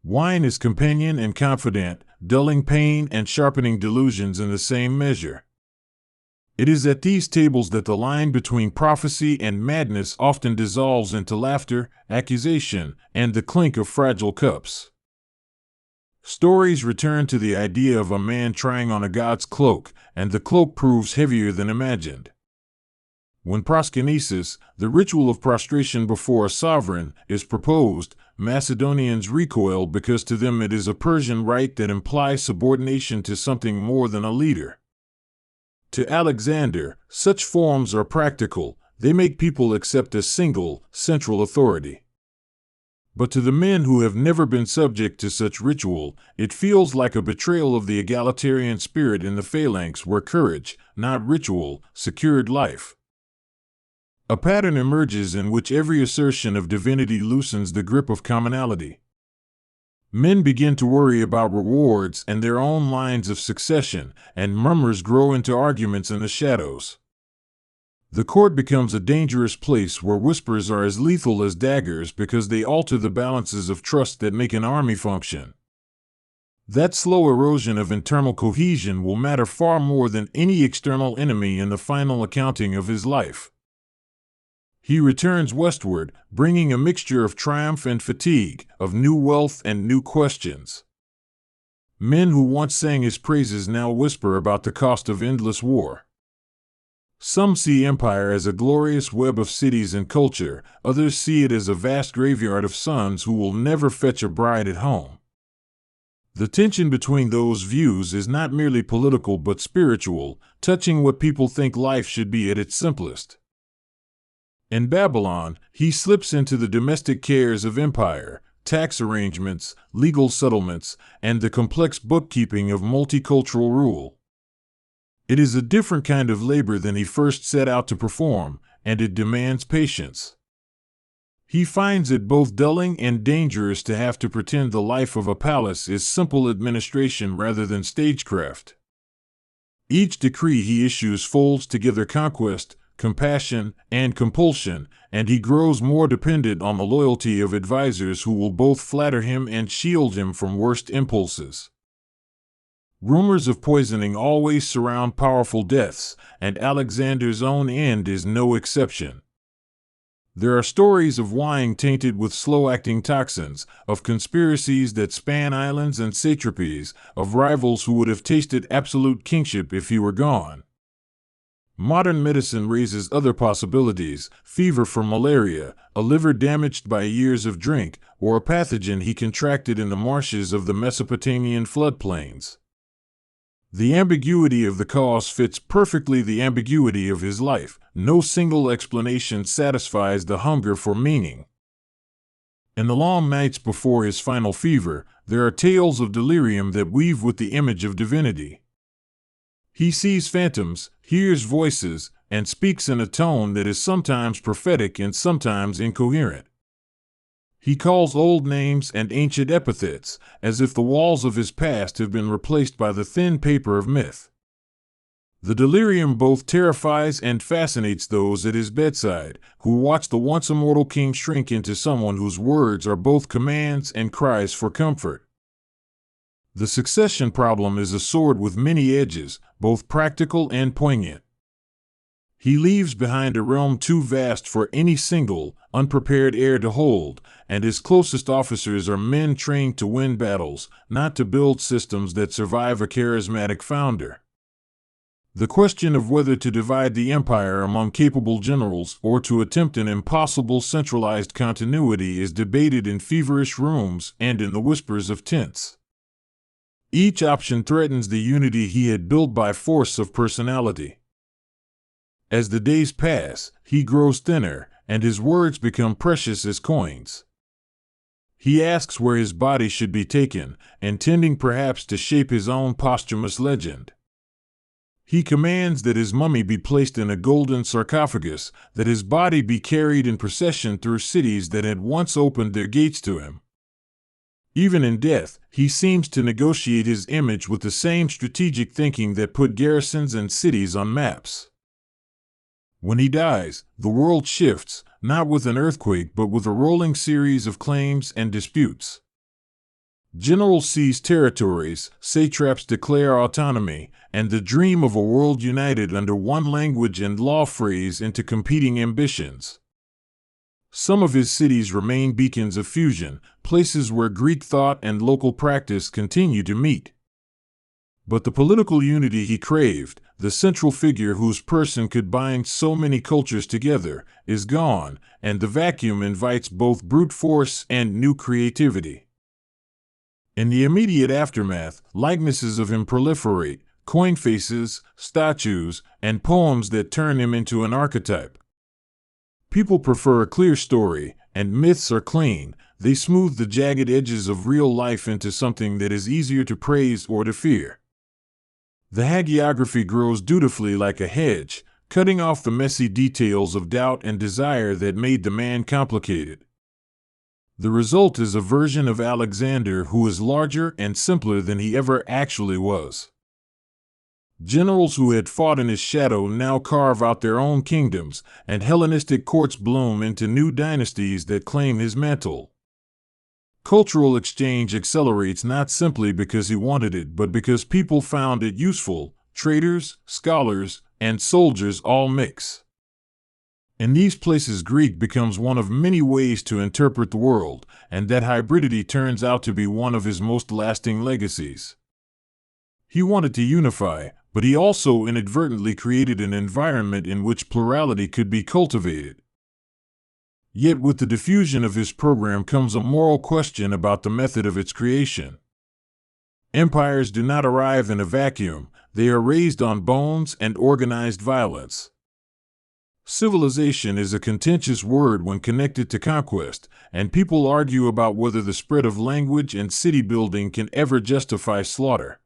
Wine is companion and confidant, dulling pain and sharpening delusions in the same measure. It is at these tables that the line between prophecy and madness often dissolves into laughter, accusation, and the clink of fragile cups. Stories return to the idea of a man trying on a god's cloak, and the cloak proves heavier than imagined. When proskynesis, the ritual of prostration before a sovereign, is proposed, Macedonians recoil because to them it is a Persian rite that implies subordination to something more than a leader. To Alexander, such forms are practical, they make people accept a single, central authority. But to the men who have never been subject to such ritual, it feels like a betrayal of the egalitarian spirit in the phalanx where courage, not ritual, secured life. A pattern emerges in which every assertion of divinity loosens the grip of commonality. Men begin to worry about rewards and their own lines of succession, and murmurs grow into arguments in the shadows. The court becomes a dangerous place where whispers are as lethal as daggers because they alter the balances of trust that make an army function. That slow erosion of internal cohesion will matter far more than any external enemy in the final accounting of his life. He returns westward, bringing a mixture of triumph and fatigue, of new wealth and new questions. Men who once sang his praises now whisper about the cost of endless war. Some see empire as a glorious web of cities and culture, others see it as a vast graveyard of sons who will never fetch a bride at home. The tension between those views is not merely political but spiritual, touching what people think life should be at its simplest. In Babylon, he slips into the domestic cares of empire, tax arrangements, legal settlements, and the complex bookkeeping of multicultural rule. It is a different kind of labor than he first set out to perform, and it demands patience. He finds it both dulling and dangerous to have to pretend the life of a palace is simple administration rather than stagecraft. Each decree he issues folds together conquest, compassion, and compulsion, and he grows more dependent on the loyalty of advisors who will both flatter him and shield him from worst impulses. Rumors of poisoning always surround powerful deaths, and Alexander's own end is no exception. There are stories of wine tainted with slow-acting toxins, of conspiracies that span islands and satrapies, of rivals who would have tasted absolute kingship if he were gone. Modern medicine raises other possibilities: fever from malaria, a liver damaged by years of drink, or a pathogen he contracted in the marshes of the Mesopotamian floodplains. The ambiguity of the cause fits perfectly the ambiguity of his life. No single explanation satisfies the hunger for meaning. In the long nights before his final fever, there are tales of delirium that weave with the image of divinity. He sees phantoms, hears voices, and speaks in a tone that is sometimes prophetic and sometimes incoherent. He calls old names and ancient epithets, as if the walls of his past have been replaced by the thin paper of myth. The delirium both terrifies and fascinates those at his bedside, who watch the once immortal king shrink into someone whose words are both commands and cries for comfort. The succession problem is a sword with many edges, both practical and poignant. He leaves behind a realm too vast for any single, unprepared heir to hold, and his closest officers are men trained to win battles, not to build systems that survive a charismatic founder. The question of whether to divide the empire among capable generals or to attempt an impossible centralized continuity is debated in feverish rooms and in the whispers of tents. Each option threatens the unity he had built by force of personality. As the days pass, he grows thinner, and his words become precious as coins. He asks where his body should be taken, intending perhaps to shape his own posthumous legend. He commands that his mummy be placed in a golden sarcophagus, that his body be carried in procession through cities that had once opened their gates to him. Even in death, he seems to negotiate his image with the same strategic thinking that put garrisons and cities on maps. When he dies, the world shifts, not with an earthquake but with a rolling series of claims and disputes. Generals seize territories, satraps declare autonomy, and the dream of a world united under one language and law phrase into competing ambitions. Some of his cities remain beacons of fusion, places where Greek thought and local practice continue to meet. But the political unity he craved, the central figure whose person could bind so many cultures together, is gone, and the vacuum invites both brute force and new creativity. In the immediate aftermath, likenesses of him proliferate, coin faces, statues, and poems that turn him into an archetype. People prefer a clear story, and myths are clean. They smooth the jagged edges of real life into something that is easier to praise or to fear. The hagiography grows dutifully like a hedge, cutting off the messy details of doubt and desire that made the man complicated. The result is a version of Alexander who is larger and simpler than he ever actually was. Generals who had fought in his shadow now carve out their own kingdoms, and Hellenistic courts bloom into new dynasties that claim his mantle. Cultural exchange accelerates not simply because he wanted it, but because people found it useful. Traders, scholars, and soldiers all mix. In these places, Greek becomes one of many ways to interpret the world, and that hybridity turns out to be one of his most lasting legacies. He wanted to unify, but he also inadvertently created an environment in which plurality could be cultivated. Yet with the diffusion of his program comes a moral question about the method of its creation. Empires do not arrive in a vacuum, they are raised on bones and organized violence. Civilization is a contentious word when connected to conquest, and people argue about whether the spread of language and city building can ever justify slaughter.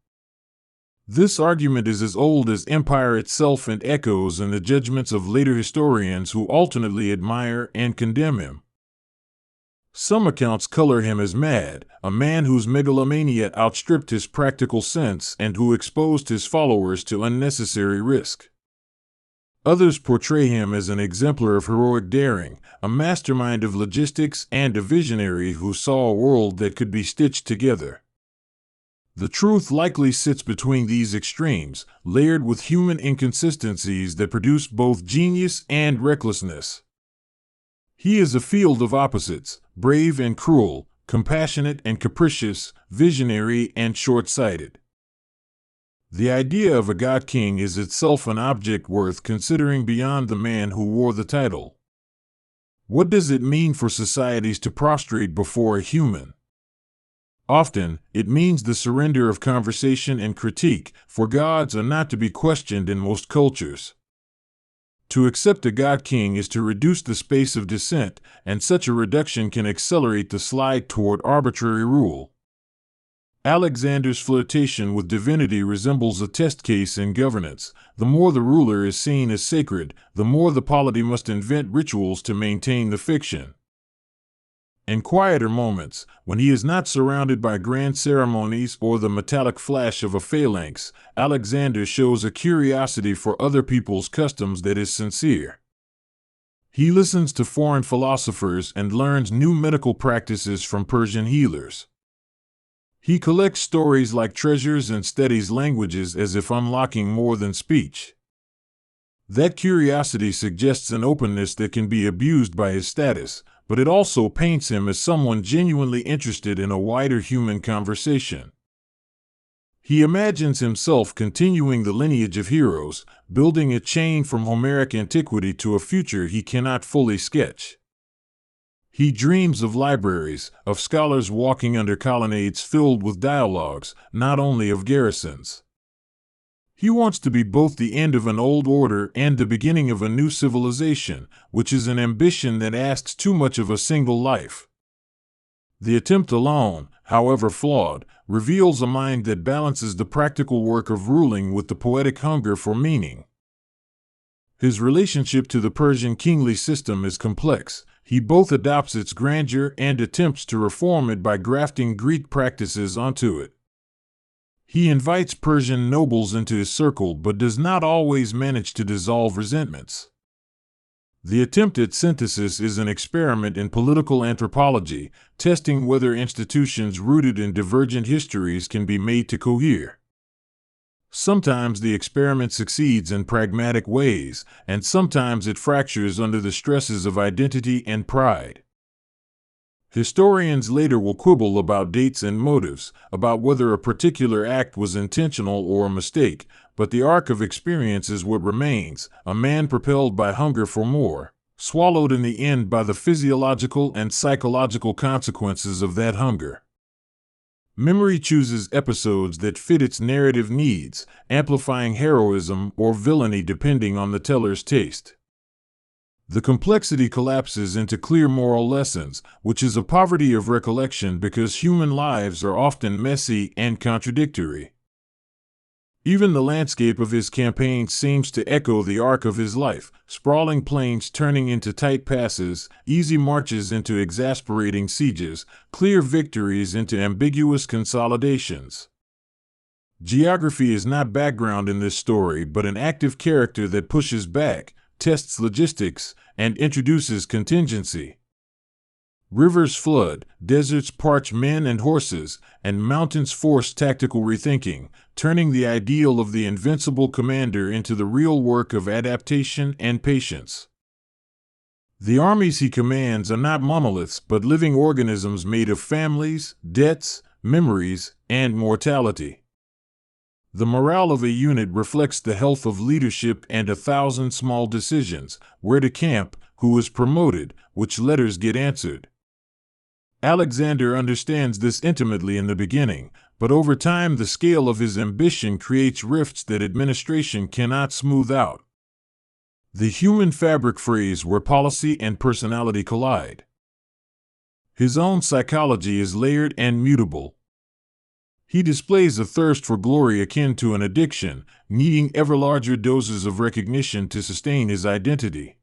This argument is as old as empire itself and echoes in the judgments of later historians who alternately admire and condemn him. Some accounts color him as mad, a man whose megalomania outstripped his practical sense and who exposed his followers to unnecessary risk. Others portray him as an exemplar of heroic daring, a mastermind of logistics and a visionary who saw a world that could be stitched together. The truth likely sits between these extremes, layered with human inconsistencies that produce both genius and recklessness. He is a field of opposites, brave and cruel, compassionate and capricious, visionary and short-sighted. The idea of a god-king is itself an object worth considering beyond the man who wore the title. What does it mean for societies to prostrate before a human? Often, it means the surrender of conversation and critique, for gods are not to be questioned in most cultures. To accept a god-king is to reduce the space of dissent, and such a reduction can accelerate the slide toward arbitrary rule. Alexander's flirtation with divinity resembles a test case in governance. The more the ruler is seen as sacred, the more the polity must invent rituals to maintain the fiction. In quieter moments, when he is not surrounded by grand ceremonies or the metallic flash of a phalanx, Alexander shows a curiosity for other people's customs that is sincere. He listens to foreign philosophers and learns new medical practices from Persian healers. He collects stories like treasures and studies languages as if unlocking more than speech. That curiosity suggests an openness that can be abused by his status, but it also paints him as someone genuinely interested in a wider human conversation. He imagines himself continuing the lineage of heroes, building a chain from Homeric antiquity to a future he cannot fully sketch. He dreams of libraries, of scholars walking under colonnades filled with dialogues, not only of garrisons. He wants to be both the end of an old order and the beginning of a new civilization, which is an ambition that asks too much of a single life. The attempt alone, however flawed, reveals a mind that balances the practical work of ruling with the poetic hunger for meaning. His relationship to the Persian kingly system is complex. He both adopts its grandeur and attempts to reform it by grafting Greek practices onto it. He invites Persian nobles into his circle but does not always manage to dissolve resentments. The attempt at synthesis is an experiment in political anthropology, testing whether institutions rooted in divergent histories can be made to cohere. Sometimes the experiment succeeds in pragmatic ways, and sometimes it fractures under the stresses of identity and pride. Historians later will quibble about dates and motives, about whether a particular act was intentional or a mistake, but the arc of experience is what remains, a man propelled by hunger for more, swallowed in the end by the physiological and psychological consequences of that hunger. Memory chooses episodes that fit its narrative needs, amplifying heroism or villainy depending on the teller's taste. The complexity collapses into clear moral lessons, which is a poverty of recollection because human lives are often messy and contradictory. Even the landscape of his campaign seems to echo the arc of his life, sprawling plains turning into tight passes, easy marches into exasperating sieges, clear victories into ambiguous consolidations. Geography is not background in this story, but an active character that pushes back, tests logistics, and introduces contingency. Rivers flood, deserts parch men and horses, and mountains force tactical rethinking, turning the ideal of the invincible commander into the real work of adaptation and patience. The armies he commands are not monoliths, but living organisms made of families, debts, memories, and mortality. The morale of a unit reflects the health of leadership and 1,000 small decisions: where to camp, who is promoted, which letters get answered. Alexander understands this intimately in the beginning, but over time the scale of his ambition creates rifts that administration cannot smooth out. The human fabric phrase where policy and personality collide. His own psychology is layered and mutable. He displays a thirst for glory akin to an addiction, needing ever larger doses of recognition to sustain his identity.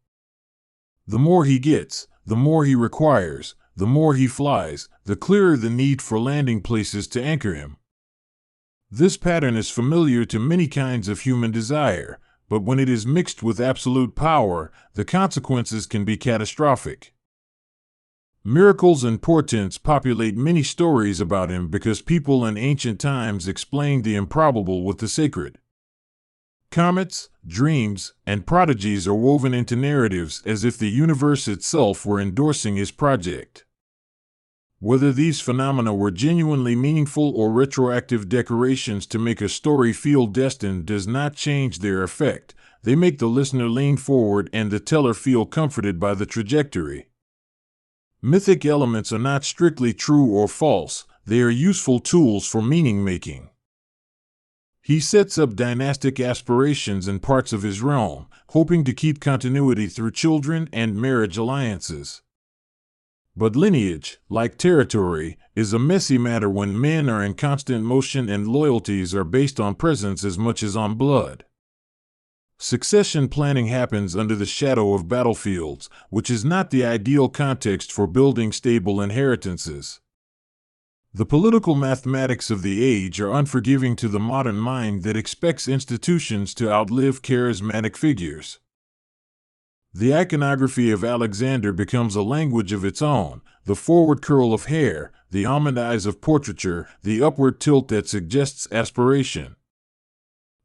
The more he gets, the more he requires, the more he flies, the clearer the need for landing places to anchor him. This pattern is familiar to many kinds of human desire, but when it is mixed with absolute power, the consequences can be catastrophic. Miracles and portents populate many stories about him because people in ancient times explained the improbable with the sacred. Comets, dreams, and prodigies are woven into narratives as if the universe itself were endorsing his project. Whether these phenomena were genuinely meaningful or retroactive decorations to make a story feel destined does not change their effect. They make the listener lean forward and the teller feel comforted by the trajectory. Mythic elements are not strictly true or false, they are useful tools for meaning-making. He sets up dynastic aspirations in parts of his realm, hoping to keep continuity through children and marriage alliances. But lineage, like territory, is a messy matter when men are in constant motion and loyalties are based on presence as much as on blood. Succession planning happens under the shadow of battlefields, which is not the ideal context for building stable inheritances. The political mathematics of the age are unforgiving to the modern mind that expects institutions to outlive charismatic figures. The iconography of Alexander becomes a language of its own: the forward curl of hair, the almond eyes of portraiture, the upward tilt that suggests aspiration.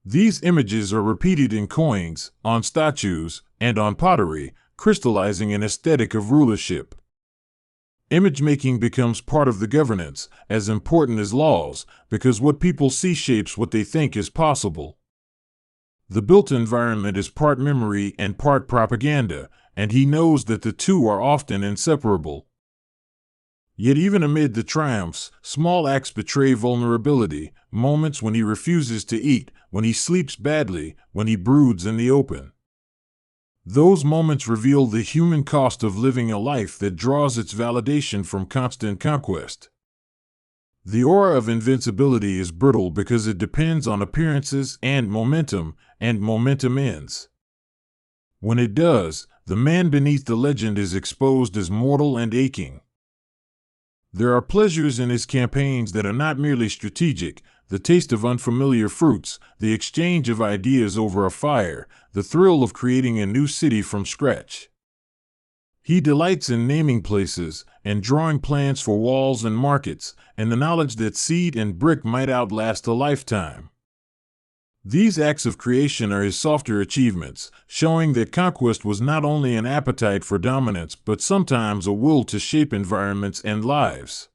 These images are repeated in coins, on statues, and on pottery, crystallizing an aesthetic of rulership. Image-making becomes part of the governance, as important as laws, because what people see shapes what they think is possible. The built environment is part memory and part propaganda, and he knows that the two are often inseparable. Yet even amid the triumphs, small acts betray vulnerability: moments when he refuses to eat, when he sleeps badly, when he broods in the open. Those moments reveal the human cost of living a life that draws its validation from constant conquest. The aura of invincibility is brittle because it depends on appearances and momentum ends. When it does, the man beneath the legend is exposed as mortal and aching. There are pleasures in his campaigns that are not merely strategic: the taste of unfamiliar fruits, the exchange of ideas over a fire, the thrill of creating a new city from scratch. He delights in naming places and drawing plans for walls and markets, and the knowledge that seed and brick might outlast a lifetime. These acts of creation are his softer achievements, showing that conquest was not only an appetite for dominance but sometimes a will to shape environments and lives.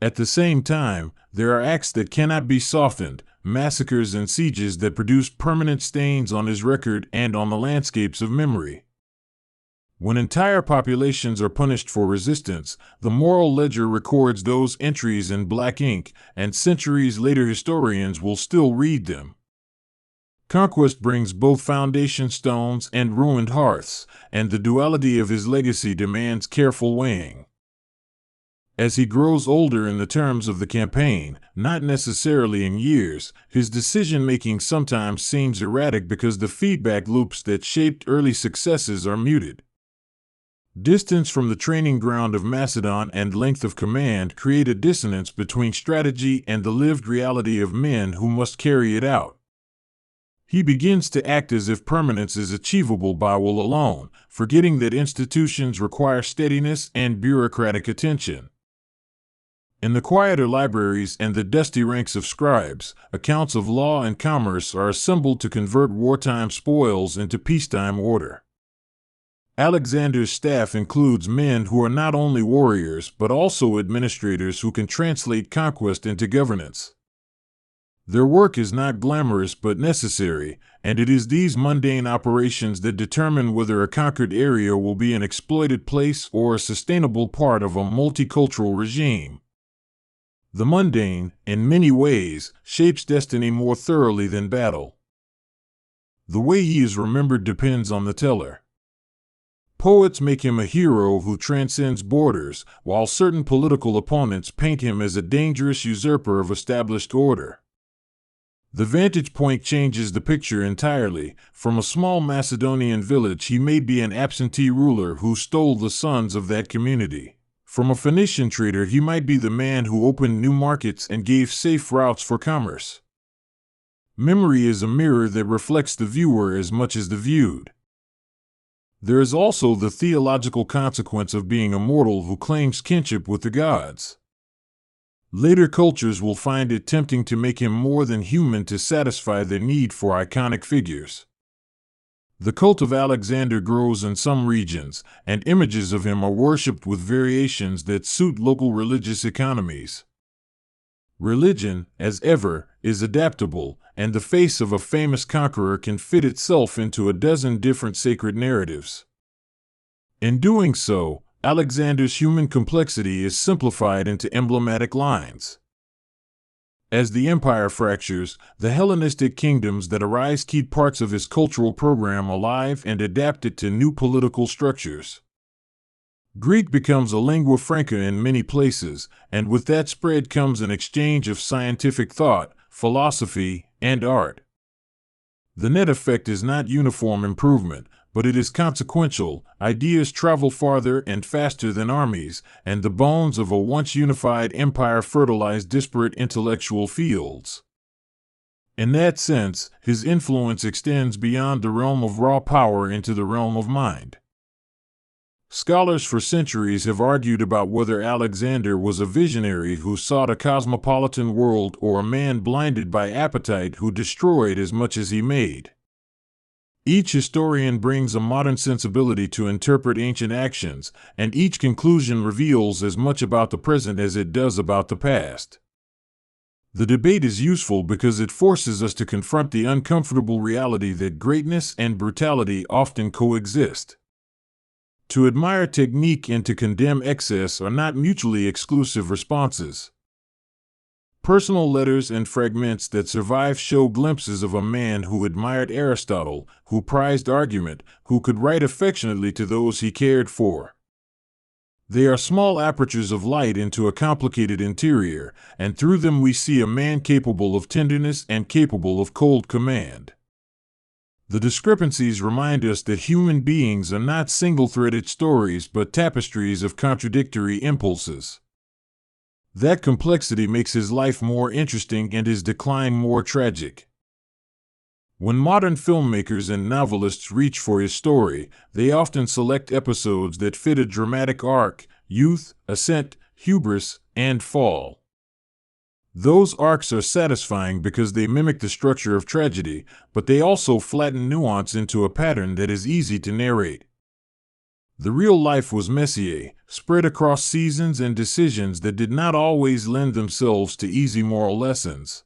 At the same time, there are acts that cannot be softened: massacres and sieges that produce permanent stains on his record and on the landscapes of memory. When entire populations are punished for resistance, the moral ledger records those entries in black ink, and centuries later historians will still read them. Conquest brings both foundation stones and ruined hearths, and the duality of his legacy demands careful weighing. As he grows older in the terms of the campaign, not necessarily in years, his decision-making sometimes seems erratic because the feedback loops that shaped early successes are muted. Distance from the training ground of Macedon and length of command create a dissonance between strategy and the lived reality of men who must carry it out. He begins to act as if permanence is achievable by will alone, forgetting that institutions require steadiness and bureaucratic attention. In the quieter libraries and the dusty ranks of scribes, accounts of law and commerce are assembled to convert wartime spoils into peacetime order. Alexander's staff includes men who are not only warriors but also administrators who can translate conquest into governance. Their work is not glamorous but necessary, and it is these mundane operations that determine whether a conquered area will be an exploited place or a sustainable part of a multicultural regime. The mundane, in many ways, shapes destiny more thoroughly than battle. The way he is remembered depends on the teller. Poets make him a hero who transcends borders, while certain political opponents paint him as a dangerous usurper of established order. The vantage point changes the picture entirely. From a small Macedonian village, he may be an absentee ruler who stole the sons of that community. From a Phoenician trader, he might be the man who opened new markets and gave safe routes for commerce. Memory is a mirror that reflects the viewer as much as the viewed. There is also the theological consequence of being a mortal who claims kinship with the gods. Later cultures will find it tempting to make him more than human to satisfy their need for iconic figures. The cult of Alexander grows in some regions, and images of him are worshipped with variations that suit local religious economies. Religion, as ever, is adaptable, and the face of a famous conqueror can fit itself into a dozen different sacred narratives. In doing so, Alexander's human complexity is simplified into emblematic lines. As the empire fractures, the Hellenistic kingdoms that arise keep parts of his cultural program alive and adapt it to new political structures. Greek becomes a lingua franca in many places, and with that spread comes an exchange of scientific thought, philosophy, and art. The net effect is not uniform improvement, but it is consequential. Ideas travel farther and faster than armies, and the bones of a once unified empire fertilize disparate intellectual fields. In that sense, his influence extends beyond the realm of raw power into the realm of mind. Scholars for centuries have argued about whether Alexander was a visionary who sought a cosmopolitan world or a man blinded by appetite who destroyed as much as he made. Each historian brings a modern sensibility to interpret ancient actions, and each conclusion reveals as much about the present as it does about the past. The debate is useful because it forces us to confront the uncomfortable reality that greatness and brutality often coexist. To admire technique and to condemn excess are not mutually exclusive responses. Personal letters and fragments that survive show glimpses of a man who admired Aristotle, who prized argument, who could write affectionately to those he cared for. They are small apertures of light into a complicated interior, and through them we see a man capable of tenderness and capable of cold command. The discrepancies remind us that human beings are not single-threaded stories but tapestries of contradictory impulses. That complexity makes his life more interesting and his decline more tragic. When modern filmmakers and novelists reach for his story, they often select episodes that fit a dramatic arc: youth, ascent, hubris, and fall. Those arcs are satisfying because they mimic the structure of tragedy, but they also flatten nuance into a pattern that is easy to narrate. The real life was messy, spread across seasons and decisions that did not always lend themselves to easy moral lessons.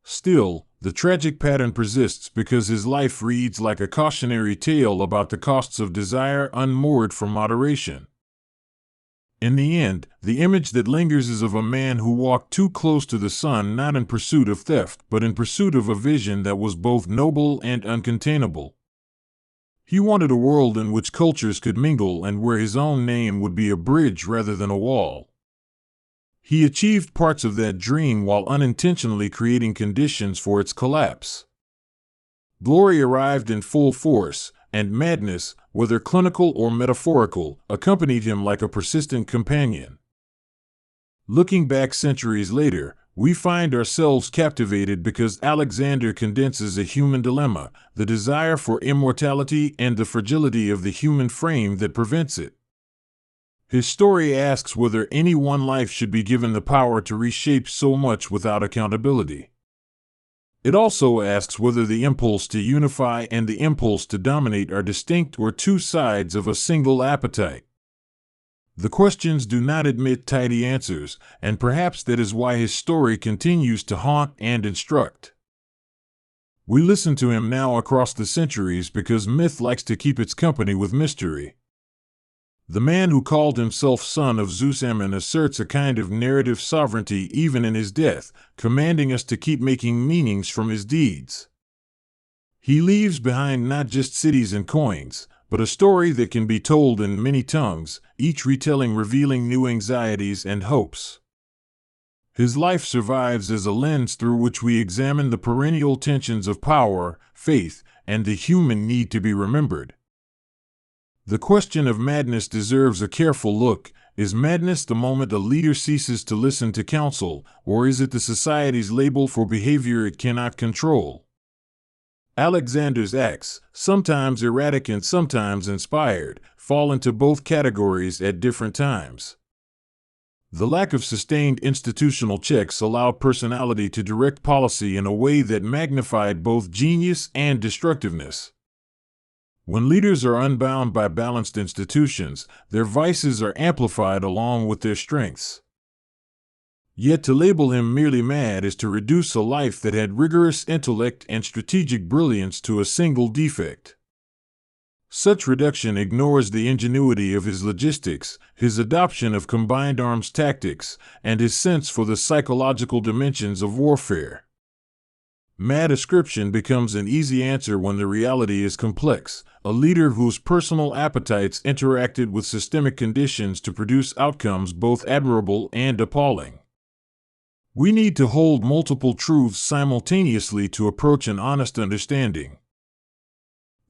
Still, the tragic pattern persists because his life reads like a cautionary tale about the costs of desire unmoored from moderation. In the end, the image that lingers is of a man who walked too close to the sun not in pursuit of theft, but in pursuit of a vision that was both noble and uncontainable. He wanted a world in which cultures could mingle and where his own name would be a bridge rather than a wall. He achieved parts of that dream while unintentionally creating conditions for its collapse. Glory arrived in full force, and madness, whether clinical or metaphorical, accompanied him like a persistent companion. Looking back centuries later, we find ourselves captivated because Alexander condenses a human dilemma, the desire for immortality and the fragility of the human frame that prevents it. His story asks whether any one life should be given the power to reshape so much without accountability. It also asks whether the impulse to unify and the impulse to dominate are distinct or two sides of a single appetite. The questions do not admit tidy answers, and perhaps that is why his story continues to haunt and instruct. We listen to him now across the centuries because myth likes to keep its company with mystery. The man who called himself son of Zeus Ammon asserts a kind of narrative sovereignty even in his death, commanding us to keep making meanings from his deeds. He leaves behind not just cities and coins, but a story that can be told in many tongues, each retelling revealing new anxieties and hopes. His life survives as a lens through which we examine the perennial tensions of power, faith, and the human need to be remembered. The question of madness deserves a careful look. Is madness the moment a leader ceases to listen to counsel, or is it the society's label for behavior it cannot control? Alexander's acts, sometimes erratic and sometimes inspired, fall into both categories at different times. The lack of sustained institutional checks allowed personality to direct policy in a way that magnified both genius and destructiveness. When leaders are unbound by balanced institutions, their vices are amplified along with their strengths. Yet to label him merely mad is to reduce a life that had rigorous intellect and strategic brilliance to a single defect. Such reduction ignores the ingenuity of his logistics, his adoption of combined arms tactics, and his sense for the psychological dimensions of warfare. Mad ascription becomes an easy answer when the reality is complex, a leader whose personal appetites interacted with systemic conditions to produce outcomes both admirable and appalling. We need to hold multiple truths simultaneously to approach an honest understanding.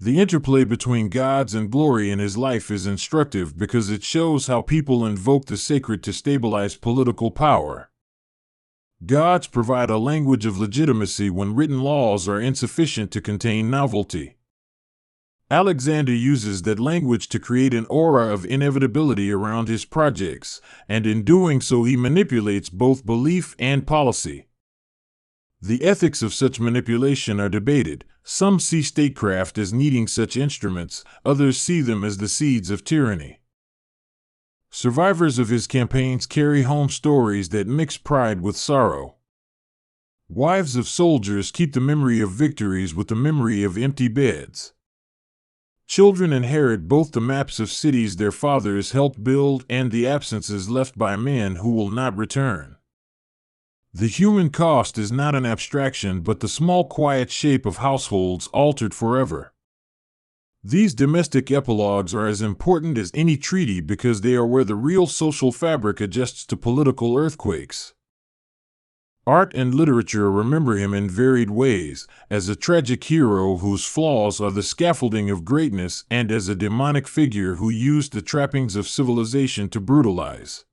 The interplay between gods and glory in his life is instructive because it shows how people invoke the sacred to stabilize political power. Gods provide a language of legitimacy when written laws are insufficient to contain novelty. Alexander uses that language to create an aura of inevitability around his projects, and in doing so he manipulates both belief and policy. The ethics of such manipulation are debated. Some see statecraft as needing such instruments, others see them as the seeds of tyranny. Survivors of his campaigns carry home stories that mix pride with sorrow. Wives of soldiers keep the memory of victories with the memory of empty beds. Children inherit both the maps of cities their fathers helped build and the absences left by men who will not return. The human cost is not an abstraction but the small quiet shape of households altered forever. These domestic epilogues are as important as any treaty because they are where the real social fabric adjusts to political earthquakes. Art and literature remember him in varied ways, as a tragic hero whose flaws are the scaffolding of greatness and as a demonic figure who used the trappings of civilization to brutalize.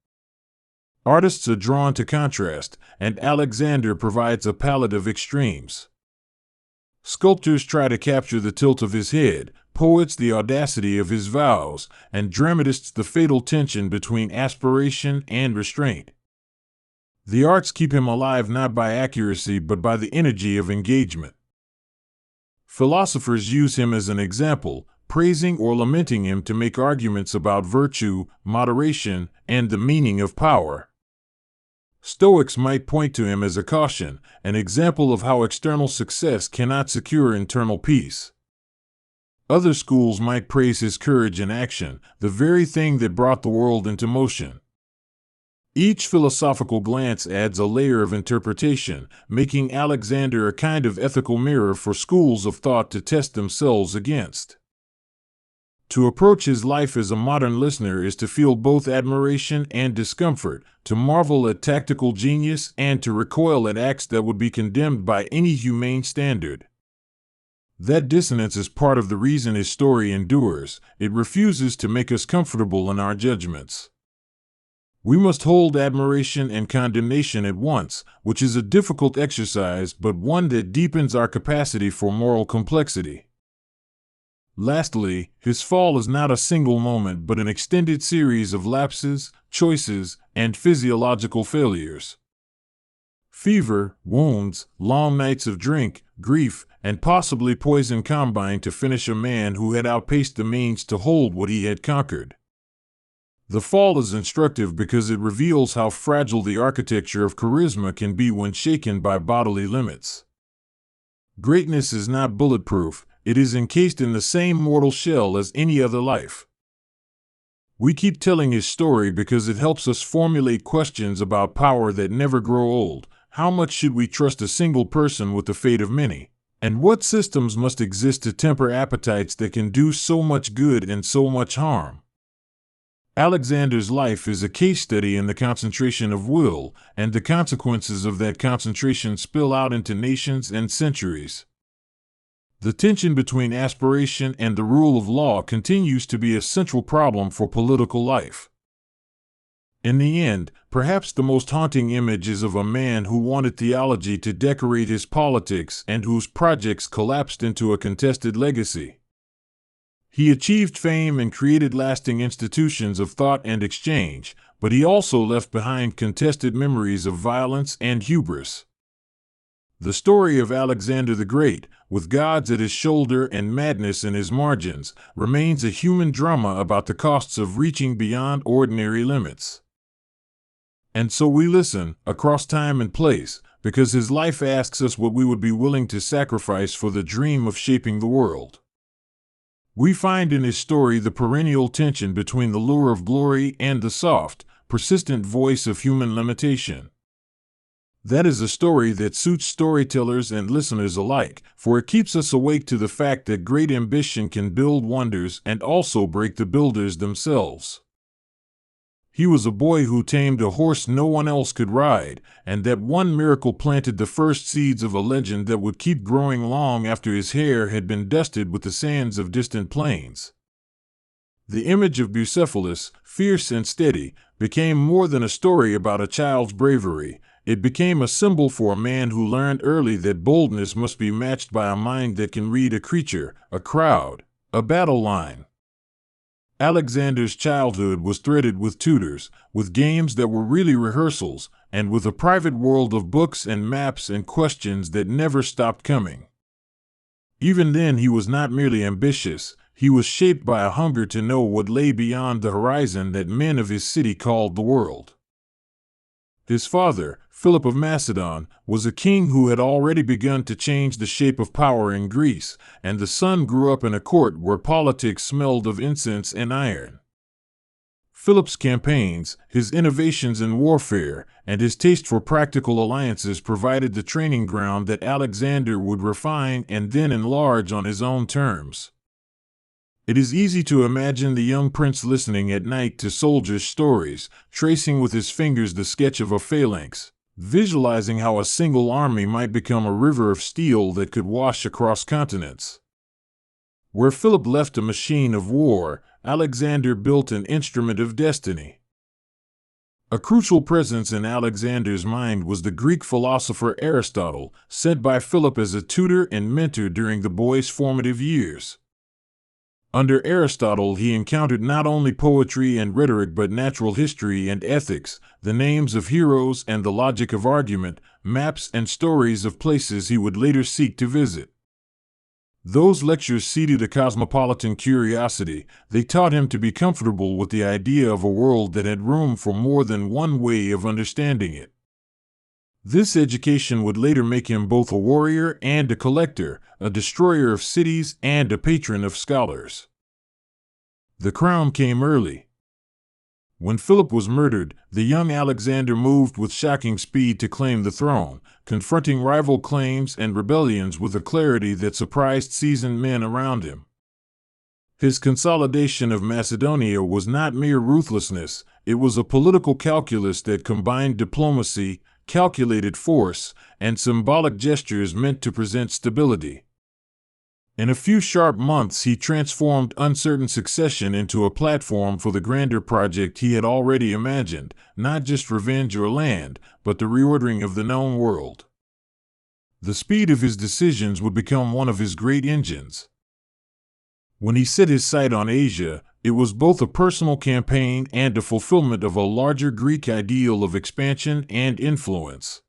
Artists are drawn to contrast, and Alexander provides a palette of extremes. Sculptors try to capture the tilt of his head, poets the audacity of his vows, and dramatists the fatal tension between aspiration and restraint. The arts keep him alive not by accuracy but by the energy of engagement. Philosophers use him as an example, praising or lamenting him to make arguments about virtue, moderation, and the meaning of power. Stoics might point to him as a caution, an example of how external success cannot secure internal peace. Other schools might praise his courage in action, the very thing that brought the world into motion. Each philosophical glance adds a layer of interpretation, making Alexander a kind of ethical mirror for schools of thought to test themselves against. To approach his life as a modern listener is to feel both admiration and discomfort, to marvel at tactical genius and to recoil at acts that would be condemned by any humane standard. That dissonance is part of the reason his story endures. It refuses to make us comfortable in our judgments. We must hold admiration and condemnation at once, which is a difficult exercise but one that deepens our capacity for moral complexity. Lastly, his fall is not a single moment but an extended series of lapses, choices, and physiological failures. Fever, wounds, long nights of drink, grief, and possibly poison combined to finish a man who had outpaced the means to hold what he had conquered. The fall is instructive because it reveals how fragile the architecture of charisma can be when shaken by bodily limits. Greatness is not bulletproof, it is encased in the same mortal shell as any other life. We keep telling his story because it helps us formulate questions about power that never grow old. How much should we trust a single person with the fate of many? And what systems must exist to temper appetites that can do so much good and so much harm? Alexander's life is a case study in the concentration of will, and the consequences of that concentration spill out into nations and centuries. The tension between aspiration and the rule of law continues to be a central problem for political life. In the end, perhaps the most haunting image is of a man who wanted theology to decorate his politics and whose projects collapsed into a contested legacy. He achieved fame and created lasting institutions of thought and exchange, but he also left behind contested memories of violence and hubris. The story of Alexander the Great, with gods at his shoulder and madness in his margins, remains a human drama about the costs of reaching beyond ordinary limits. And so we listen, across time and place, because his life asks us what we would be willing to sacrifice for the dream of shaping the world. We find in his story the perennial tension between the lure of glory and the soft, persistent voice of human limitation. That is a story that suits storytellers and listeners alike, for it keeps us awake to the fact that great ambition can build wonders and also break the builders themselves. He was a boy who tamed a horse no one else could ride, and that one miracle planted the first seeds of a legend that would keep growing long after his hair had been dusted with the sands of distant plains. The image of Bucephalus, fierce and steady, became more than a story about a child's bravery. It became a symbol for a man who learned early that boldness must be matched by a mind that can read a creature, a crowd, a battle line. Alexander's childhood was threaded with tutors, with games that were really rehearsals, and with a private world of books and maps and questions that never stopped coming. Even then he was not merely ambitious, he was shaped by a hunger to know what lay beyond the horizon that men of his city called the world. His father, Philip of Macedon, was a king who had already begun to change the shape of power in Greece, and the son grew up in a court where politics smelled of incense and iron. Philip's campaigns, his innovations in warfare, and his taste for practical alliances provided the training ground that Alexander would refine and then enlarge on his own terms. It is easy to imagine the young prince listening at night to soldiers' stories, tracing with his fingers the sketch of a phalanx, visualizing how a single army might become a river of steel that could wash across continents. Where Philip left a machine of war, Alexander built an instrument of destiny. A crucial presence in Alexander's mind was the Greek philosopher Aristotle, sent by Philip as a tutor and mentor during the boy's formative years. Under Aristotle, he encountered not only poetry and rhetoric but natural history and ethics, the names of heroes and the logic of argument, maps and stories of places he would later seek to visit. Those lectures seeded a cosmopolitan curiosity. They taught him to be comfortable with the idea of a world that had room for more than one way of understanding it. This education would later make him both a warrior and a collector, a destroyer of cities and a patron of scholars. The crown came early. When Philip was murdered, the young Alexander moved with shocking speed to claim the throne, confronting rival claims and rebellions with a clarity that surprised seasoned men around him. His consolidation of Macedonia was not mere ruthlessness, it was a political calculus that combined diplomacy, calculated force, and symbolic gestures meant to present stability. In a few sharp months he transformed uncertain succession into a platform for the grander project he had already imagined, not just revenge or land, but the reordering of the known world. The speed of his decisions would become one of his great engines. When he set his sight on Asia, it was both a personal campaign and a fulfillment of a larger Greek ideal of expansion and influence.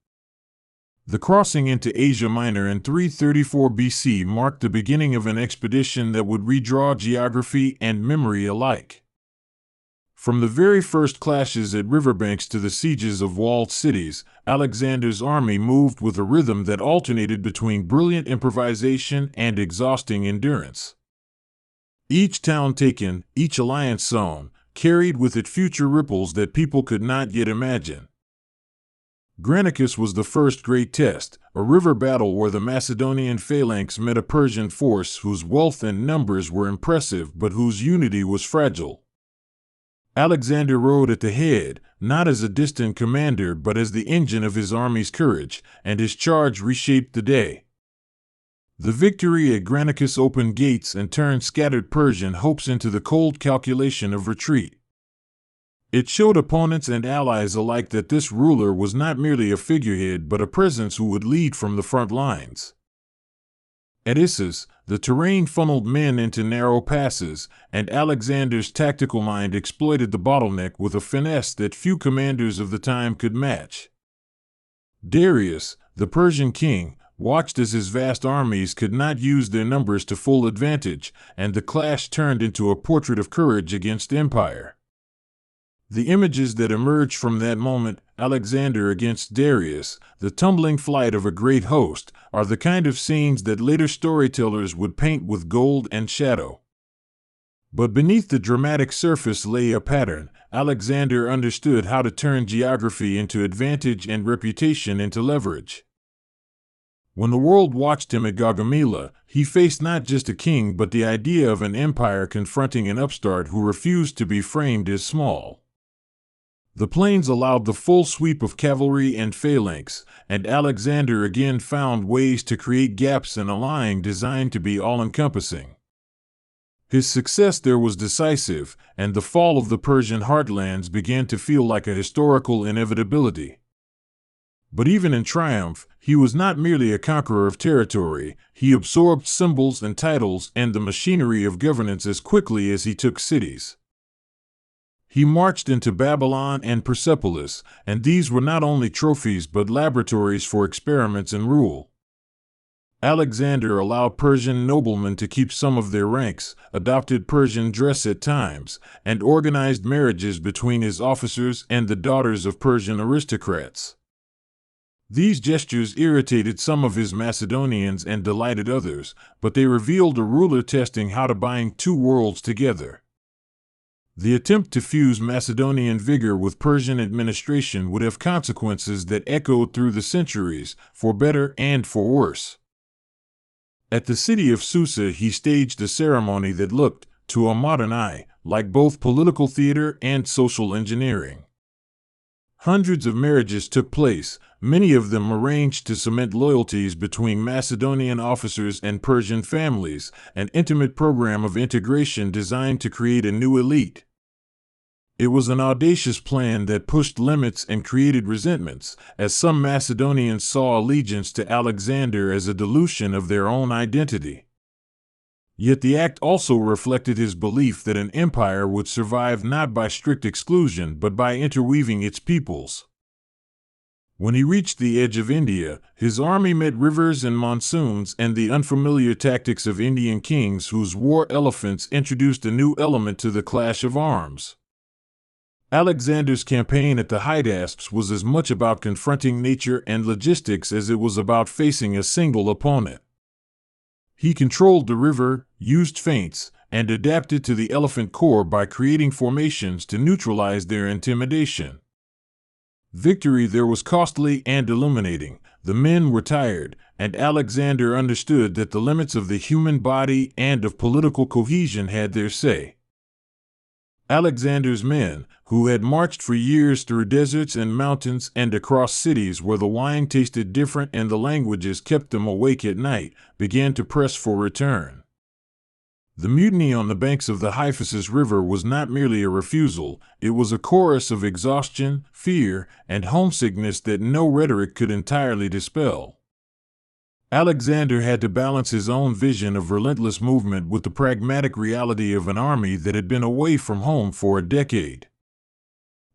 The crossing into Asia Minor in 334 BC marked the beginning of an expedition that would redraw geography and memory alike. From the very first clashes at riverbanks to the sieges of walled cities, Alexander's army moved with a rhythm that alternated between brilliant improvisation and exhausting endurance. Each town taken, each alliance sewn, carried with it future ripples that people could not yet imagine. Granicus was the first great test, a river battle where the Macedonian phalanx met a Persian force whose wealth and numbers were impressive but whose unity was fragile. Alexander rode at the head, not as a distant commander but as the engine of his army's courage, and his charge reshaped the day. The victory at Granicus opened gates and turned scattered Persian hopes into the cold calculation of retreat. It showed opponents and allies alike that this ruler was not merely a figurehead but a presence who would lead from the front lines. At Issus, the terrain funneled men into narrow passes, and Alexander's tactical mind exploited the bottleneck with a finesse that few commanders of the time could match. Darius, the Persian king, watched as his vast armies could not use their numbers to full advantage, and the clash turned into a portrait of courage against empire. The images that emerged from that moment, Alexander against Darius, the tumbling flight of a great host, are the kind of scenes that later storytellers would paint with gold and shadow. But beneath the dramatic surface lay a pattern. Alexander understood how to turn geography into advantage and reputation into leverage. When the world watched him at Gaugamela, he faced not just a king but the idea of an empire confronting an upstart who refused to be framed as small. The plains allowed the full sweep of cavalry and phalanx, and Alexander again found ways to create gaps in a line designed to be all-encompassing. His success there was decisive, and the fall of the Persian heartlands began to feel like a historical inevitability. But even in triumph, he was not merely a conqueror of territory. He absorbed symbols and titles and the machinery of governance as quickly as he took cities. He marched into Babylon and Persepolis, and these were not only trophies but laboratories for experiments in rule. Alexander allowed Persian noblemen to keep some of their ranks, adopted Persian dress at times, and organized marriages between his officers and the daughters of Persian aristocrats. These gestures irritated some of his Macedonians and delighted others, but they revealed a ruler testing how to bind two worlds together. The attempt to fuse Macedonian vigor with Persian administration would have consequences that echoed through the centuries, for better and for worse. At the city of Susa, he staged a ceremony that looked, to a modern eye, like both political theater and social engineering. Hundreds of marriages took place, many of them arranged to cement loyalties between Macedonian officers and Persian families, an intimate program of integration designed to create a new elite. It was an audacious plan that pushed limits and created resentments, as some Macedonians saw allegiance to Alexander as a dilution of their own identity. Yet the act also reflected his belief that an empire would survive not by strict exclusion but by interweaving its peoples. When he reached the edge of India, his army met rivers and monsoons and the unfamiliar tactics of Indian kings whose war elephants introduced a new element to the clash of arms. Alexander's campaign at the Hydaspes was as much about confronting nature and logistics as it was about facing a single opponent. He controlled the river, used feints, and adapted to the elephant corps by creating formations to neutralize their intimidation. Victory there was costly and illuminating. The men were tired, and Alexander understood that the limits of the human body and of political cohesion had their say. Alexander's men, who had marched for years through deserts and mountains and across cities where the wine tasted different and the languages kept them awake at night, began to press for return. The mutiny on the banks of the Hyphasis River was not merely a refusal, it was a chorus of exhaustion, fear, and homesickness that no rhetoric could entirely dispel. Alexander had to balance his own vision of relentless movement with the pragmatic reality of an army that had been away from home for a decade.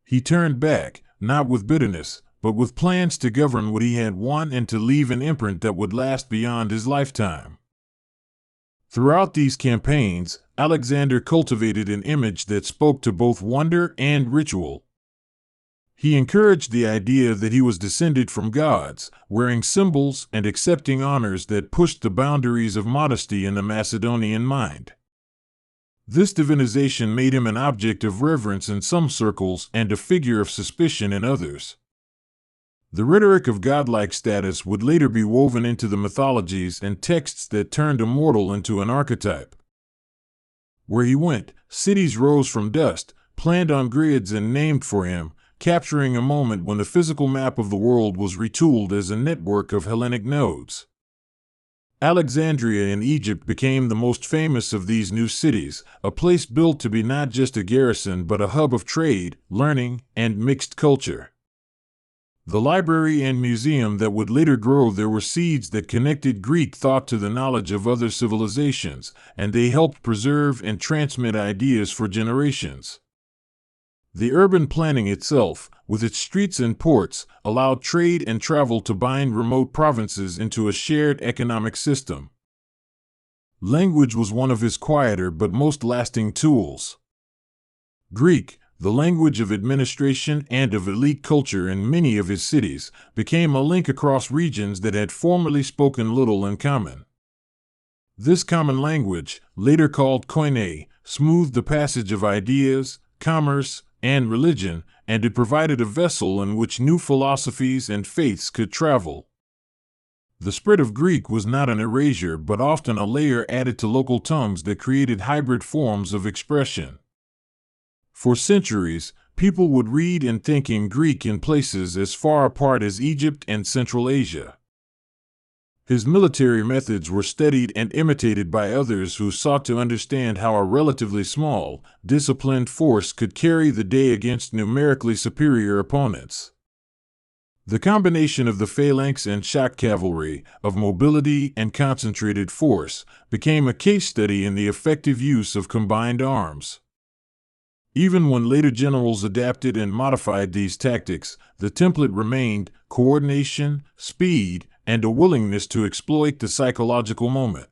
He turned back, not with bitterness, but with plans to govern what he had won and to leave an imprint that would last beyond his lifetime. Throughout these campaigns, Alexander cultivated an image that spoke to both wonder and ritual. He encouraged the idea that he was descended from gods, wearing symbols and accepting honors that pushed the boundaries of modesty in the Macedonian mind. This divinization made him an object of reverence in some circles and a figure of suspicion in others. The rhetoric of godlike status would later be woven into the mythologies and texts that turned a mortal into an archetype. Where he went, cities rose from dust, planned on grids and named for him, capturing a moment when the physical map of the world was retooled as a network of Hellenic nodes. Alexandria in Egypt became the most famous of these new cities, a place built to be not just a garrison but a hub of trade, learning, and mixed culture. The library and museum that would later grow there were seeds that connected Greek thought to the knowledge of other civilizations, and they helped preserve and transmit ideas for generations. The urban planning itself, with its streets and ports, allowed trade and travel to bind remote provinces into a shared economic system. Language was one of his quieter but most lasting tools. Greek, the language of administration and of elite culture in many of his cities, became a link across regions that had formerly spoken little in common. This common language, later called koine, smoothed the passage of ideas, commerce, and religion, and it provided a vessel in which new philosophies and faiths could travel. The spread of Greek was not an erasure but often a layer added to local tongues that created hybrid forms of expression. For centuries, people would read and think in Greek in places as far apart as Egypt and Central Asia. His military methods were studied and imitated by others who sought to understand how a relatively small, disciplined force could carry the day against numerically superior opponents. The combination of the phalanx and shock cavalry, of mobility and concentrated force, became a case study in the effective use of combined arms. Even when later generals adapted and modified these tactics, the template remained coordination, speed, and a willingness to exploit the psychological moment.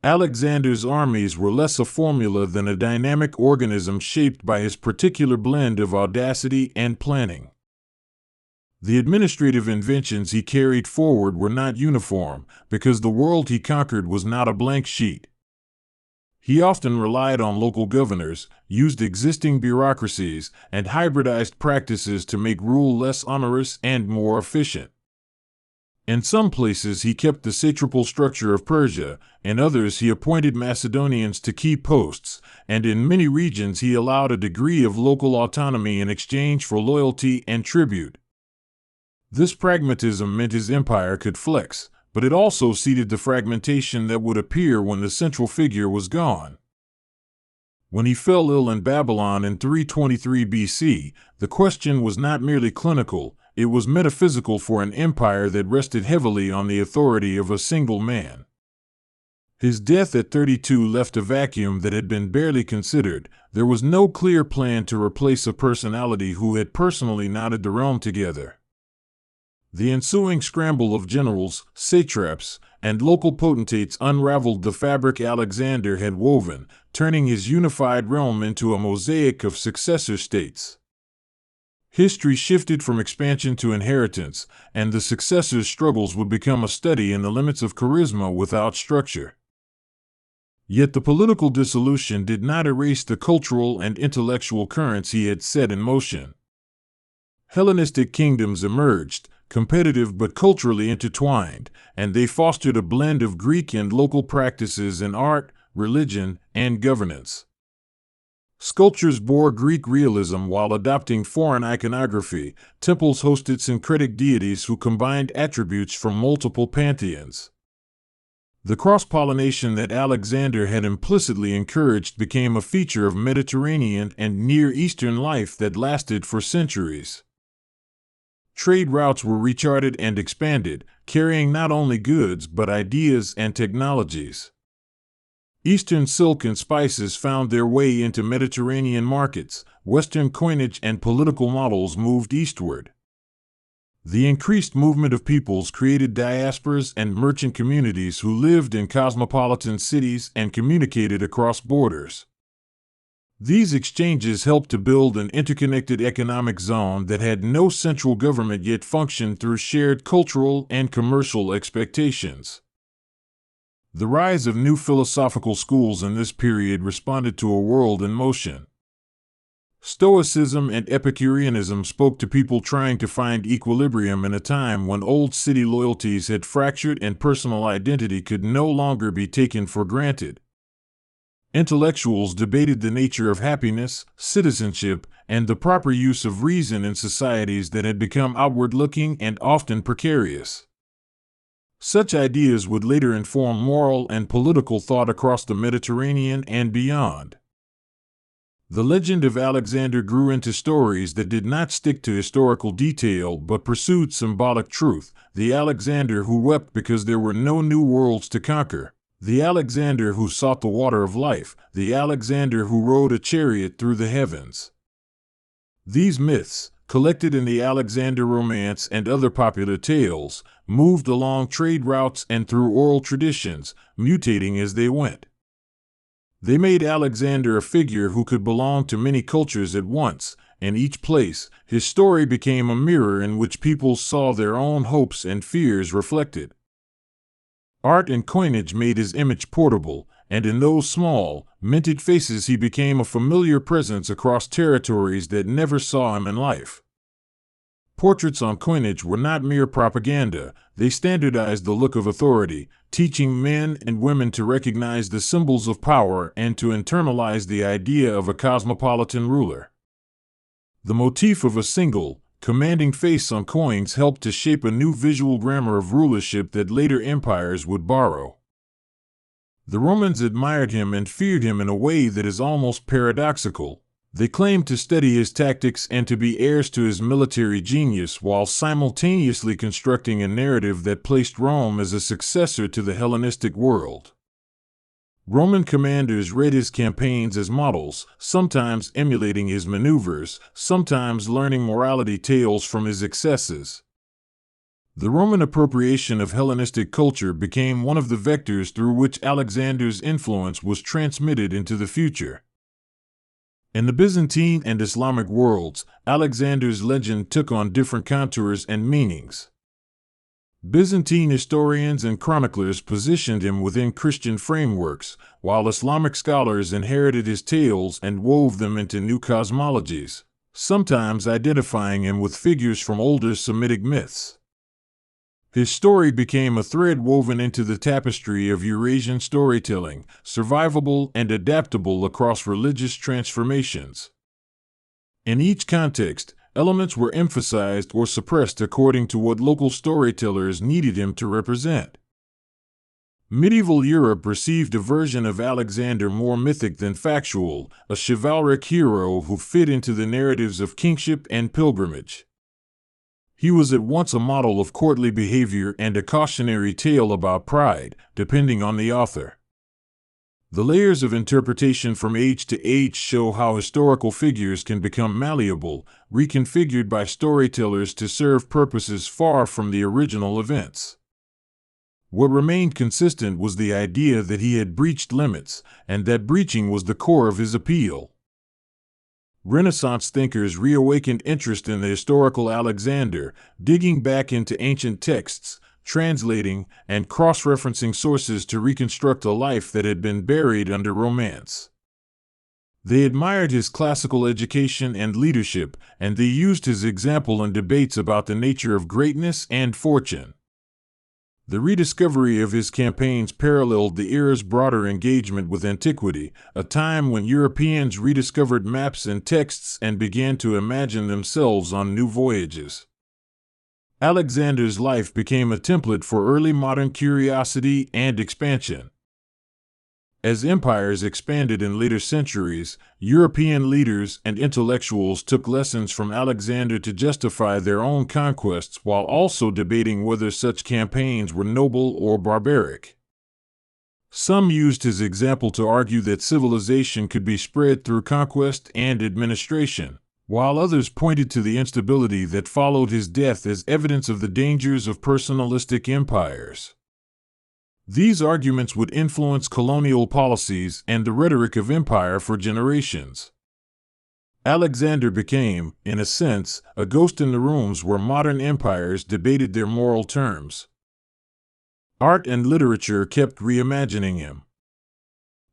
Alexander's armies were less a formula than a dynamic organism shaped by his particular blend of audacity and planning. The administrative inventions he carried forward were not uniform, because the world he conquered was not a blank sheet. He often relied on local governors, used existing bureaucracies, and hybridized practices to make rule less onerous and more efficient. In some places he kept the satrapal structure of Persia, in others he appointed Macedonians to key posts, and in many regions he allowed a degree of local autonomy in exchange for loyalty and tribute. This pragmatism meant his empire could flex, but it also seeded the fragmentation that would appear when the central figure was gone. When he fell ill in Babylon in 323 BC, the question was not merely clinical, it was metaphysical for an empire that rested heavily on the authority of a single man. His death at 32 left a vacuum that had been barely considered. There was no clear plan to replace a personality who had personally knotted the realm together. The ensuing scramble of generals, satraps, and local potentates unraveled the fabric Alexander had woven, turning his unified realm into a mosaic of successor states. History shifted from expansion to inheritance, and the successors' struggles would become a study in the limits of charisma without structure. Yet the political dissolution did not erase the cultural and intellectual currents he had set in motion. Hellenistic kingdoms emerged, competitive but culturally intertwined, and they fostered a blend of Greek and local practices in art, religion, and governance. Sculptures bore Greek realism while adopting foreign iconography. Temples hosted syncretic deities who combined attributes from multiple pantheons. The cross-pollination that Alexander had implicitly encouraged became a feature of Mediterranean and Near Eastern life that lasted for centuries. Trade routes were recharted and expanded, carrying not only goods but ideas and technologies. Eastern silk and spices found their way into Mediterranean markets, Western coinage and political models moved eastward. The increased movement of peoples created diasporas and merchant communities who lived in cosmopolitan cities and communicated across borders. These exchanges helped to build an interconnected economic zone that had no central government yet functioned through shared cultural and commercial expectations. The rise of new philosophical schools in this period responded to a world in motion. Stoicism and Epicureanism spoke to people trying to find equilibrium in a time when old city loyalties had fractured and personal identity could no longer be taken for granted. Intellectuals debated the nature of happiness, citizenship, and the proper use of reason in societies that had become outward-looking and often precarious. Such ideas would later inform moral and political thought across the Mediterranean and beyond. The legend of Alexander grew into stories that did not stick to historical detail but pursued symbolic truth: the Alexander who wept because there were no new worlds to conquer, the Alexander who sought the water of life, the Alexander who rode a chariot through the heavens. These myths, collected in the Alexander Romance and other popular tales, moved along trade routes and through oral traditions, mutating as they went. They made Alexander a figure who could belong to many cultures at once. In each place, his story became a mirror in which people saw their own hopes and fears reflected. Art and coinage made his image portable, and in those small, minted faces he became a familiar presence across territories that never saw him in life. Portraits on coinage were not mere propaganda. They standardized the look of authority, teaching men and women to recognize the symbols of power and to internalize the idea of a cosmopolitan ruler. The motif of a single, commanding face on coins helped to shape a new visual grammar of rulership that later empires would borrow. The Romans admired him and feared him in a way that is almost paradoxical. They claimed to study his tactics and to be heirs to his military genius while simultaneously constructing a narrative that placed Rome as a successor to the Hellenistic world. Roman commanders read his campaigns as models, sometimes emulating his maneuvers, sometimes learning morality tales from his excesses. The Roman appropriation of Hellenistic culture became one of the vectors through which Alexander's influence was transmitted into the future. In the Byzantine and Islamic worlds, Alexander's legend took on different contours and meanings. Byzantine historians and chroniclers positioned him within Christian frameworks, while Islamic scholars inherited his tales and wove them into new cosmologies, sometimes identifying him with figures from older Semitic myths. His story became a thread woven into the tapestry of Eurasian storytelling, survivable and adaptable across religious transformations. In each context, elements were emphasized or suppressed according to what local storytellers needed him to represent. Medieval Europe received a version of Alexander more mythic than factual, a chivalric hero who fit into the narratives of kingship and pilgrimage. He was at once a model of courtly behavior and a cautionary tale about pride, depending on the author. The layers of interpretation from age to age show how historical figures can become malleable, reconfigured by storytellers to serve purposes far from the original events. What remained consistent was the idea that he had breached limits, and that breaching was the core of his appeal. Renaissance thinkers reawakened interest in the historical Alexander, digging back into ancient texts, translating, and cross-referencing sources to reconstruct a life that had been buried under romance. They admired his classical education and leadership, and they used his example in debates about the nature of greatness and fortune. The rediscovery of his campaigns paralleled the era's broader engagement with antiquity, a time when Europeans rediscovered maps and texts and began to imagine themselves on new voyages. Alexander's life became a template for early modern curiosity and expansion. As empires expanded in later centuries, European leaders and intellectuals took lessons from Alexander to justify their own conquests while also debating whether such campaigns were noble or barbaric. Some used his example to argue that civilization could be spread through conquest and administration, while others pointed to the instability that followed his death as evidence of the dangers of personalistic empires. These arguments would influence colonial policies and the rhetoric of empire for generations. Alexander became, in a sense, a ghost in the rooms where modern empires debated their moral terms. Art and literature kept reimagining him.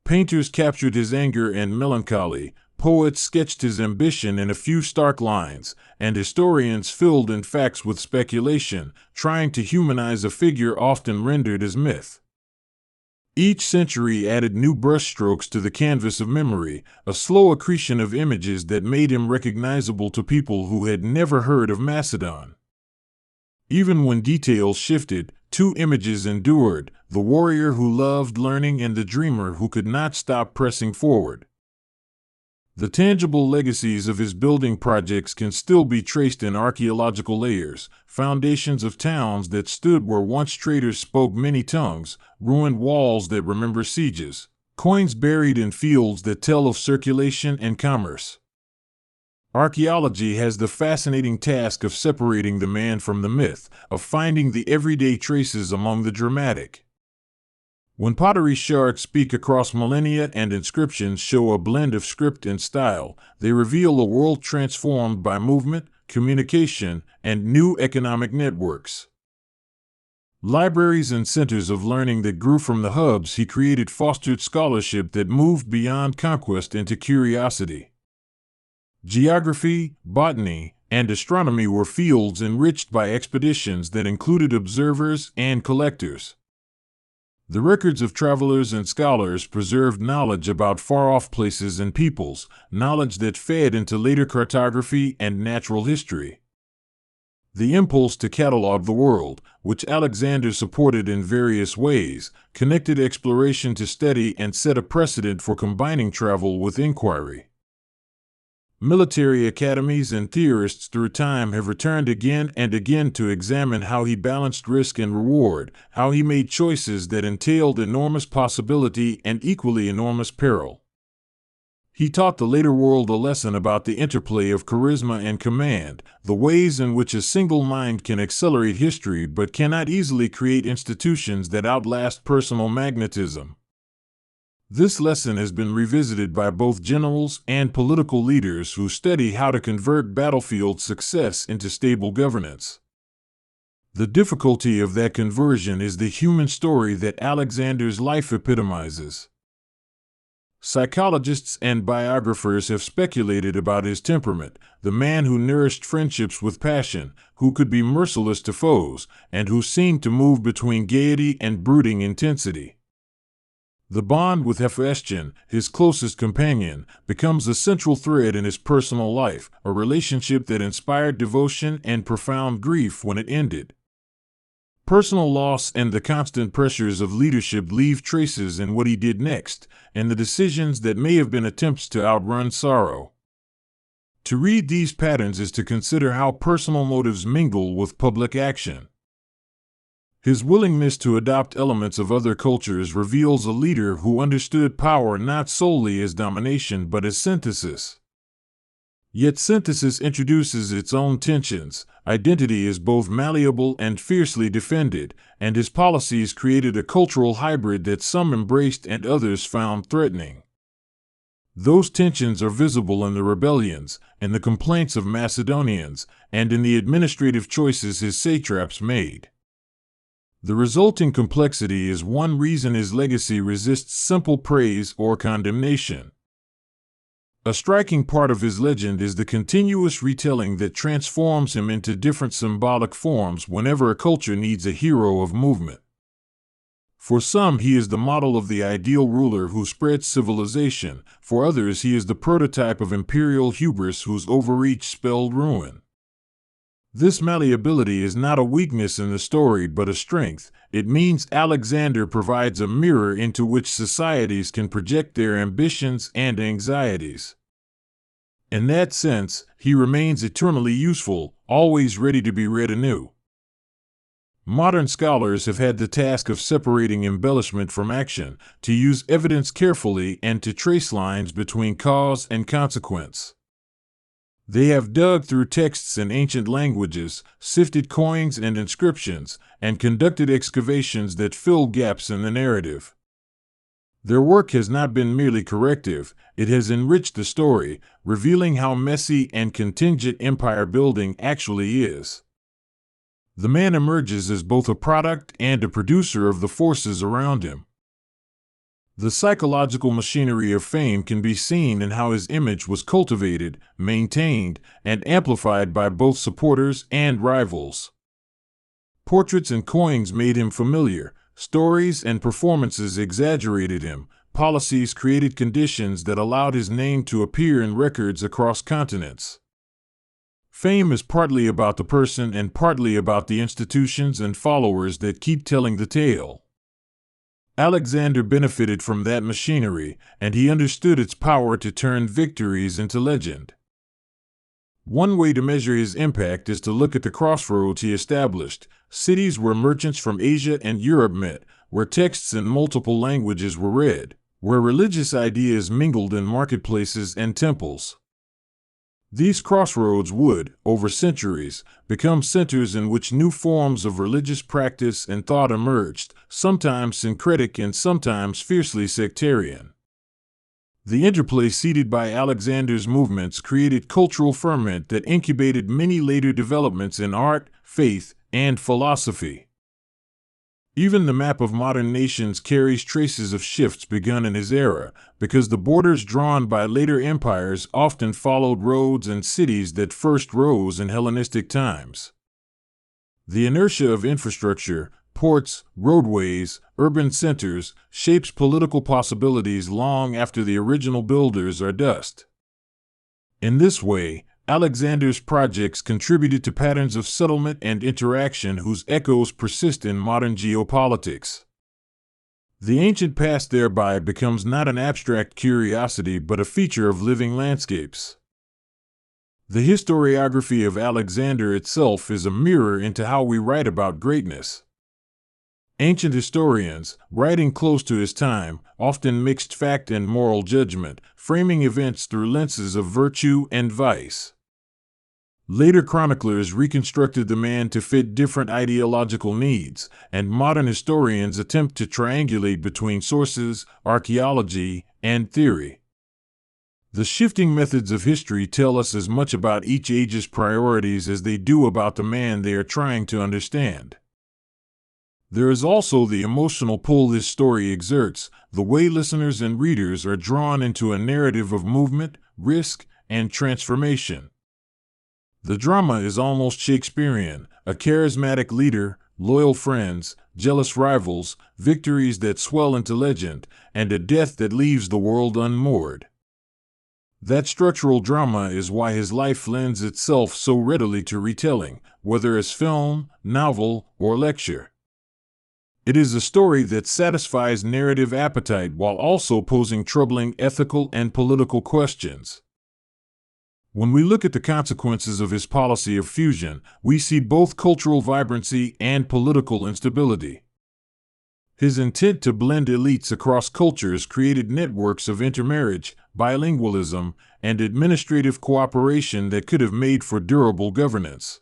Painters captured his anger and melancholy, poets sketched his ambition in a few stark lines, and historians filled in facts with speculation, trying to humanize a figure often rendered as myth. Each century added new brushstrokes to the canvas of memory, a slow accretion of images that made him recognizable to people who had never heard of Macedon. Even when details shifted, two images endured: the warrior who loved learning and the dreamer who could not stop pressing forward. The tangible legacies of his building projects can still be traced in archaeological layers: foundations of towns that stood where once traders spoke many tongues, ruined walls that remember sieges, coins buried in fields that tell of circulation and commerce. Archaeology has the fascinating task of separating the man from the myth, of finding the everyday traces among the dramatic. When pottery shards speak across millennia and inscriptions show a blend of script and style, they reveal a world transformed by movement, communication, and new economic networks. Libraries and centers of learning that grew from the hubs he created fostered scholarship that moved beyond conquest into curiosity. Geography, botany, and astronomy were fields enriched by expeditions that included observers and collectors. The records of travelers and scholars preserved knowledge about far-off places and peoples, knowledge that fed into later cartography and natural history. The impulse to catalog the world, which Alexander supported in various ways, connected exploration to study and set a precedent for combining travel with inquiry. Military academies and theorists through time have returned again and again to examine how he balanced risk and reward, how he made choices that entailed enormous possibility and equally enormous peril. He taught the later world a lesson about the interplay of charisma and command, the ways in which a single mind can accelerate history but cannot easily create institutions that outlast personal magnetism. This lesson has been revisited by both generals and political leaders who study how to convert battlefield success into stable governance. The difficulty of that conversion is the human story that Alexander's life epitomizes. Psychologists and biographers have speculated about his temperament: the man who nourished friendships with passion, who could be merciless to foes, and who seemed to move between gaiety and brooding intensity. The bond with Hephaestion, his closest companion, becomes a central thread in his personal life, a relationship that inspired devotion and profound grief when it ended. Personal loss and the constant pressures of leadership leave traces in what he did next, and the decisions that may have been attempts to outrun sorrow. To read these patterns is to consider how personal motives mingle with public action. His willingness to adopt elements of other cultures reveals a leader who understood power not solely as domination but as synthesis. Yet synthesis introduces its own tensions. Identity is both malleable and fiercely defended, and his policies created a cultural hybrid that some embraced and others found threatening. Those tensions are visible in the rebellions, in the complaints of Macedonians, and in the administrative choices his satraps made. The resulting complexity is one reason his legacy resists simple praise or condemnation. A striking part of his legend is the continuous retelling that transforms him into different symbolic forms whenever a culture needs a hero of movement. For some, he is the model of the ideal ruler who spreads civilization. For others, he is the prototype of imperial hubris whose overreach spelled ruin. This malleability is not a weakness in the story but a strength. It means Alexander provides a mirror into which societies can project their ambitions and anxieties. In that sense, he remains eternally useful, always ready to be read anew. Modern scholars have had the task of separating embellishment from action, to use evidence carefully and to trace lines between cause and consequence. They have dug through texts in ancient languages, sifted coins and inscriptions, and conducted excavations that fill gaps in the narrative. Their work has not been merely corrective, it has enriched the story, revealing how messy and contingent empire building actually is. The man emerges as both a product and a producer of the forces around him. The psychological machinery of fame can be seen in how his image was cultivated, maintained, and amplified by both supporters and rivals. Portraits and coins made him familiar, stories and performances exaggerated him, policies created conditions that allowed his name to appear in records across continents. Fame is partly about the person and partly about the institutions and followers that keep telling the tale. Alexander benefited from that machinery, and he understood its power to turn victories into legend. One way to measure his impact is to look at the crossroads he established, cities where merchants from Asia and Europe met, where texts in multiple languages were read, where religious ideas mingled in marketplaces and temples. These crossroads would, over centuries, become centers in which new forms of religious practice and thought emerged, sometimes syncretic and sometimes fiercely sectarian. The interplay seeded by Alexander's movements created cultural ferment that incubated many later developments in art, faith, and philosophy. Even the map of modern nations carries traces of shifts begun in his era, because the borders drawn by later empires often followed roads and cities that first rose in Hellenistic times. The inertia of infrastructure, ports, roadways, urban centers, shapes political possibilities long after the original builders are dust. In this way, Alexander's projects contributed to patterns of settlement and interaction whose echoes persist in modern geopolitics. The ancient past thereby becomes not an abstract curiosity but a feature of living landscapes. The historiography of Alexander itself is a mirror into how we write about greatness. Ancient historians, writing close to his time, often mixed fact and moral judgment, framing events through lenses of virtue and vice. Later chroniclers reconstructed the man to fit different ideological needs, and modern historians attempt to triangulate between sources, archaeology, and theory. The shifting methods of history tell us as much about each age's priorities as they do about the man they are trying to understand. There is also the emotional pull this story exerts, the way listeners and readers are drawn into a narrative of movement, risk, and transformation. The drama is almost Shakespearean, a charismatic leader, loyal friends, jealous rivals, victories that swell into legend, and a death that leaves the world unmoored. That structural drama is why his life lends itself so readily to retelling, whether as film, novel, or lecture. It is a story that satisfies narrative appetite while also posing troubling ethical and political questions. When we look at the consequences of his policy of fusion, we see both cultural vibrancy and political instability. His intent to blend elites across cultures created networks of intermarriage, bilingualism, and administrative cooperation that could have made for durable governance.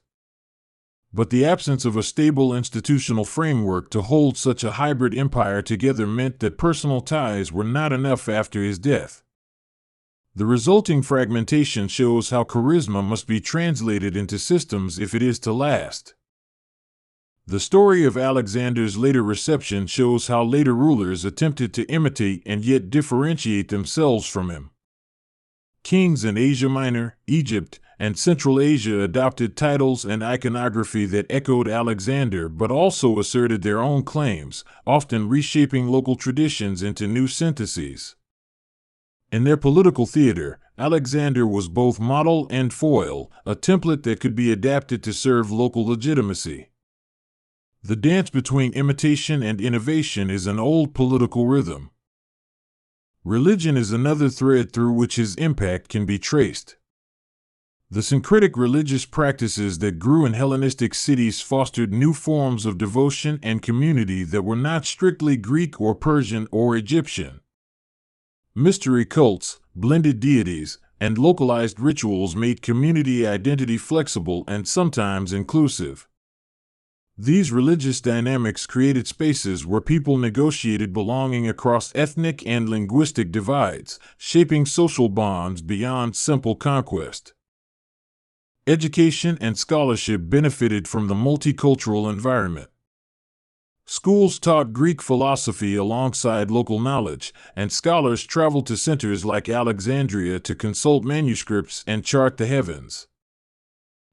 But the absence of a stable institutional framework to hold such a hybrid empire together meant that personal ties were not enough after his death. The resulting fragmentation shows how charisma must be translated into systems if it is to last. The story of Alexander's later reception shows how later rulers attempted to imitate and yet differentiate themselves from him. Kings in Asia Minor, Egypt, and Central Asia adopted titles and iconography that echoed Alexander but also asserted their own claims, often reshaping local traditions into new syntheses. In their political theater, Alexander was both model and foil, a template that could be adapted to serve local legitimacy. The dance between imitation and innovation is an old political rhythm. Religion is another thread through which his impact can be traced. The syncretic religious practices that grew in Hellenistic cities fostered new forms of devotion and community that were not strictly Greek or Persian or Egyptian. Mystery cults, blended deities, and localized rituals made community identity flexible and sometimes inclusive. These religious dynamics created spaces where people negotiated belonging across ethnic and linguistic divides, shaping social bonds beyond simple conquest. Education and scholarship benefited from the multicultural environment. Schools taught Greek philosophy alongside local knowledge, and scholars traveled to centers like Alexandria to consult manuscripts and chart the heavens.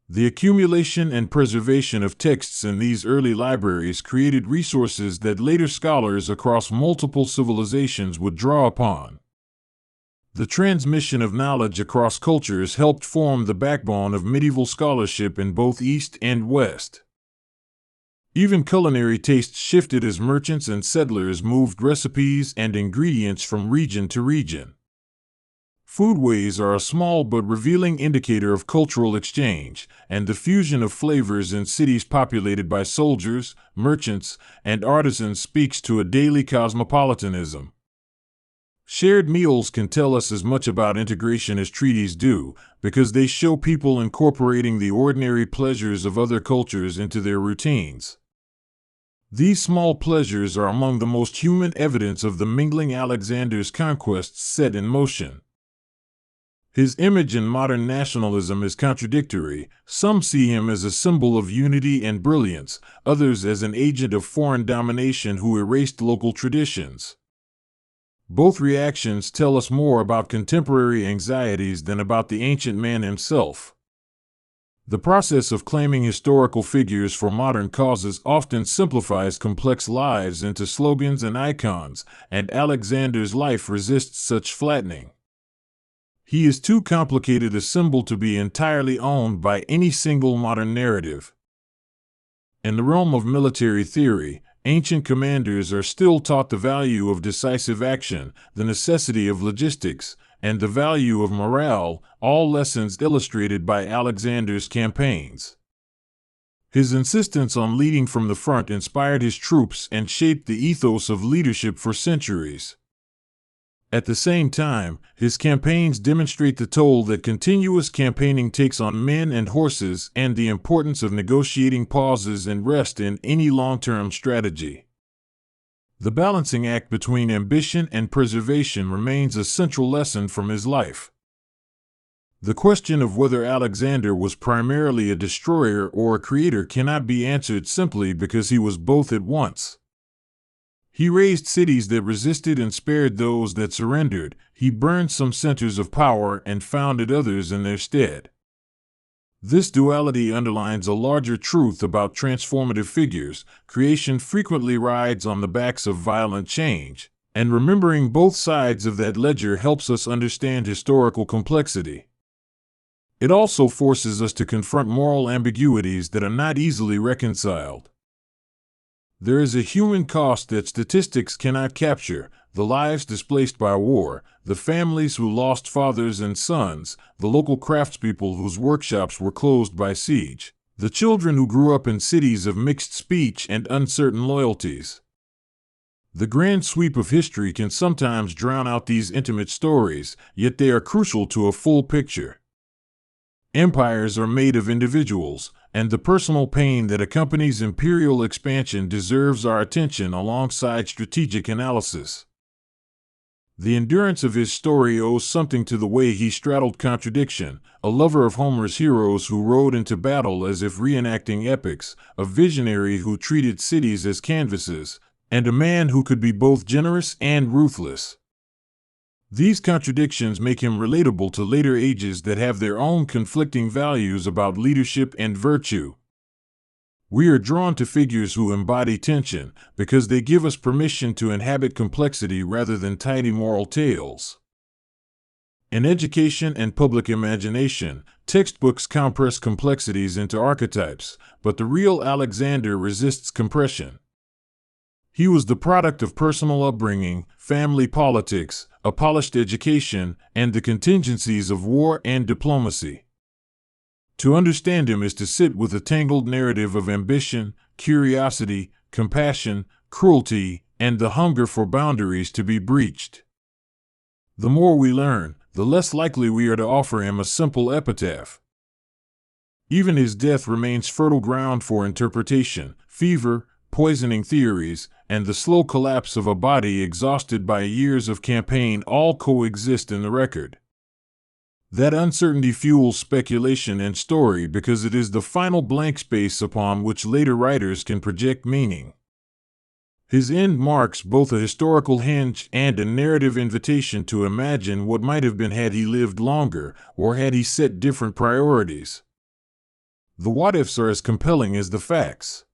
The accumulation and preservation of texts in these early libraries created resources that later scholars across multiple civilizations would draw upon. The transmission of knowledge across cultures helped form the backbone of medieval scholarship in both East and West. Even culinary tastes shifted as merchants and settlers moved recipes and ingredients from region to region. Foodways are a small but revealing indicator of cultural exchange, and the fusion of flavors in cities populated by soldiers, merchants, and artisans speaks to a daily cosmopolitanism. Shared meals can tell us as much about integration as treaties do, because they show people incorporating the ordinary pleasures of other cultures into their routines. These small pleasures are among the most human evidence of the mingling Alexander's conquests set in motion. His image in modern nationalism is contradictory. Some see him as a symbol of unity and brilliance, others as an agent of foreign domination who erased local traditions. Both reactions tell us more about contemporary anxieties than about the ancient man himself. The process of claiming historical figures for modern causes often simplifies complex lives into slogans and icons, and Alexander's life resists such flattening. He is too complicated a symbol to be entirely owned by any single modern narrative. In the realm of military theory, ancient commanders are still taught the value of decisive action, the necessity of logistics, and the value of morale, all lessons illustrated by Alexander's campaigns. His insistence on leading from the front inspired his troops and shaped the ethos of leadership for centuries. At the same time, his campaigns demonstrate the toll that continuous campaigning takes on men and horses and the importance of negotiating pauses and rest in any long-term strategy. The balancing act between ambition and preservation remains a central lesson from his life. The question of whether Alexander was primarily a destroyer or a creator cannot be answered simply because he was both at once. He razed cities that resisted and spared those that surrendered. He burned some centers of power and founded others in their stead. This duality underlines a larger truth about transformative figures. Creation frequently rides on the backs of violent change, and remembering both sides of that ledger helps us understand historical complexity. It also forces us to confront moral ambiguities that are not easily reconciled. There is a human cost that statistics cannot capture: the lives displaced by war, the families who lost fathers and sons, the local craftspeople whose workshops were closed by siege, the children who grew up in cities of mixed speech and uncertain loyalties. The grand sweep of history can sometimes drown out these intimate stories, yet they are crucial to a full picture. Empires are made of individuals, and the personal pain that accompanies imperial expansion deserves our attention alongside strategic analysis. The endurance of his story owes something to the way he straddled contradiction: a lover of Homer's heroes who rode into battle as if reenacting epics, a visionary who treated cities as canvases, and a man who could be both generous and ruthless. These contradictions make him relatable to later ages that have their own conflicting values about leadership and virtue. We are drawn to figures who embody tension because they give us permission to inhabit complexity rather than tidy moral tales. In education and public imagination, textbooks compress complexities into archetypes, but the real Alexander resists compression. He was the product of personal upbringing, family politics, a polished education, and the contingencies of war and diplomacy. To understand him is to sit with a tangled narrative of ambition, curiosity, compassion, cruelty, and the hunger for boundaries to be breached. The more we learn, the less likely we are to offer him a simple epitaph. Even his death remains fertile ground for interpretation. Fever, poisoning theories, and the slow collapse of a body exhausted by years of campaign all coexist in the record. That uncertainty fuels speculation and story because it is the final blank space upon which later writers can project meaning. His end marks both a historical hinge and a narrative invitation to imagine what might have been had he lived longer, or had he set different priorities. The what-ifs are as compelling as the facts.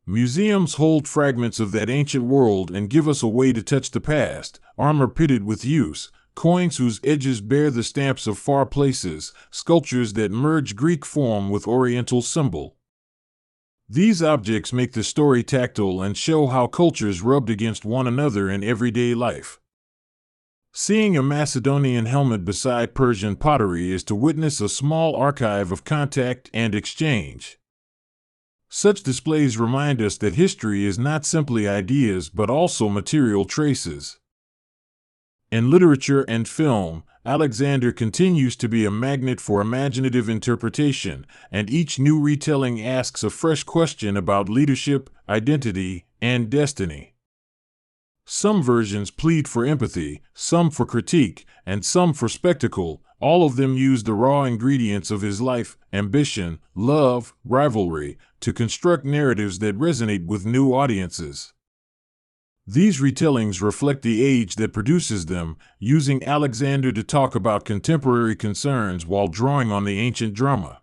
Museums hold fragments of that ancient world and give us a way to touch the past, armor pitted with use, coins whose edges bear the stamps of far places, sculptures that merge Greek form with Oriental symbol. These objects make the story tactile and show how cultures rubbed against one another in everyday life. Seeing a Macedonian helmet beside Persian pottery is to witness a small archive of contact and exchange. Such displays remind us that history is not simply ideas but also material traces. In literature and film, Alexander continues to be a magnet for imaginative interpretation, and each new retelling asks a fresh question about leadership, identity, and destiny. Some versions plead for empathy, some for critique, and some for spectacle. All of them use the raw ingredients of his life, ambition, love, rivalry, to construct narratives that resonate with new audiences. These retellings reflect the age that produces them, using Alexander to talk about contemporary concerns while drawing on the ancient drama.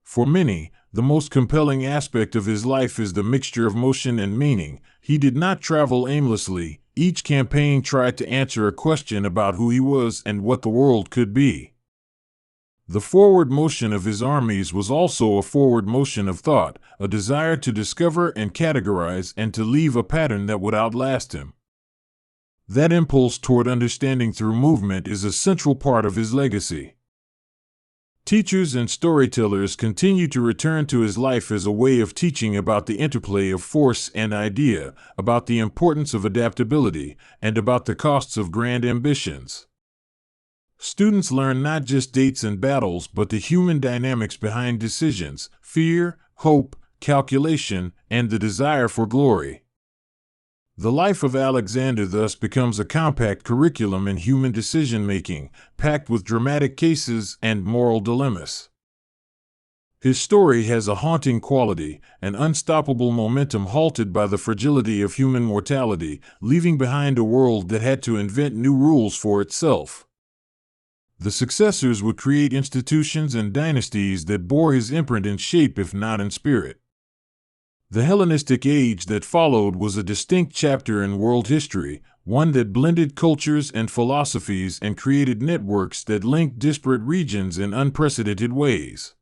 For many, the most compelling aspect of his life is the mixture of motion and meaning. He did not travel aimlessly. Each campaign tried to answer a question about who he was and what the world could be. The forward motion of his armies was also a forward motion of thought, a desire to discover and categorize and to leave a pattern that would outlast him. That impulse toward understanding through movement is a central part of his legacy. Teachers and storytellers continue to return to his life as a way of teaching about the interplay of force and idea, about the importance of adaptability, and about the costs of grand ambitions. Students learn not just dates and battles, but the human dynamics behind decisions, fear, hope, calculation, and the desire for glory. The life of Alexander thus becomes a compact curriculum in human decision-making, packed with dramatic cases and moral dilemmas. His story has a haunting quality, an unstoppable momentum halted by the fragility of human mortality, leaving behind a world that had to invent new rules for itself. The successors would create institutions and dynasties that bore his imprint in shape if not in spirit. The Hellenistic age that followed was a distinct chapter in world history, one that blended cultures and philosophies and created networks that linked disparate regions in unprecedented ways.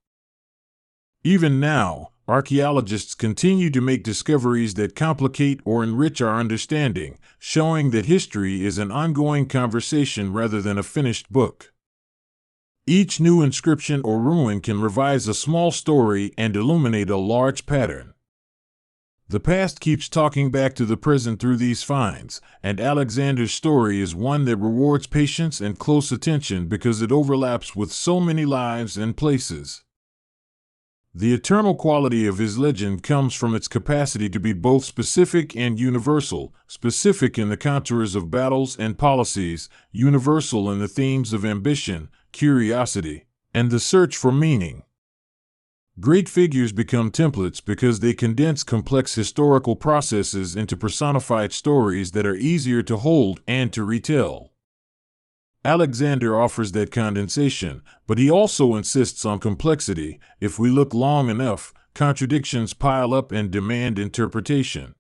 Even now, archaeologists continue to make discoveries that complicate or enrich our understanding, showing that history is an ongoing conversation rather than a finished book. Each new inscription or ruin can revise a small story and illuminate a large pattern. The past keeps talking back to the present through these finds, and Alexander's story is one that rewards patience and close attention because it overlaps with so many lives and places. The eternal quality of his legend comes from its capacity to be both specific and universal, specific in the contours of battles and policies, universal in the themes of ambition, curiosity, and the search for meaning. Great figures become templates because they condense complex historical processes into personified stories that are easier to hold and to retell. Alexander offers that condensation, but he also insists on complexity. If we look long enough, contradictions pile up and demand interpretation.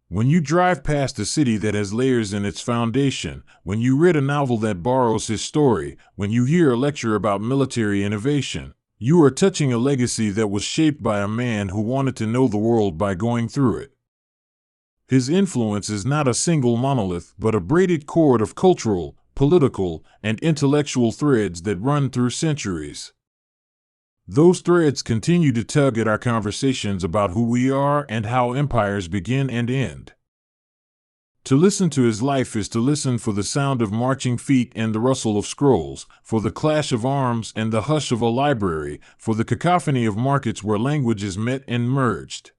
When you drive past a city that has layers in its foundation, when you read a novel that borrows his story, when you hear a lecture about military innovation, you are touching a legacy that was shaped by a man who wanted to know the world by going through it. His influence is not a single monolith, but a braided cord of cultural, political, and intellectual threads that run through centuries. Those threads continue to tug at our conversations about who we are and how empires begin and end. To listen to his life is to listen for the sound of marching feet and the rustle of scrolls, for the clash of arms and the hush of a library, for the cacophony of markets where languages met and merged.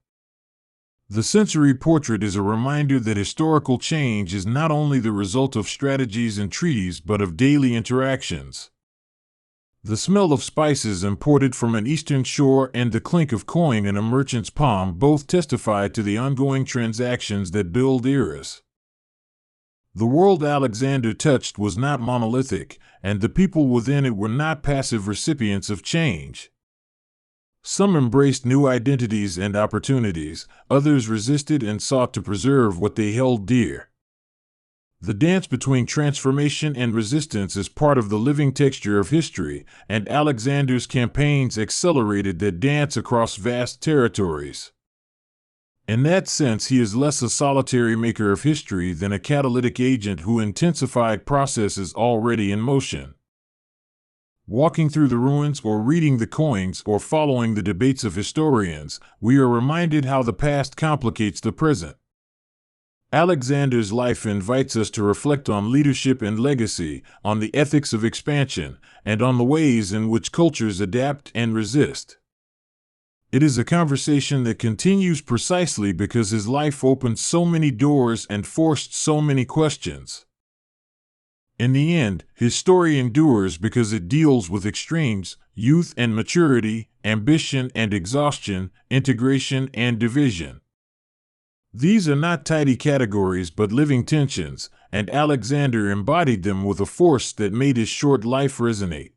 The sensory portrait is a reminder that historical change is not only the result of strategies and treaties but of daily interactions. The smell of spices imported from an eastern shore and the clink of coin in a merchant's palm both testify to the ongoing transactions that build eras. The world Alexander touched was not monolithic, and the people within it were not passive recipients of change. Some embraced new identities and opportunities, others resisted and sought to preserve what they held dear. The dance between transformation and resistance is part of the living texture of history, and Alexander's campaigns accelerated that dance across vast territories. In that sense, he is less a solitary maker of history than a catalytic agent who intensified processes already in motion. Walking through the ruins or reading the coins or following the debates of historians, we are reminded how the past complicates the present. Alexander's life invites us to reflect on leadership and legacy, on the ethics of expansion, and on the ways in which cultures adapt and resist. It is a conversation that continues precisely because his life opened so many doors and forced so many questions. In the end, his story endures because it deals with extremes, youth and maturity, ambition and exhaustion, integration and division. These are not tidy categories but living tensions, and Alexander embodied them with a force that made his short life resonate.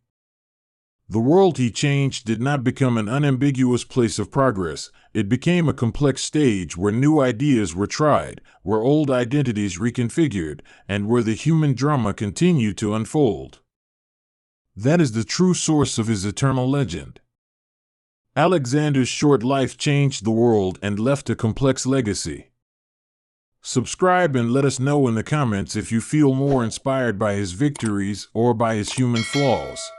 The world he changed did not become an unambiguous place of progress. It became a complex stage where new ideas were tried, where old identities reconfigured, and where the human drama continued to unfold. That is the true source of his eternal legend. Alexander's short life changed the world and left a complex legacy. Subscribe and let us know in the comments if you feel more inspired by his victories or by his human flaws.